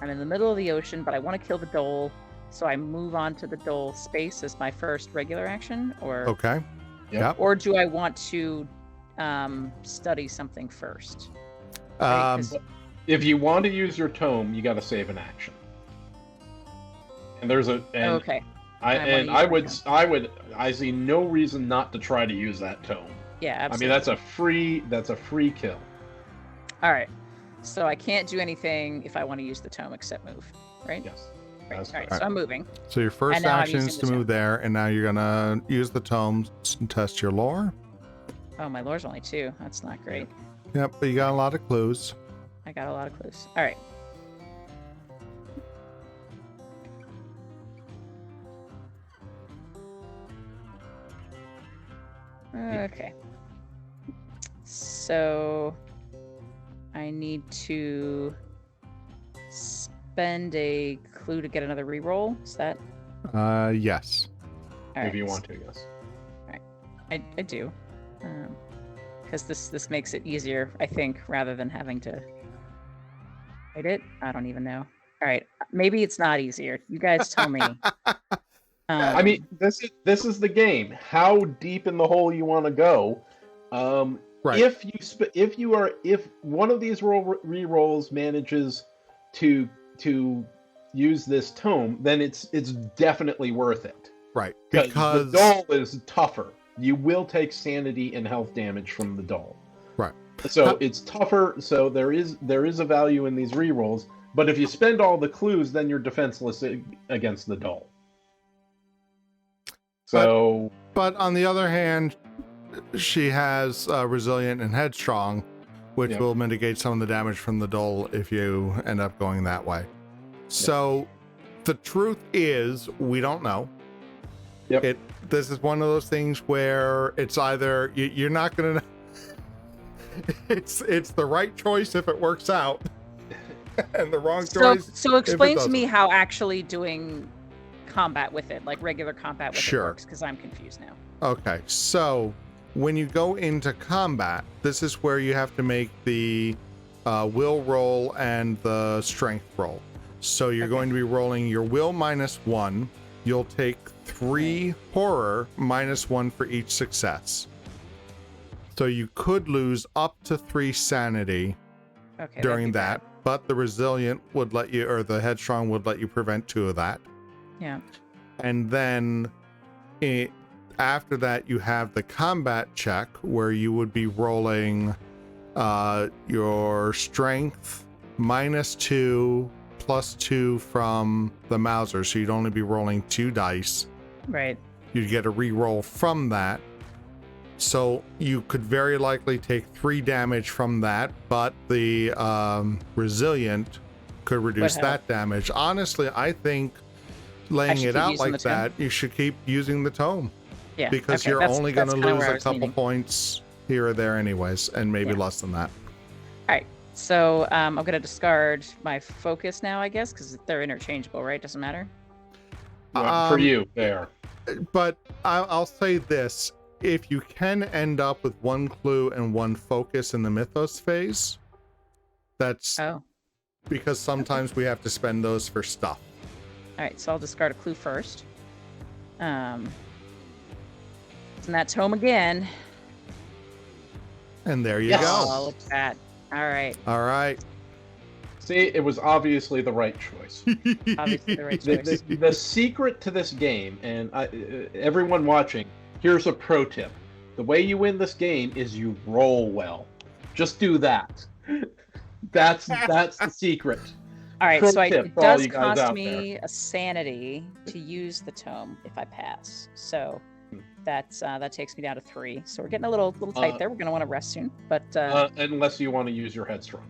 I'm in the middle of the ocean, but I want to kill the dole, so I move on to the dole space as my first regular action, or Okay. Yep. or do I want to study something first? Right, 'cause- If you want to use your tome, you got to save an action. And there's a okay. I see no reason not to try to use that tome. Yeah, I absolutely. mean, that's a free kill. All right. So I can't do anything if I want to use the tome except move, right? Yes. Right. That's All right. correct. So I'm moving. So your first And now I'm action is using to the move tome. there, and now you're gonna use the tome and test your lore. Oh, my lore's only 2. That's not great. Yep, but you got a lot of clues. I got a lot of clues. All right. Okay. So I need to spend a clue to get another reroll. Is that Yes. all right? If you want to, yes. I do. Because this makes it easier, I think, rather than having to write it. I don't even know. All right, maybe it's not easier. You guys tell me. I mean, this is the game. How deep in the hole you want to go? Right. If one of these re-rolls manages to use this tome, then it's definitely worth it. Right. Because the doll is tougher. You will take sanity and health damage from the doll. Right. So it's tougher. So there is a value in these re-rolls. But if you spend all the clues, then you're defenseless against the doll. So, but on the other hand, she has resilient and headstrong, which will mitigate some of the damage from the doll if you end up going that way. So the truth is, we don't know. Yep. This is one of those things where it's either you're not gonna. It's the right choice if it works out, and the wrong choice. So explain to me how actually doing combat with it, like regular combat with it, works, because I'm confused now. Okay, so when you go into combat, this is where you have to make the will roll and the strength roll. So you're going to be rolling your will -1. You'll take 3 horror -1 for each success. So you could lose up to 3 sanity during that, but the resilient would let you, or the headstrong would let you prevent 2 of that. Yeah. And then after that, you have the combat check where you would be rolling your strength -2 +2 from the Mauser. So you'd only be rolling 2 dice. Right. You'd get a re-roll from that. So you could very likely take 3 damage from that, but the resilient could reduce that damage. Honestly, I think laying it out like that, you should keep using the tome. Yeah. Because you're only going to lose a couple points here or there anyways, and maybe less than that. All right. So I'm going to discard my focus now, I guess, because they're interchangeable, right? Doesn't matter? For you, there. But I'll say this. If you can end up with 1 clue and 1 focus in the Mythos phase, that's because sometimes we have to spend those for stuff. All right, so I'll discard a clue first. And that's home again. And there you go. Oh, look at that. All right. All right. See, it was obviously the right choice. Obviously the right choice. The secret to this game, and everyone watching, here's a pro tip. The way you win this game is you roll well. Just do that. That's the secret. All right, so it does cost me a sanity to use the tome if I pass. So that takes me down to 3. So we're getting a little tight there. We're going to want to rest soon, but unless you want to use your headstrong.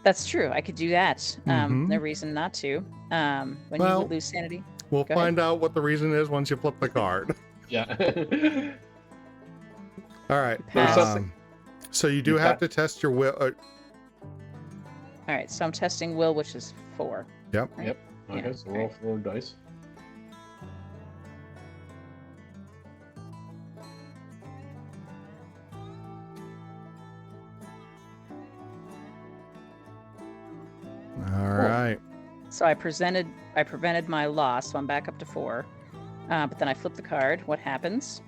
That's true. I could do that. No reason not to. When you lose sanity. We'll find out what the reason is once you flip the card. Yeah. All right. So you do have to test your will. All right. So I'm testing will, which is 4. Yep. Right? Yep. Okay. So roll 4 dice. All right. So I prevented my loss, so I'm back up to 4. But then I flip the card. What happens?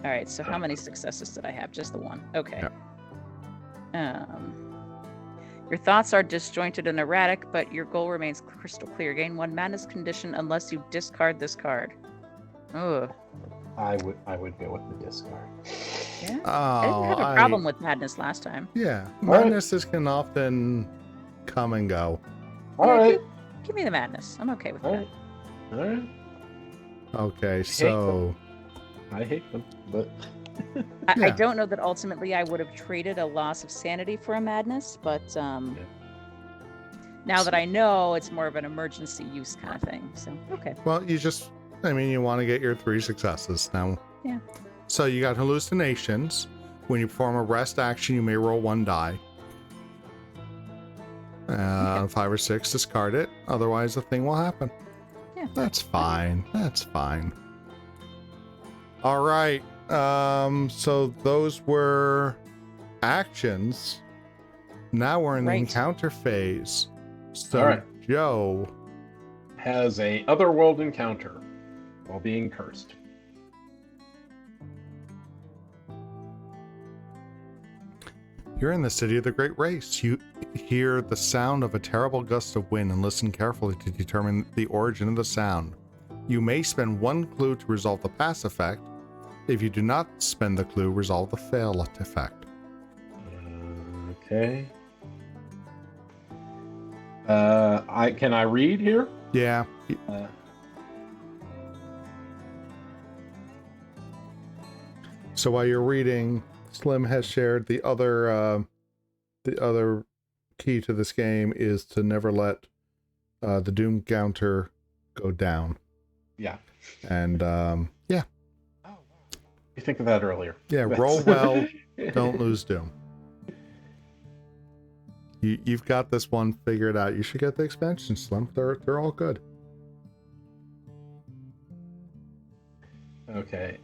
All right. So how many successes did I have? Just the 1. Okay. Yep. Your thoughts are disjointed and erratic, but your goal remains crystal clear. Gain 1 madness condition unless you discard this card. Oh. I would go with the discard. Yeah. I didn't have a problem with madness last time. Yeah. Madnesses can often come and go. All right. Give me the madness. I'm okay with that. All right. Okay, so I hate them, but I don't know that ultimately I would have traded a loss of sanity for a madness, but now that I know, it's more of an emergency use kind of thing. So okay. Well, you want to get your 3 successes now. Yeah. So you got hallucinations. When you perform a rest action, you may roll 1 die. 5 or 6, discard it. Otherwise, the thing will happen. Yeah. That's fine. That's fine. All right. So those were actions. Now we're in the encounter phase. So All right. Joe has a otherworld encounter while being cursed. You're in the city of the Great Race. You hear the sound of a terrible gust of wind and listen carefully to determine the origin of the sound. You may spend one clue to resolve the pass effect. If you do not spend the clue, resolve the fail effect. Okay. Can I read here? Yeah. So while you're reading, Slim has shared the other key to this game is to never let the Doom counter go down. Yeah. And yeah. Oh, wow. You think of that earlier. Yeah, roll well, don't lose Doom. You've got this one figured out. You should get the expansion, Slim. They're all good. Okay.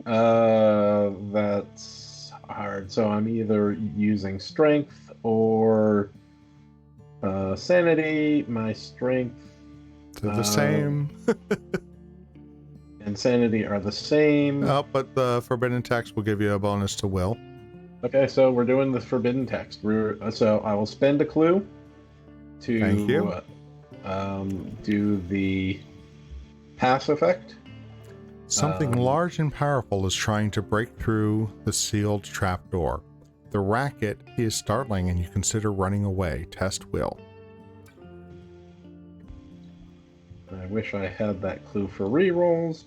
That's hard. So I'm either using strength or sanity. My strength. They're the same. And sanity are the same. Oh, but the forbidden text will give you a bonus to will. Okay, so we're doing the forbidden text. So I will spend a clue to Thank you. Do the pass effect. Something large and powerful is trying to break through the sealed trapdoor. The racket is startling and you consider running away. Test will. I wish I had that clue for rerolls,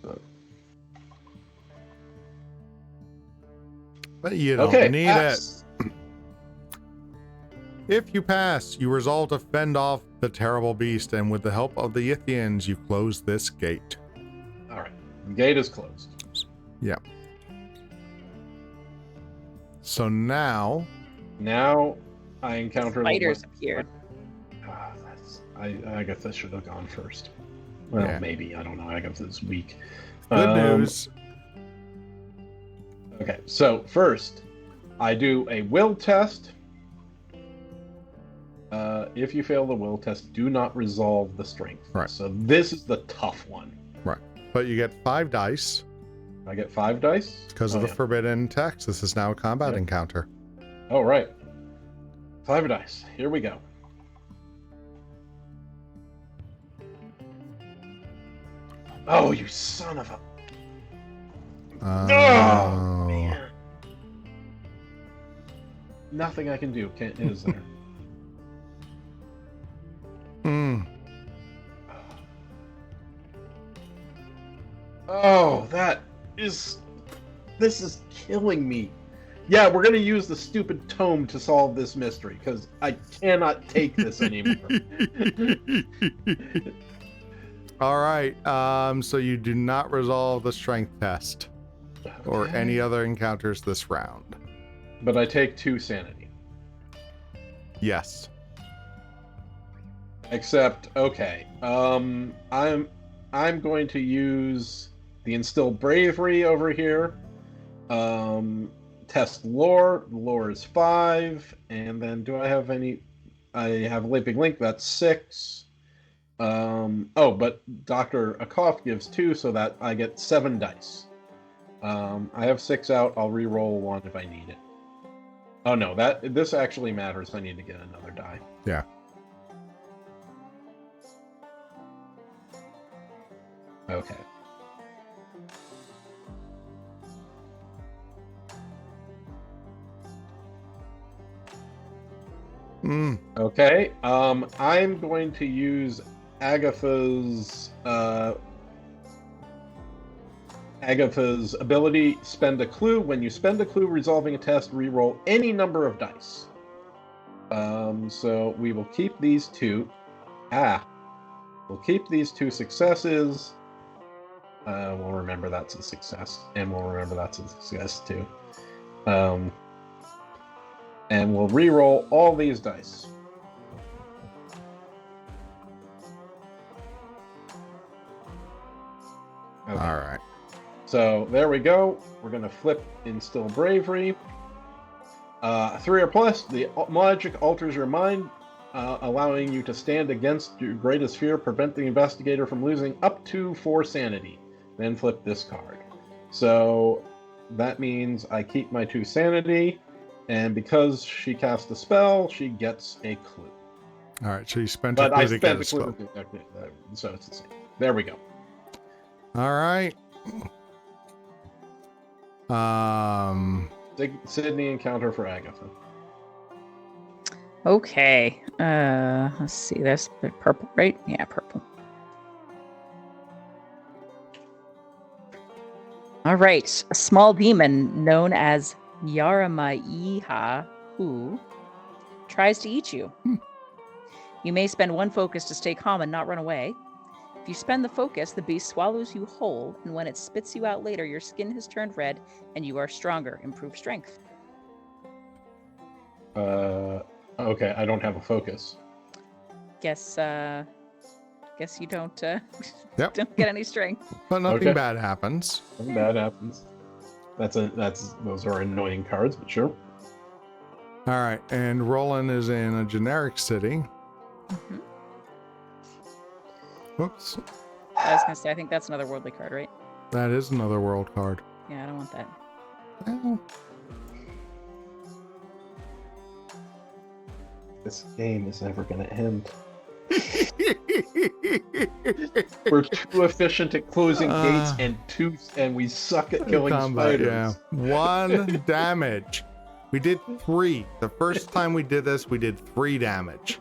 but you don't need it. If you pass, you resolve to fend off the terrible beast, and with the help of the Yithians, you close this gate. All right, the gate is closed. Yeah. So now I encounter Spiders appeared. Agatha should have gone first. Well, yeah. Maybe, I don't know. Agatha's weak. Good news. Okay, so first, I do a will test. If you fail the will test, do not resolve the strength. Right. So this is the tough one. Right. But you get 5 dice. I get 5 dice? Because of the forbidden text. This is now a combat encounter. Oh, right. 5 dice. Here we go. Oh, you son of a... Oh, man. Nothing I can do, is there? Oh, this is killing me. Yeah, we're gonna use the stupid tome to solve this mystery, because I cannot take this anymore. All right, so you do not resolve the strength test or any other encounters this round. But I take 2 sanity. Yes. Except, okay, I'm going to use the instill bravery over here. Test lore. Lore is 5, and then do I have any? I have Leaping Link. That's 6. But Dr. Akoff gives 2, so that I get 7 dice. I have 6 out. I'll re-roll 1 if I need it. Oh no, this actually matters. I need to get another die. Yeah. Okay. Okay. I'm going to use Agatha's ability, spend a clue. When you spend a clue resolving a test, re-roll any number of dice. So we will keep these 2. We'll keep these 2 successes. We'll remember that's a success, and we'll remember that's a success too. And we'll re-roll all these dice. Okay. All right. So there we go. We're going to flip Instill Bravery. 3 or plus, the magic alters your mind, allowing you to stand against your greatest fear, prevent the investigator from losing up to 4 sanity. Then flip this card. So that means I keep my 2 sanity, and because she cast a spell, she gets a clue. All right. So you spent But a I clue to get spent a the spell. clue. Okay, so it's the same. There we go. All right. Sydney encounter for Agatha. Okay. Let's see. That's purple, right? Yeah, purple. All right. A small demon known as Yaramaiha who tries to eat you. You may spend 1 focus to stay calm and not run away. If you spend the focus, the beast swallows you whole, and when it spits you out later, your skin has turned red and you are stronger. Improve strength. Okay, I don't have a focus. Guess you don't Yep. don't get any strength. But nothing Okay. bad happens. Nothing bad happens. Those are annoying cards, but sure. All right. And Roland is in a generic city. Mhm. Whoops. I was gonna say, I think that's another worldly card, right? That is another world card. Yeah, I don't want that. Oh. This game is never going to end. We're too efficient at closing gates and we suck at killing Combat, spiders. yeah. 1 damage. We did 3. The first time we did this, we did 3 damage.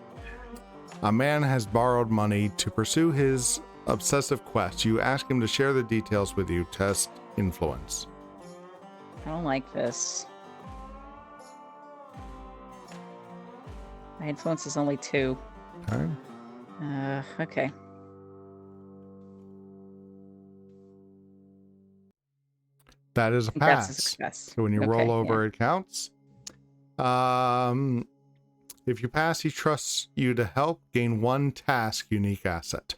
A man has borrowed money to pursue his obsessive quest. You ask him to share the details with you. Test influence. I don't like this. My influence is only 2. Okay. Okay. That is a I think that's a pass. success. So when you Okay, roll over, yeah. it counts. If you pass, he trusts you to help gain 1 task unique asset.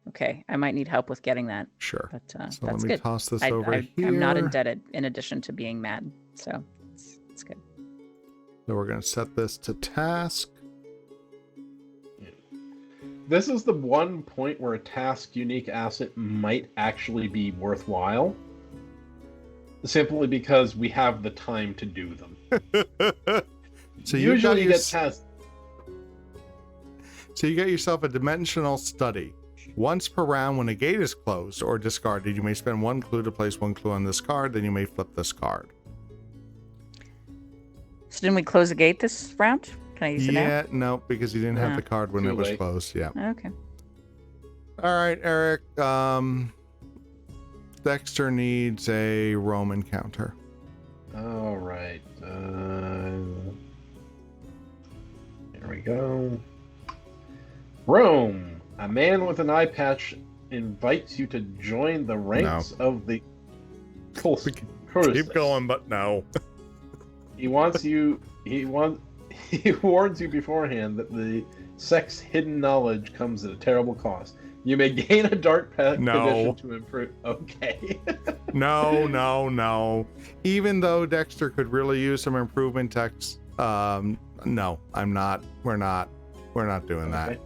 Okay, I might need help with getting that, Sure. but So that's let me good. toss this over here. I'm not indebted in addition to being mad, so it's good. So we're going to set this to task. This is the one point where a task unique asset might actually be worthwhile. Simply because we have the time to do them. So Usually you get tasks. So you get yourself a dimensional study. Once per round, when a gate is closed or discarded, you may spend 1 clue to place 1 clue on this card. Then you may flip this card. So didn't we close the gate this round? Can I use it now? Yeah, no, because you didn't have Ah. the card when Too it was late. closed. Yeah. Okay. All right, Eric. Dexter needs a Rome encounter. All right. Here we go. Rome. A man with an eye patch invites you to join the ranks of the Keep going, but no. He wants you. He warns you beforehand that the sect's hidden knowledge comes at a terrible cost. You may gain a dark condition to improve. Okay. No. Even though Dexter could really use some improvement text, no, I'm not. We're not doing that.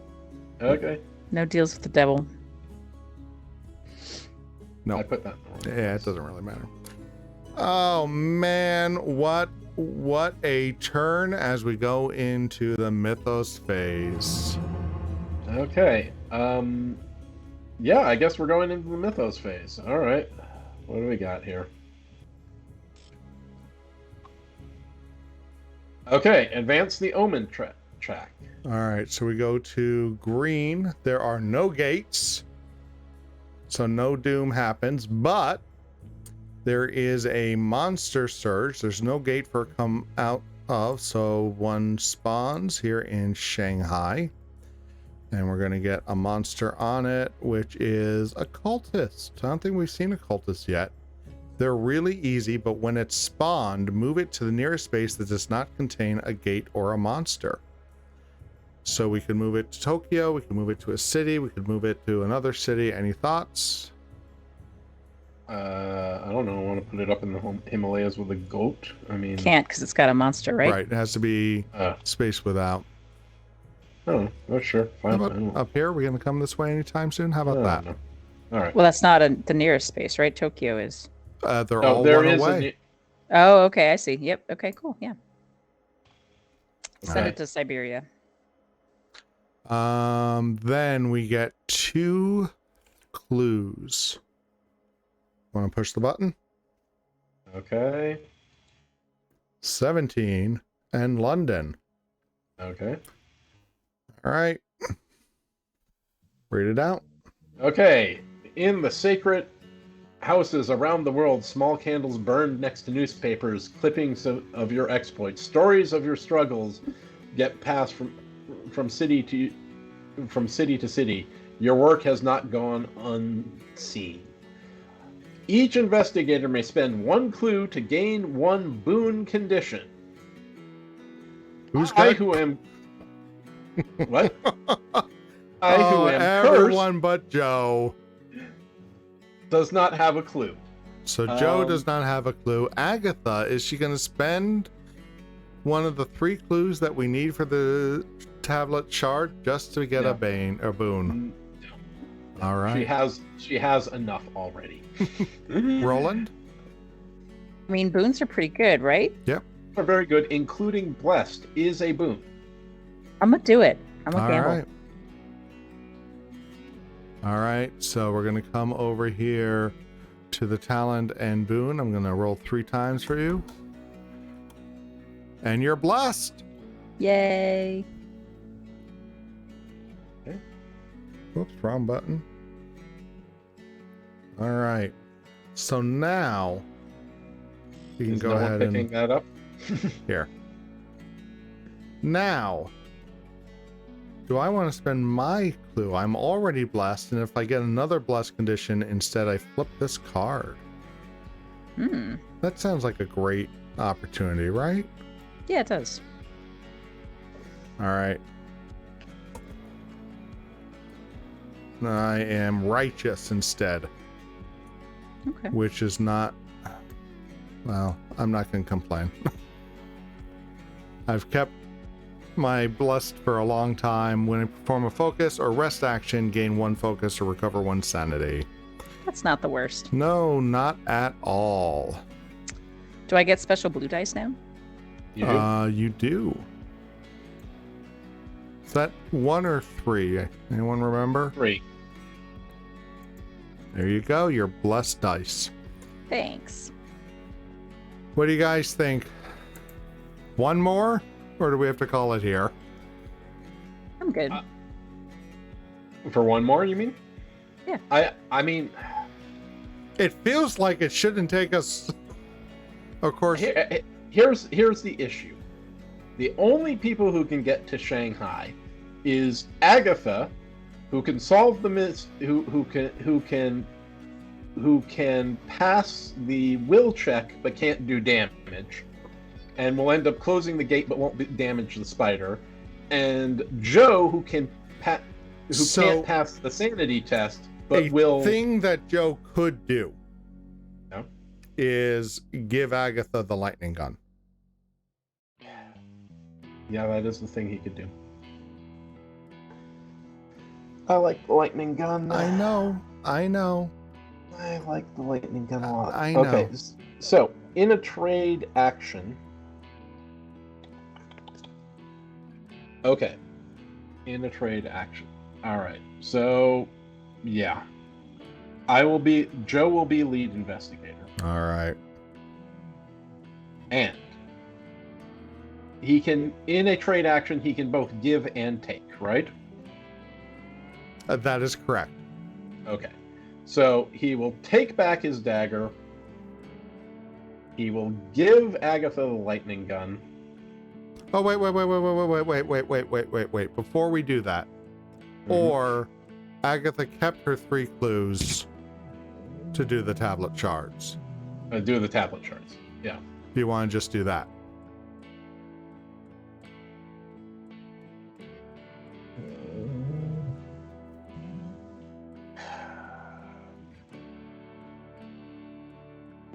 Okay. No deals with the devil. No. I put that in the wrong Yeah, it doesn't really matter. Oh man, what a turn as we go into the mythos phase. Okay. Yeah, I guess we're going into the mythos phase. All right. What do we got here? Okay, advance the omen track. All right, so we go to green. There are no gates, so no doom happens, but there is a monster surge. There's no gate for it come out of, so 1 spawns here in Shanghai. And we're going to get a monster on it, which is a cultist. I don't think we've seen a cultist yet. They're really easy, but when it's spawned, move it to the nearest space that does not contain a gate or a monster. So we could move it to Tokyo, we could move it to a city, we could move it to another city. Any thoughts? I don't know. I want to put it up in the Himalayas with a goat. I mean, Can't because it's got a monster, right? Right, it has to be space without. Oh, sure. Fine. How about up here? Are we going to come this way anytime soon? How about that? No. All right. Well, that's not the nearest space, right? Tokyo is. They're all one away. Oh, okay. I see. Yep. Okay, cool. Yeah. Send Right. it to Siberia. Then we get 2 clues. Want to push the button? Okay. 17 and London. Okay. All right. Read it out. Okay. In the sacred houses around the world, small candles burned next to newspapers, clippings of your exploits, stories of your struggles get passed from city to city. Your work has not gone unseen. Each investigator may spend 1 clue to gain 1 boon condition. Who's I got who am what? I who am everyone but Joe. Does not have a clue. So Joe does not have a clue. Agatha, is she going to spend one of the 3 clues that we need for the tablet shard just to get a boon? No. All right. She has enough already. Roland? I mean, boons are pretty good, right? Yep. Are very good, including blessed is a boon. I'm gonna do it. I'm gonna All gamble. right. All right, so we're going to come over here to the talent and boon. I'm going to roll 3 times for you. And you're blessed. Yay. Okay. Oops, wrong button. All right. So now you can Is go no one ahead picking and that up? here. Now, do I want to spend my clue? I'm already blessed, and if I get another blessed condition, instead I flip this card. That sounds like a great opportunity, right? Yeah, it does. All right. I am righteous instead, Okay. which is not, well, I'm not going to complain. I've kept my blessed for a long time. When I perform a focus or rest action, gain 1 focus or recover 1 sanity. That's not the worst. No, not at all. Do I get special blue dice now? You do? You do. Is that 1 or 3? Anyone remember? 3. There you go, your blessed dice. Thanks. What do you guys think? 1 more? Or do we have to call it here? I'm good. For 1 more, you mean? Yeah. I mean, It feels like it shouldn't take us. Of course. here's the issue. The only people who can get to Shanghai is Agatha, who can solve the who can pass the will check but can't do damage, and will end up closing the gate but won't damage the spider, and Joe, who can't pass the sanity test but will. Thing that Joe could do No? is give Agatha the lightning gun. Yeah, that is the thing he could do. I like the lightning gun. I know. I like the lightning gun a lot. I know. Okay, so in a trade action. Okay. In a trade action. Alright. So yeah. Joe will be lead investigator. All right. And he can, in a trade action, he can both give and take, right? That is correct. Okay. So he will take back his dagger. He will give Agatha the lightning gun. Oh, wait. Before we do that. Or Agatha kept her 3 clues to do the tablet shards. Do the tablet shards. Yeah. Do you want to just do that?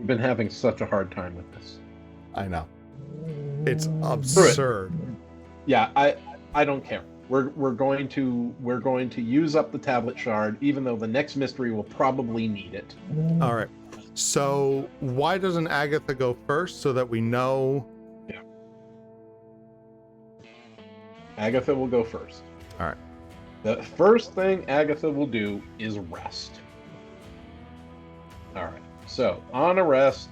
been having such a hard time with this. I know. It's absurd. Yeah, I don't care. We're going to use up the tablet shard, even though the next mystery will probably need it. All right. So why doesn't Agatha go first so that we know? Yeah. Agatha will go first. All right. The first thing Agatha will do is rest. All right. So on a rest,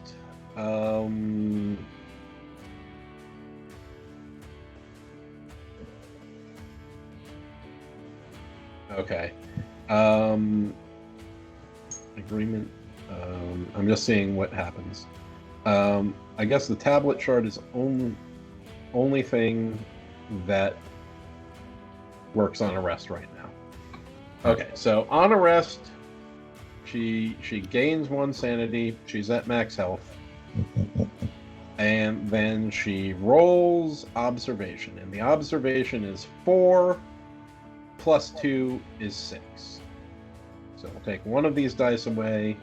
okay. Agreement. I'm just seeing what happens. I guess the tablet shard is only thing that works on arrest right now. Okay, so on arrest, she gains 1 sanity. She's at max health, and then she rolls observation, and the observation is 4 plus 2 is 6. So we'll take one of these dice away.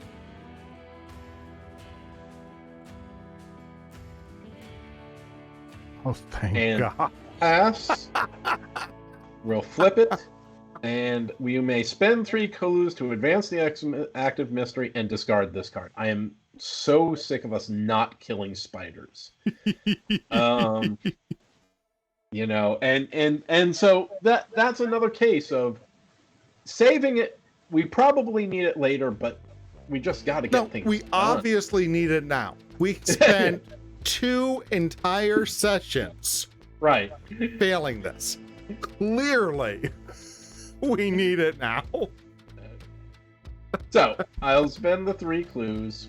Oh, thank And God. pass. We'll flip it, and we may spend 3 clues to advance the active mystery and discard this card. I am so sick of us not killing spiders. You know, and so that's another case of saving it. We probably need it later, but we just got to get things we done. obviously need it now. We spent 2 entire sessions Right. failing this. Clearly, we need it now. So I'll spend the 3 clues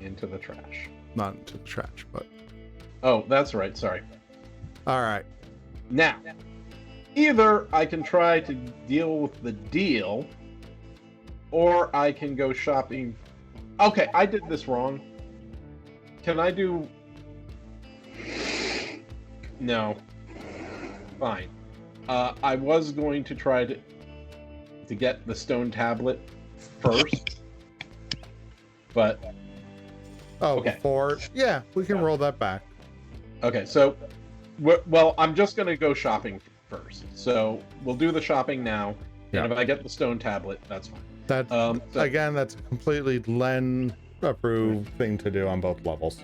into the trash. Not into the trash, but Oh, that's right. Sorry. all right. Now, either I can try to deal with the deal, or I can go shopping. Okay, I did this wrong. Can I do... No. Fine. I was going to try to get the stone tablet first, but... Oh, Okay. before? Yeah, we can roll that back. Okay, so... Well, I'm just going to go shopping first. So we'll do the shopping now, Yeah. and if I get the stone tablet, that's fine. That So- again, that's a completely Len approved thing to do on both levels.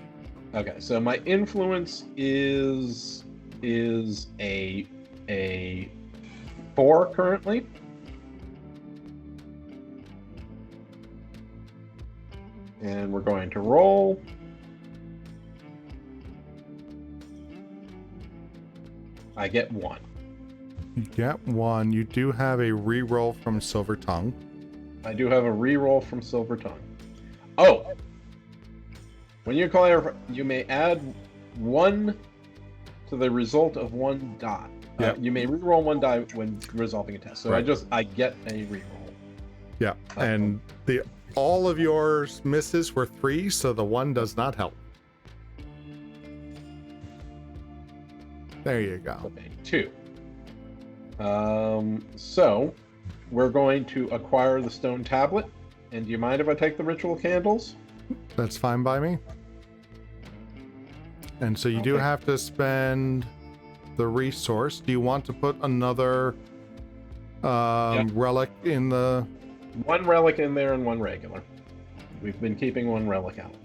Okay, so my influence is a 4 currently. And we're going to roll. I get 1. You get 1. You do have a reroll from Silver Tongue. I do have a reroll from Silver Tongue. Oh! When you call, you may add 1 to the result of 1 die. Yeah. You may reroll 1 die when resolving a test. So Right. I get a reroll. Yeah, and all of yours misses were 3, so the 1 does not help. There you go. Okay, 2. So we're going to acquire the stone tablet. And do you mind if I take the ritual candles? That's fine by me. And so you do Okay. have to spend the resource. Do you want to put another relic in the... 1 relic in there and 1 regular. We've been keeping 1 relic out.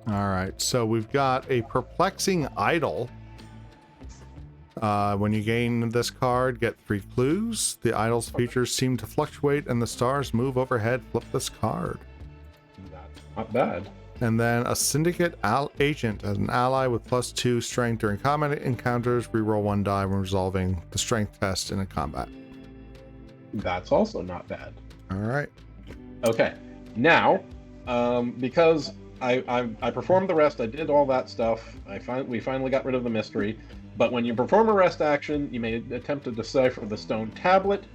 All right, so we've got a perplexing idol. When you gain this card, get 3 clues. The idol's features seem to fluctuate and the stars move overhead. Flip this card. That's not bad. And then a syndicate agent as an ally with +2 strength during combat encounters. Reroll 1 die when resolving the strength test in a combat. That's also not bad. All right. Okay, now, because I performed the rest, I did all that stuff. We finally got rid of the mystery. But when you perform a rest action, you may attempt to decipher the stone tablet,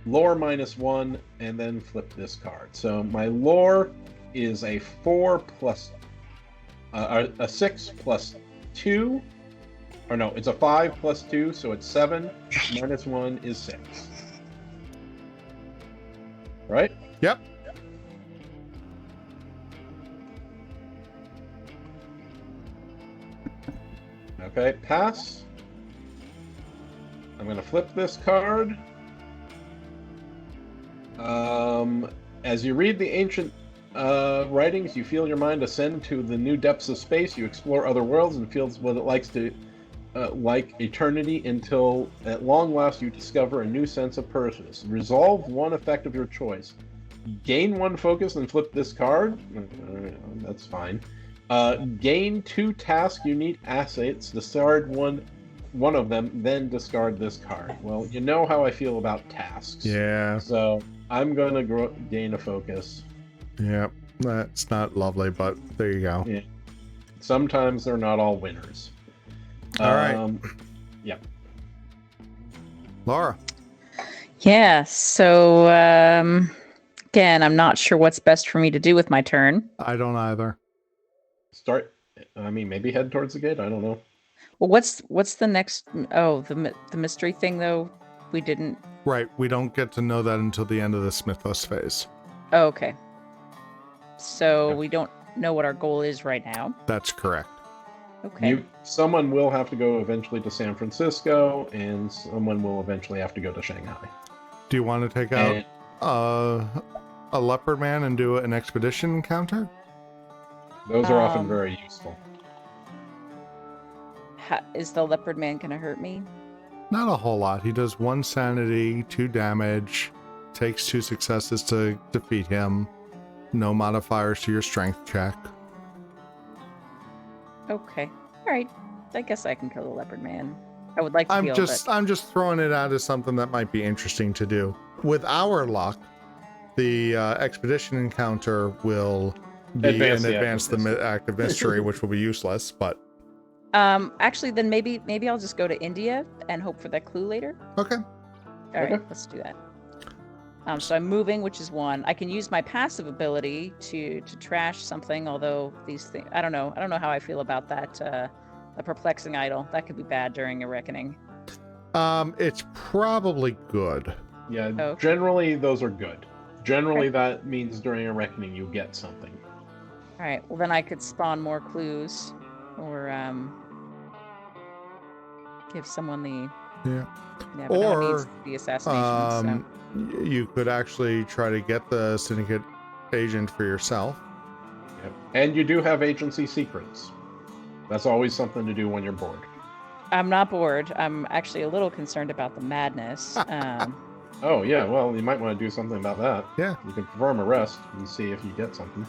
lore -1, and then flip this card. So my lore is a 4 plus a 6 plus 2, or no, it's a 5 plus 2, so it's 7. -1 is 6. Right? Yep. Okay, pass. I'm going to flip this card. As you read the ancient writings, you feel your mind ascend to the new depths of space. You explore other worlds and feel what it likes to like eternity until at long last you discover a new sense of purpose. Resolve one effect of your choice. Gain 1 focus and flip this card. That's fine. Gain 2 task unique assets. Discard one of them, then discard this card. Well, you know how I feel about tasks. Yeah. So I'm going to gain a focus. Yep. That's not lovely, but there you go. Yeah. Sometimes they're not all winners. All right. Yep. Laura. Yeah. So again, I'm not sure what's best for me to do with my turn. I don't either. Maybe head towards the gate. I don't know. Well, what's the next? Oh, the mystery thing though. We didn't. Right. We don't get to know that until the end of the Smithos phase. Oh, okay. So we don't know what our goal is right now. That's correct. Okay. Someone will have to go eventually to San Francisco, and someone will eventually have to go to Shanghai. Do you want to take out a leopard man and do an expedition encounter? Those are often very useful. Is the leopard man gonna hurt me? Not a whole lot. He does 1 sanity, 2 damage, takes 2 successes to defeat him. No modifiers to your strength check. Okay. All right. I guess I can kill the leopard man. I would like to. I'm just throwing it out as something that might be interesting to do. With our luck, the expedition encounter will be advance the active mystery, which will be useless. But actually, then maybe I'll just go to India and hope for that clue later. Okay. All right. Let's do that. So I'm moving, which is 1. I can use my passive ability to trash something, although these things, I don't know how I feel about that, a perplexing idol. That could be bad during a reckoning. It's probably good. Yeah, okay. Generally those are good. Generally that means during a reckoning you get something. All right, well then I could spawn more clues, or give someone the... Yeah. Or the assassination, you could actually try to get the syndicate agent for yourself. Yep. And you do have agency secrets. That's always something to do when you're bored. I'm not bored. I'm actually a little concerned about the madness. Oh, yeah. Well, you might want to do something about that. Yeah. You can perform a rest and see if you get something.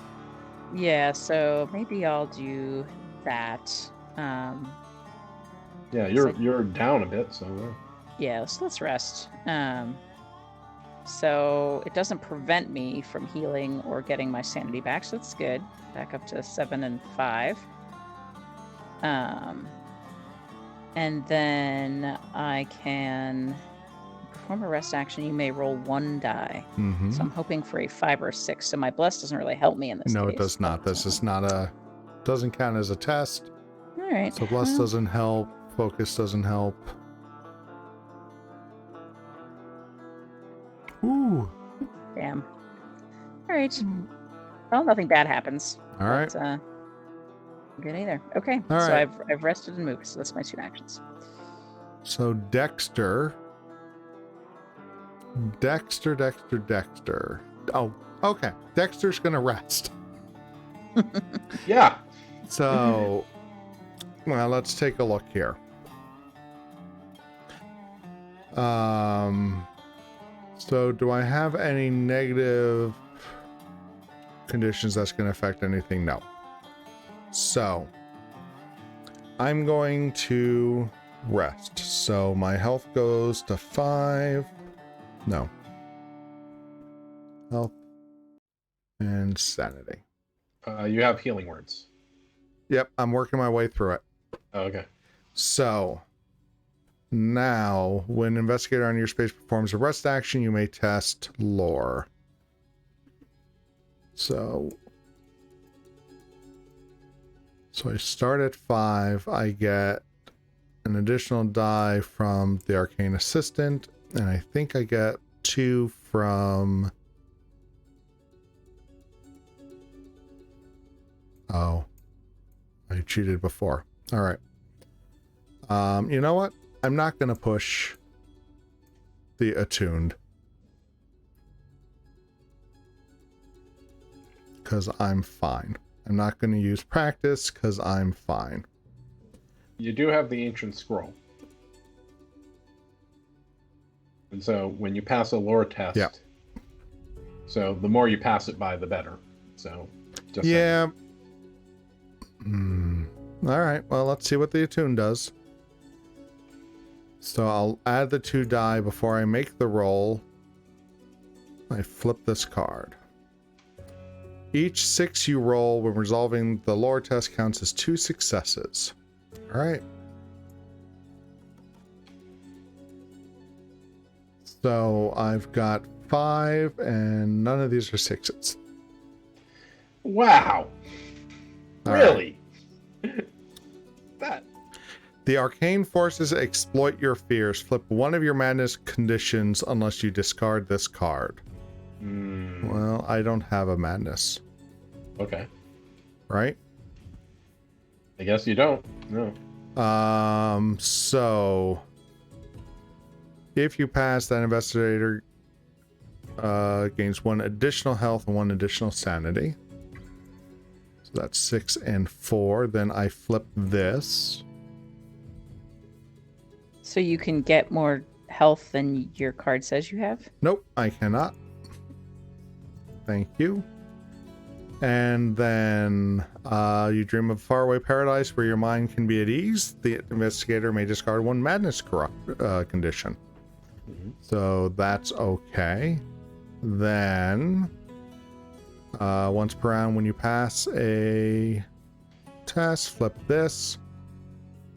Yeah, so maybe I'll do that. Yeah, you're down a bit, so... Yeah, so let's rest. So it doesn't prevent me from healing or getting my sanity back, so that's good. Back up to 7 and 5. And then I can perform a rest action. You may roll 1 die. Mm-hmm. So I'm hoping for a 5 or a 6. So my bless doesn't really help me in this case. No, it does not. This is not doesn't count as a test. All right. So bless doesn't help. Focus doesn't help. Ooh. Damn. All right. Well, nothing bad happens. All right. Good either. Okay. All so right. I've rested and moved. So that's my 2 actions. So Dexter. Oh, okay. Dexter's gonna rest. Yeah. So, well, let's take a look here. So do I have any negative conditions that's going to affect anything? No. So I'm going to rest. So my health goes to 5. No. Health and sanity. You have healing words. Yep, I'm working my way through it. Oh, okay. So now, when investigator on your space performs a rest action, you may test lore. So I start at 5. I get an additional die from the arcane assistant, and I think I get 2 from... Oh, I cheated before. All right. You know what? I'm not going to push the attuned. Because I'm fine. I'm not going to use practice because I'm fine. You do have the ancient scroll. And so when you pass a lore test, yeah. So the more you pass it by, the better. So just yeah. All right. Well, let's see what the attune does. So I'll add the 2 die before I make the roll. I flip this card. Each 6 you roll when resolving the lore test counts as 2 successes. All right. So I've got 5, and none of these are 6s. Wow. All really? Right. That. The arcane forces exploit your fears. Flip one of your madness conditions unless you discard this card. Well, I don't have a madness. Okay. Right? I guess you don't. No. So if you pass, that investigator gains 1 additional health and 1 additional sanity. So that's 6 and 4. Then I flip this. So you can get more health than your card says you have? Nope, I cannot. Thank you. And then you dream of a faraway paradise where your mind can be at ease. The investigator may discard 1 madness condition. So that's okay. Then once per round, when you pass a test, flip this.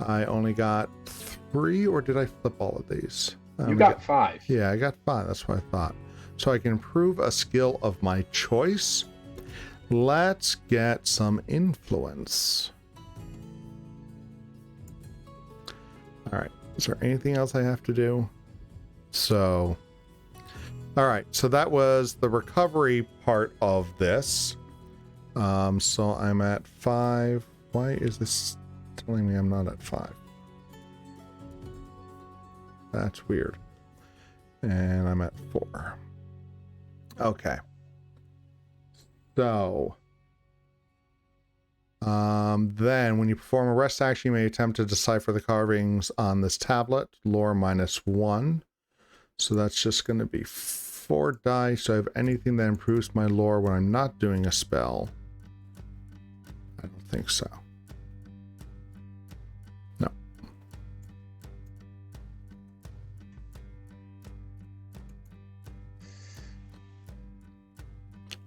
I only got 3, or did I flip all of these? You got 5. Yeah, I got 5. That's what I thought. So I can improve a skill of my choice. Let's get some influence. All right. Is there anything else I have to do? So, all right. So that was the recovery part of this. So I'm at 5. Why is this telling me I'm not at 5? That's weird. And I'm at 4. Okay. So, then when you perform a rest action, you may attempt to decipher the carvings on this tablet. Lore -1. So that's just going to be 4 dice. So I have anything that improves my lore when I'm not doing a spell. I don't think so. No.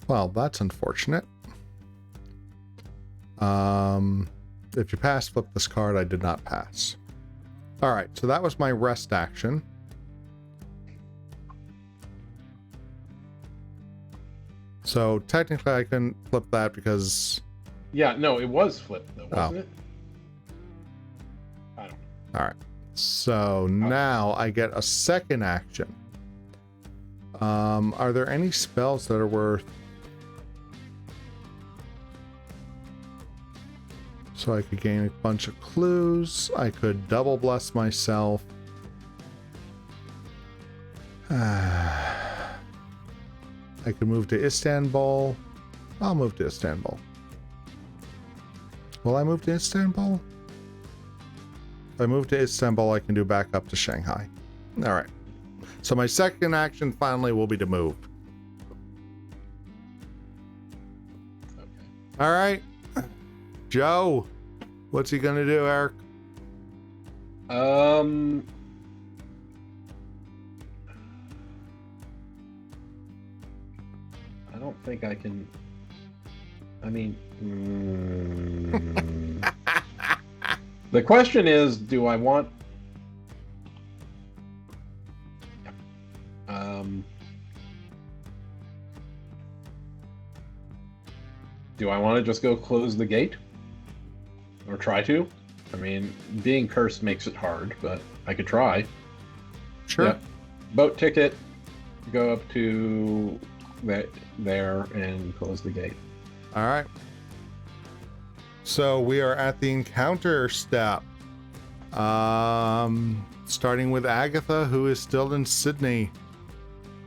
Well, that's unfortunate. If you pass, flip this card. I did not pass. All right, so that was my rest action. So technically I couldn't flip that because... Yeah, no, it was flipped though, wasn't it? I don't know. All right. So now I get a second action. Are there any spells that are worth... So I could gain a bunch of clues. I could double bless myself. I could move to Istanbul. I'll move to Istanbul. Will I move to Istanbul? If I move to Istanbul, I can do back up to Shanghai. All right. So my second action finally will be to move. Okay. All right. Joe, what's he gonna do, Eric? I don't think I can. I mean, the question is, do I want? Do I want to just go close the gate? Or try to? I mean, being cursed makes it hard, but I could try. Sure. Yep. Boat ticket, go up to there and close the gate. All right. So we are at the encounter step. Starting with Agatha, who is still in Sydney.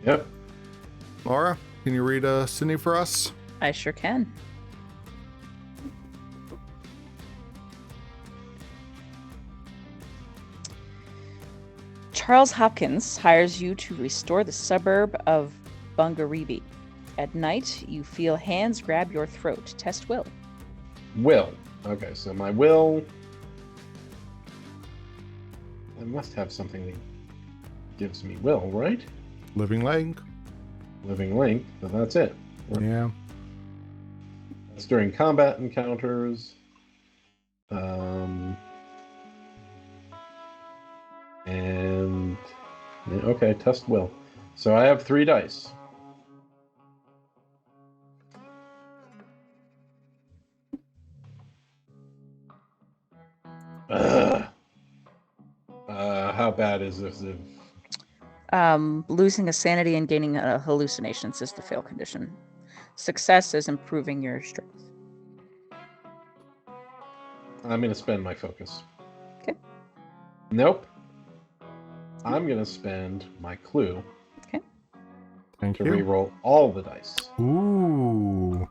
Yep. Laura, can you read Sydney for us? I sure can. Charles Hopkins hires you to restore the suburb of Bungaree. At night, you feel hands grab your throat. Test will. Will. Okay, so my will... I must have something that gives me will, right? Living Link. Living Link, so that's it. Yeah. It's during combat encounters. And... okay, test will. So I have 3 dice. How bad is this? Losing a sanity and gaining hallucinations is the fail condition. Success is improving your strength. I'm going to spend my focus. Okay. Nope. I'm going to spend my clue Thank to you. reroll all the dice. Ooh.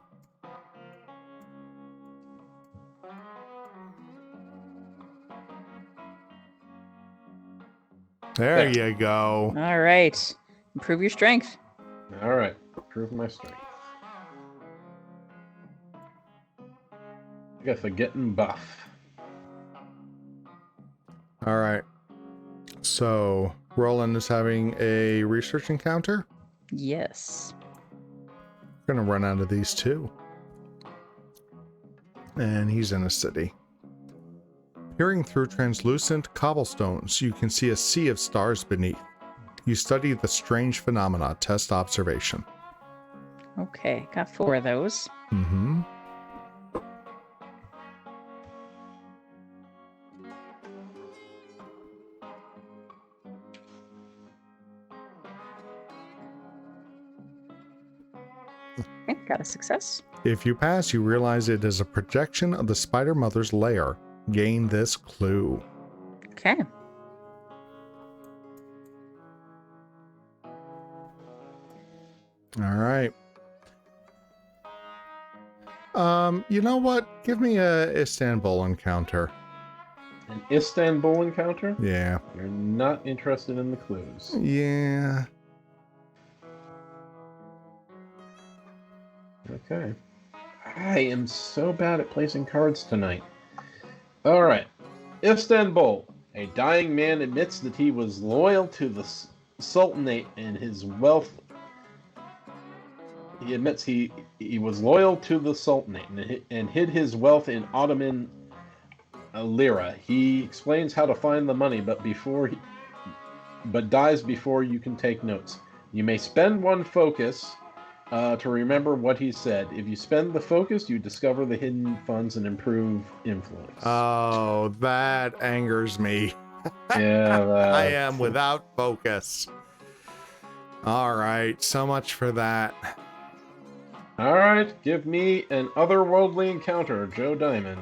There you go. All right. Improve your strength. All right. Improve my strength. I guess I'm getting buff. All right. So, Roland is having a research encounter. Yes. We're going to run out of these too. And he's in a city. Peering through translucent cobblestones, you can see a sea of stars beneath. You study the strange phenomena. Test observation. Okay, got 4 of those. Mm-hmm. Okay, got a success. If you pass, you realize it is a projection of the Spider Mother's lair. Gain this clue. Okay. All right. You know what? Give me a Istanbul encounter. An Istanbul encounter? Yeah. You're not interested in the clues. Yeah. Okay. I am so bad at placing cards tonight. All right. Istanbul. A dying man admits that he was loyal to the Sultanate and his wealth. He admits he was loyal to the Sultanate and hid his wealth in Ottoman lira. He explains how to find the money, but dies before you can take notes. You may spend 1 focus to remember what he said. If you spend the focus, you discover the hidden funds and improve influence. Oh, that angers me. Yeah, I am without focus. All right, so much for that. All right, give me an otherworldly encounter, Joe Diamond.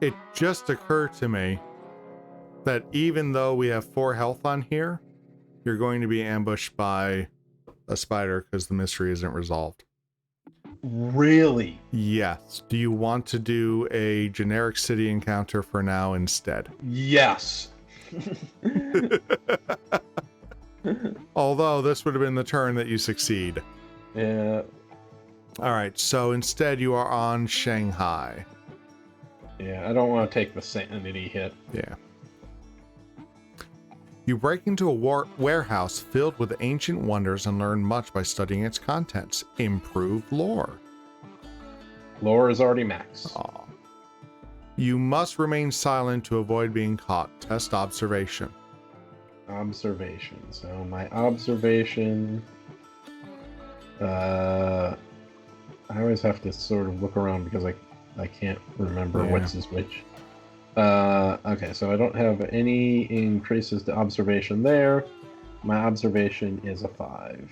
It just occurred to me that even though we have 4 health on here, you're going to be ambushed by a spider because the mystery isn't resolved. Really? Yes. Do you want to do a generic city encounter for now instead? Yes. Although this would have been the turn that you succeed. Yeah. All right, so instead you are on Shanghai. Yeah, I don't want to take the sanity hit. Yeah. You break into a warehouse filled with ancient wonders and learn much by studying its contents. Improve lore. Lore is already max. Aw. You must remain silent to avoid being caught. Test observation. Observation. So my observation... I always have to sort of look around because I can't remember which is which. Okay, so I don't have any increases to observation there. My observation is a 5.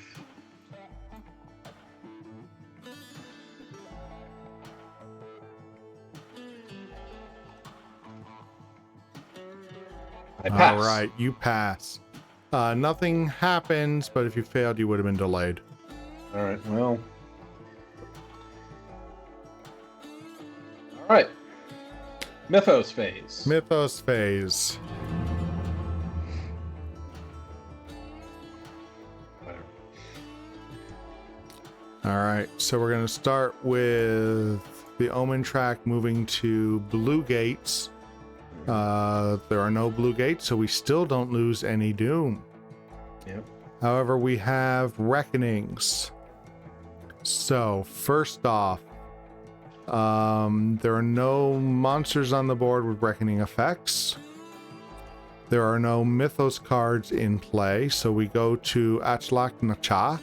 I pass. All right, you pass. Nothing happens, but if you failed, you would have been delayed. All right, well. All right. Mythos phase. Mythos phase. Whatever. All right, so we're going to start with the Omen track moving to blue gates. There are no blue gates, so we still don't lose any doom. Yep. However, we have reckonings. So, first off, there are no monsters on the board with reckoning effects. There are no mythos cards in play, so we go to Atlach-Nacha.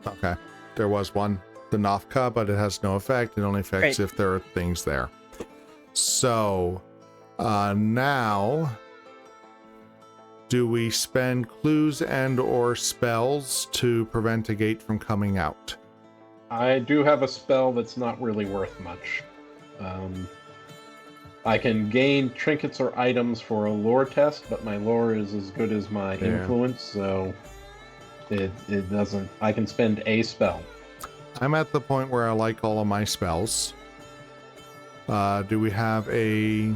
Okay. There was one, the Natcha, but it has no effect. It only affects if there are things there. So, now, do we spend clues and or spells to prevent a gate from coming out? I do have a spell that's not really worth much. I can gain trinkets or items for a lore test, but my lore is as good as my influence, so it doesn't. I can spend a spell. I'm at the point where I like all of my spells. Do we have a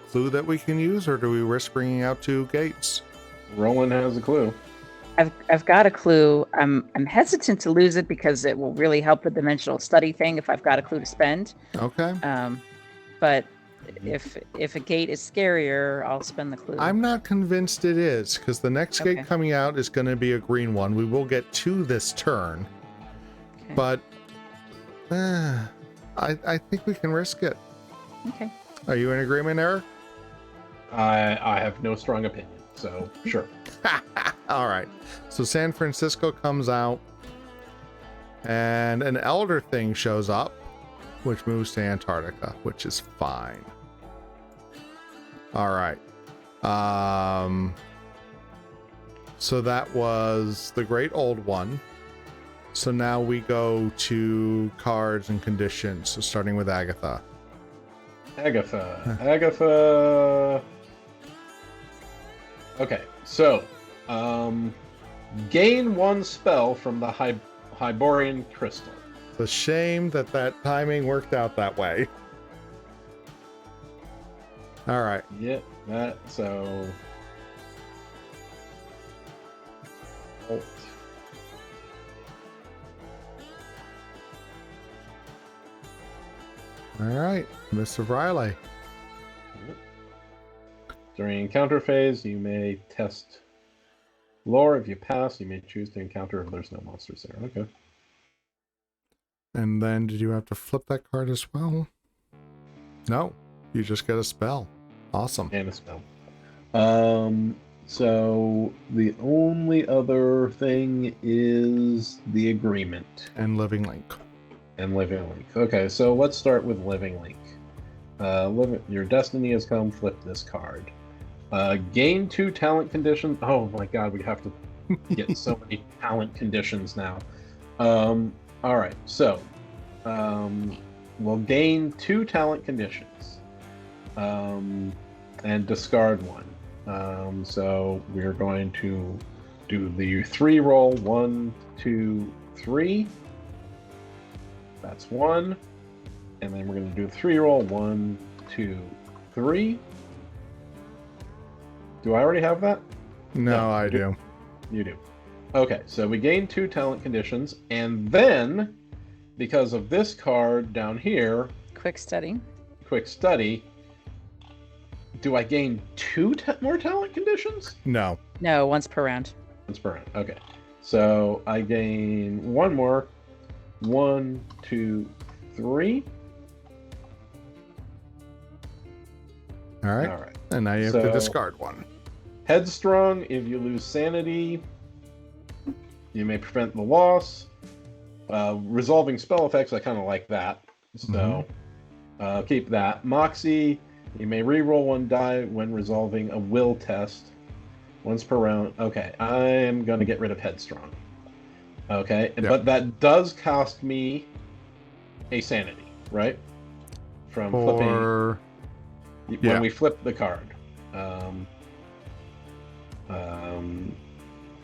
clue that we can use, or do we risk bringing out 2 gates? Roland has a clue. I've got a clue. I'm hesitant to lose it because it will really help the dimensional study thing if I've got a clue to spend. Okay. But if a gate is scarier, I'll spend the clue. I'm not convinced it is, because the next gate coming out is going to be a green one. We will get 2 this turn. Okay. But I think we can risk it. Okay. Are you in agreement, Eric? I have no strong opinion, so sure. All right. So San Francisco comes out, and an elder thing shows up, which moves to Antarctica, which is fine. All right. So that was the Great Old One. So now we go to cards and conditions. So starting with Agatha. Agatha. Okay, so gain 1 spell from the Hyborian crystal. It's a shame that timing worked out that way. All right. Yeah, that so. Oh. All right, Mr. Riley. During encounter phase, you may test lore. If you pass, you may choose to encounter if there's no monsters there. Okay. And then did you have to flip that card as well? No, you just get a spell. Awesome. And a spell. So the only other thing is the agreement. And Living Link. And Living Link. Okay, so let's start with Living Link. Your destiny has come. Flip this card. Gain 2 talent conditions. Oh my god, we have to get so many talent conditions now. All right, so we'll gain 2 talent conditions and discard 1. So we're going to do the 3 roll. 1, 2, 3. That's 1. And then we're going to do 3 roll. 1, 2, 3. Do I already have that? No, I do. You do. Okay, so we gain 2 talent conditions, and then, because of this card down here, Quick study. Quick Study, do I gain 2 more talent conditions? No. No, once per round. Once per round. Okay. So I gain 1 more. 1, 2, 3. All right. All right. And now you have to discard 1. Headstrong, if you lose sanity, you may prevent the loss. Resolving spell effects, I kind of like that. So keep that. Moxie, you may reroll 1 die when resolving a will test. Once per round. Okay, I am going to get rid of Headstrong. Okay, Yep. but that does cost me a sanity, right? From flipping. Yeah. When we flip the card.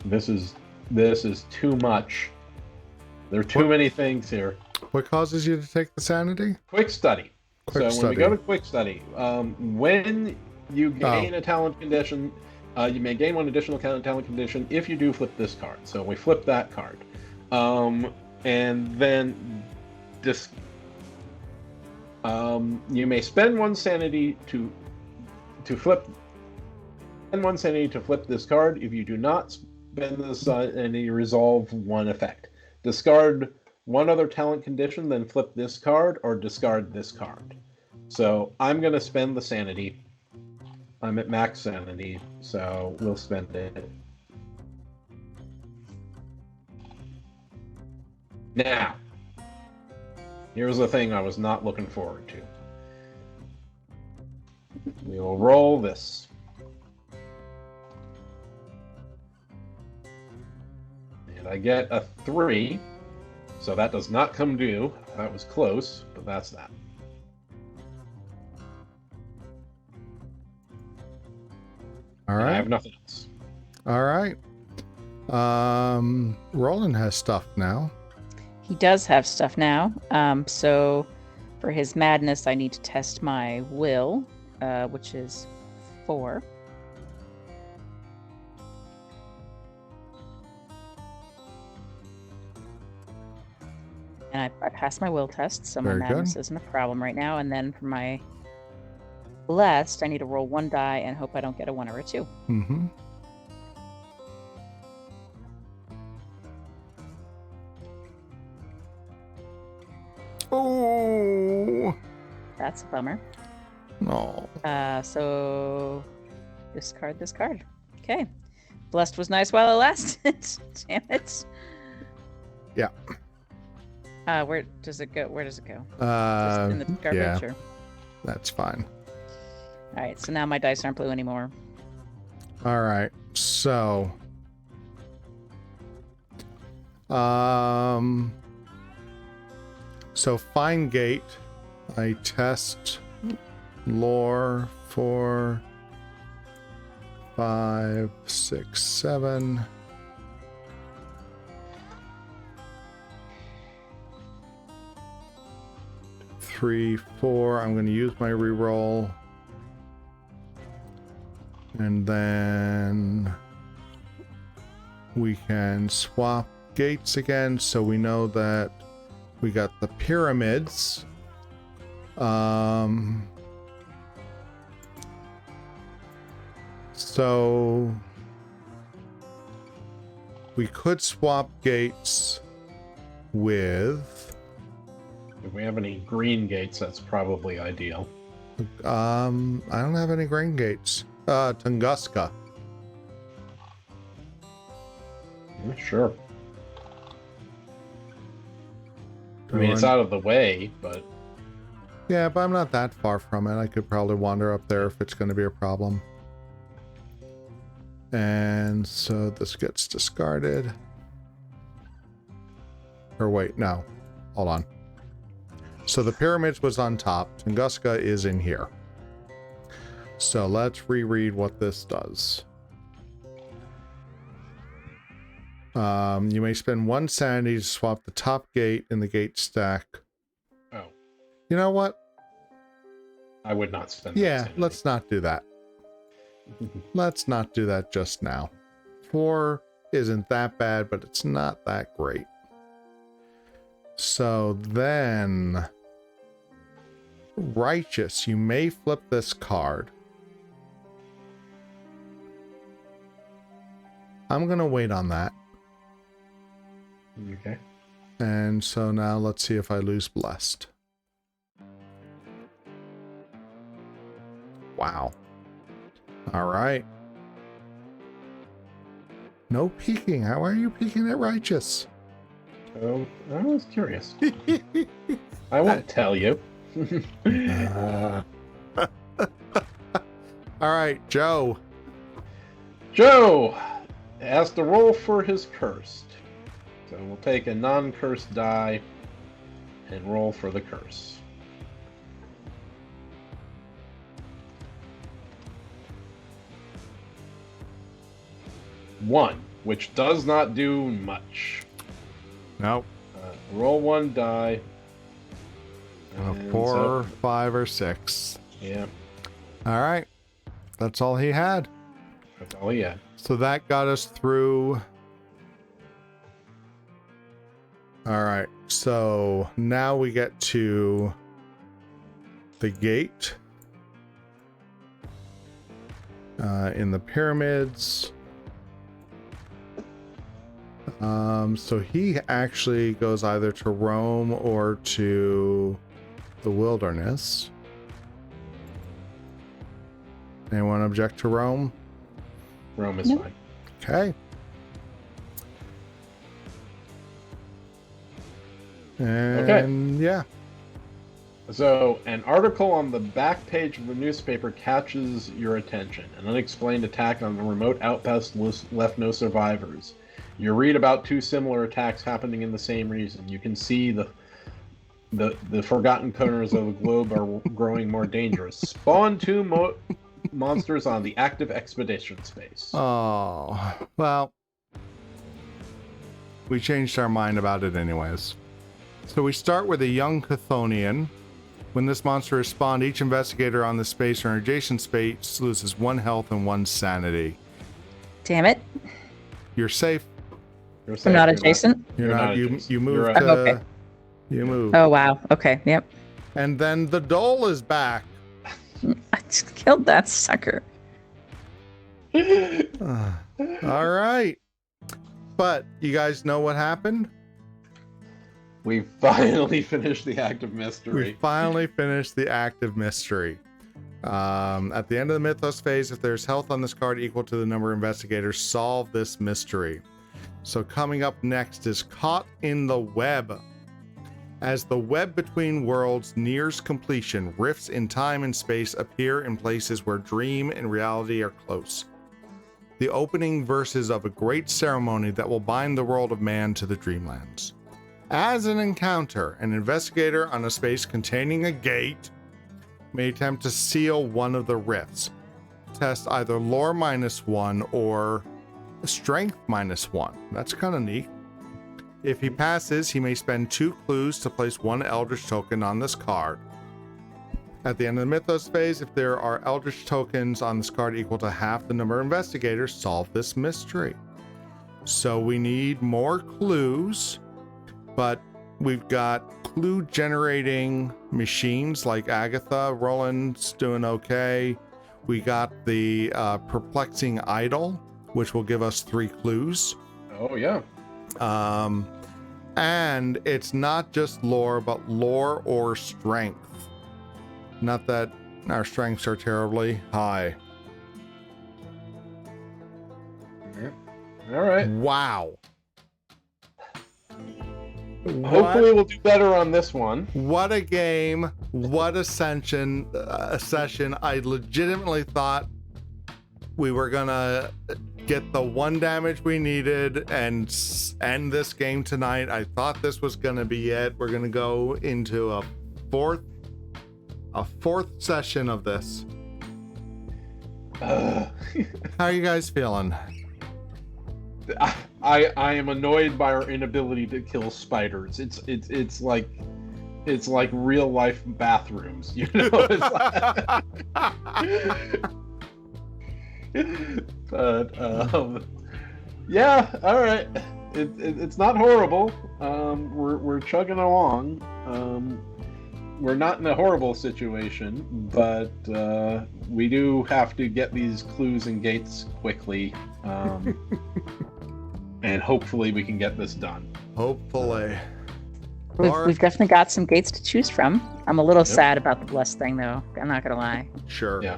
This is too much. There are too many things here. What causes you to take the sanity? Quick study. Quick When we go to quick study, when you gain a talent condition, you may gain one additional talent condition if you do flip this card. So we flip that card, and then this. You may spend one sanity to flip. Spend one sanity to flip this card. If you do not spend this sanity, resolve one effect. Discard one other talent condition, then flip this card or discard this card. So I'm going to spend the sanity. I'm at max sanity, so we'll spend it. Now, here's the thing I was not looking forward to. We will roll this. And I get a 3. So that does not come due. That was close, but that's that. All right. I have nothing else. All right. Roland has stuff now. He does have stuff now. So for his madness, I need to test my will, which is 4. And I passed my will test, so my Very madness good. isn't a problem right now. And then for my blessed, I need to roll 1 die and hope I don't get a 1 or a 2. Mm-hmm. Oh That's a bummer. no! So discard this card. Okay. Blessed was nice while it lasted. Damn it. Yeah. Where does it go? Just in the garbage? Yeah, Or? that's fine. All right. So now my dice aren't blue anymore. All right, so Fine Gate, I test lore for 5, 6, 7. Three, 4. I'm going to use my reroll. And then we can swap gates again, so we know that we got the pyramids. So we could swap gates with If we have any green gates, that's probably ideal. I don't have any green gates. Tunguska. Sure. I mean, it's out of the way, but... Yeah, but I'm not that far from it. I could probably wander up there if it's going to be a problem. And so this gets discarded. Or wait, no. Hold on. So the pyramids was on top. Tunguska is in here. So let's reread what this does. You may spend 1 sanity to swap the top gate in the gate stack. Oh. You know what? I would not spend Yeah, that sanity. let's not do that. Let's not do that just now. 4 isn't that bad, but it's not that great. So then... Righteous, you may flip this card. I'm going to wait on that. Okay. And so now let's see if I lose Blessed. Wow. All right. No peeking. How are you peeking at Righteous? Oh, I was curious. I won't tell you. All right, Joe. Joe has to roll for his cursed. So we'll take a non-cursed die and roll for the curse. 1, which does not do much. Nope. Roll 1 die. A And 4, 5, or 6. Yeah, All right. That's all he had. that's all he had. So that got us through. All right. So now we get to the gate in the pyramids. So he actually goes either to Rome or to the wilderness. Anyone object to Rome? Rome is Nope. fine. Okay. And yeah. So, an article on the back page of the newspaper catches your attention. An unexplained attack on a remote outpost left no survivors. You read about 2 similar attacks happening in the same region. You can see the forgotten corners of the globe are growing more dangerous. Spawn 2 monsters on the active expedition space. Oh, well, we changed our mind about it anyways. So we start with a young Chthonian. When this monster is spawned, each investigator on the space or adjacent space loses 1 health and 1 sanity. Damn it. You're safe. You're I'm safe, not you're adjacent. You're You're not. not You adjacent. you move You're to. okay. You move. Oh, wow. Okay. Yep. And then the Dole is back. I just killed that sucker. All right. But you guys know what happened? We finally finished the active We mystery. finally finished the active mystery. At the end of the Mythos phase, if there's health on this card equal to the number of investigators, solve this mystery. So coming up next is Caught in the Web. As the web between worlds nears completion, rifts in time and space appear in places where dream and reality are close. The opening verses of a great ceremony that will bind the world of man to the dreamlands. As an encounter, an investigator on a space containing a gate may attempt to seal one of the rifts. Test either lore -1 or strength -1. That's kind of neat. If he passes, he may spend 2 clues to place 1 Eldritch token on this card. At the end of the Mythos phase, if there are Eldritch tokens on this card equal to half the number of investigators, solve this mystery. So we need more clues, but we've got clue generating machines like Agatha. Roland's doing okay. We got the perplexing idol, which will give us 3 clues. Oh, yeah. And it's not just lore, but lore or strength. Not that our strengths are terribly high. All right. Wow. Hopefully we'll do better on this one. What a game. What a session. I legitimately thought we were going to get the 1 damage we needed and end this game tonight. I thought this was going to be it. We're going to go into a fourth session of this. How are you guys feeling? I am annoyed by our inability to kill spiders. It's like real life bathrooms, you know. It's like... But yeah, all right. It's not horrible. We're chugging along. We're not in a horrible situation, but we do have to get these clues and gates quickly. And hopefully we can get this done. Hopefully. We've definitely got some gates to choose from. I'm a little Yep. sad about the blessed thing, though. I'm not gonna lie. Sure. Yeah.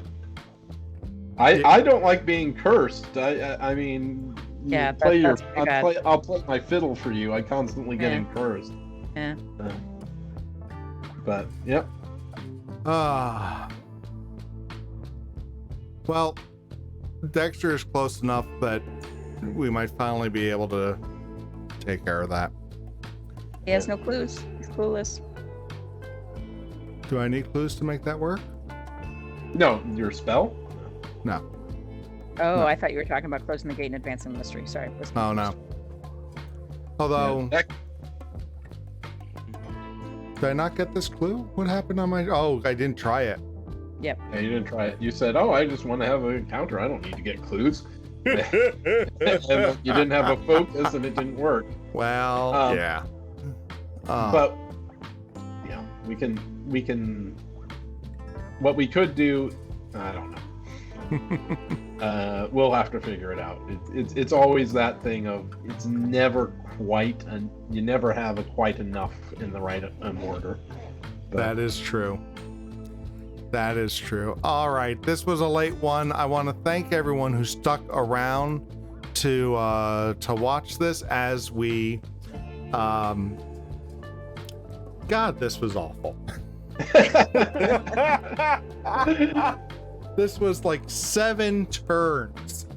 I don't like being cursed. I mean, you Yeah, play that's pretty bad. I'll play my fiddle for you. I constantly getting cursed. Yeah. But yep. Well, Dexter is close enough that we might finally be able to take care of that. He has no clues. He's clueless. Do I need clues to make that work? No, your spell? No. Oh, No. I thought you were talking about closing the gate and advancing the mystery. Sorry. was Oh, no. confused. Although, Yeah, did I not get this clue? What happened on my... Oh, I didn't try it. Yep. yeah, you didn't try it. You said, "Oh, I just want to have an encounter. I don't need to get clues." And you didn't have a focus, and it didn't work. Well, yeah. But yeah, we can. What we could do, I don't know. We'll have to figure it out. It's always that thing of it's never quite, and you never have quite enough in the right order. But, That is true. That is true. All right, this was a late one. I want to thank everyone who stuck around to watch this as we. God, this was awful. This was like 7 turns.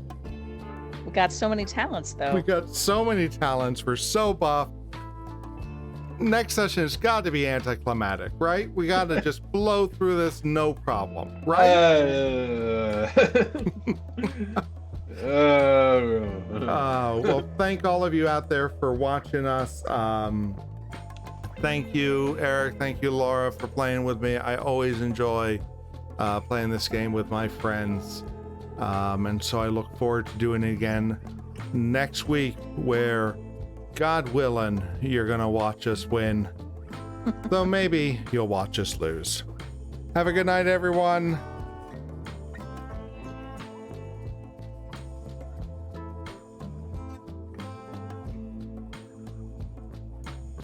We got so many talents, though. We got so many talents. We're so buff. Next session has got to be anticlimactic, right? We got to just blow through this, no problem, right? Well, thank all of you out there for watching us. Thank you, Eric. Thank you, Laura, for playing with me. I always enjoy playing this game with my friends. And so I look forward to doing it again next week, where, God willing, you're going to watch us win. Though maybe you'll watch us lose. Have a good night, everyone.